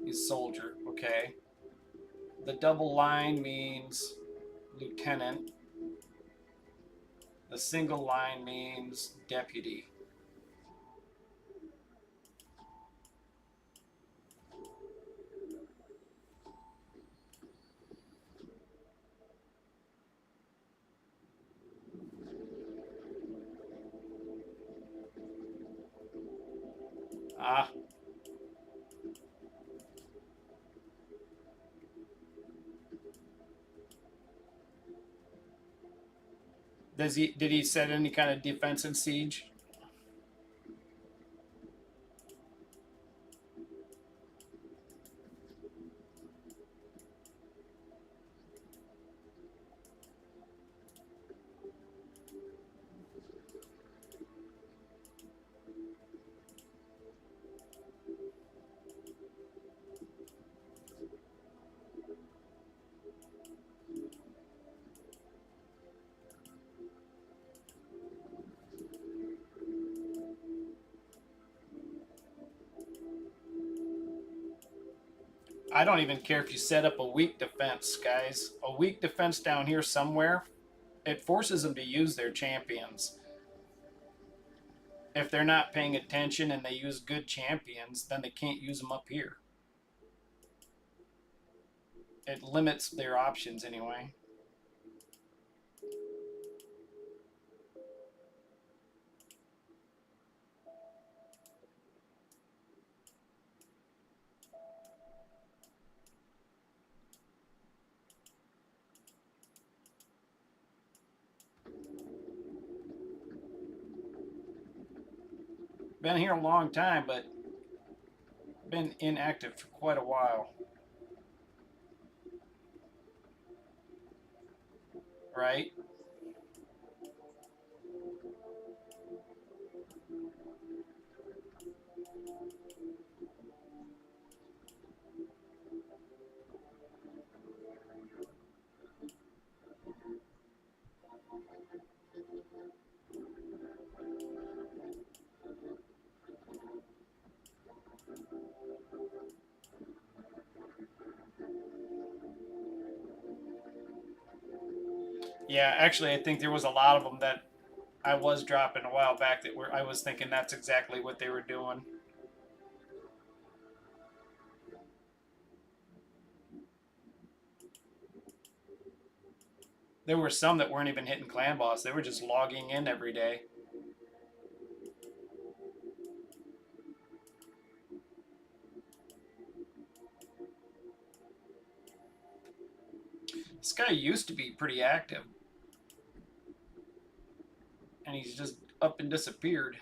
He's soldier, okay. The double line means lieutenant. The single line means deputy. Ah. Did he set any kind of defense in Siege? I don't even care if you set up a weak defense, guys. A weak defense down here somewhere, it forces them to use their champions. If they're not paying attention and they use good champions, then they can't use them up here. It limits their options anyway. Been here a long time, but been inactive for quite a while. Right? Yeah, actually, I think there was a lot of them that I was dropping a while back that were I was thinking that's exactly what they were doing. There were some that weren't even hitting clan boss. They were just logging in every day. This guy used to be pretty active, and he's just up and disappeared.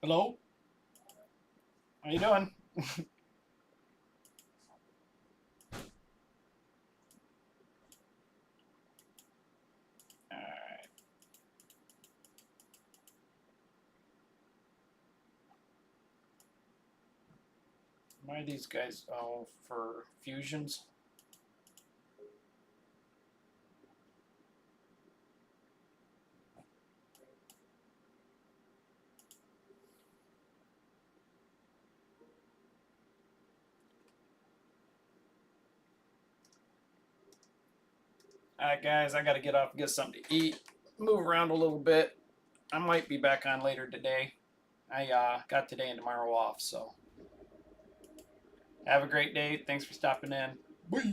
Hello? How you doing? Alright. Why are these guys all for fusions? Alright guys, I gotta get up and get something to eat. Move around a little bit. I might be back on later today. I got today and tomorrow off, so have a great day. Thanks for stopping in. Bye.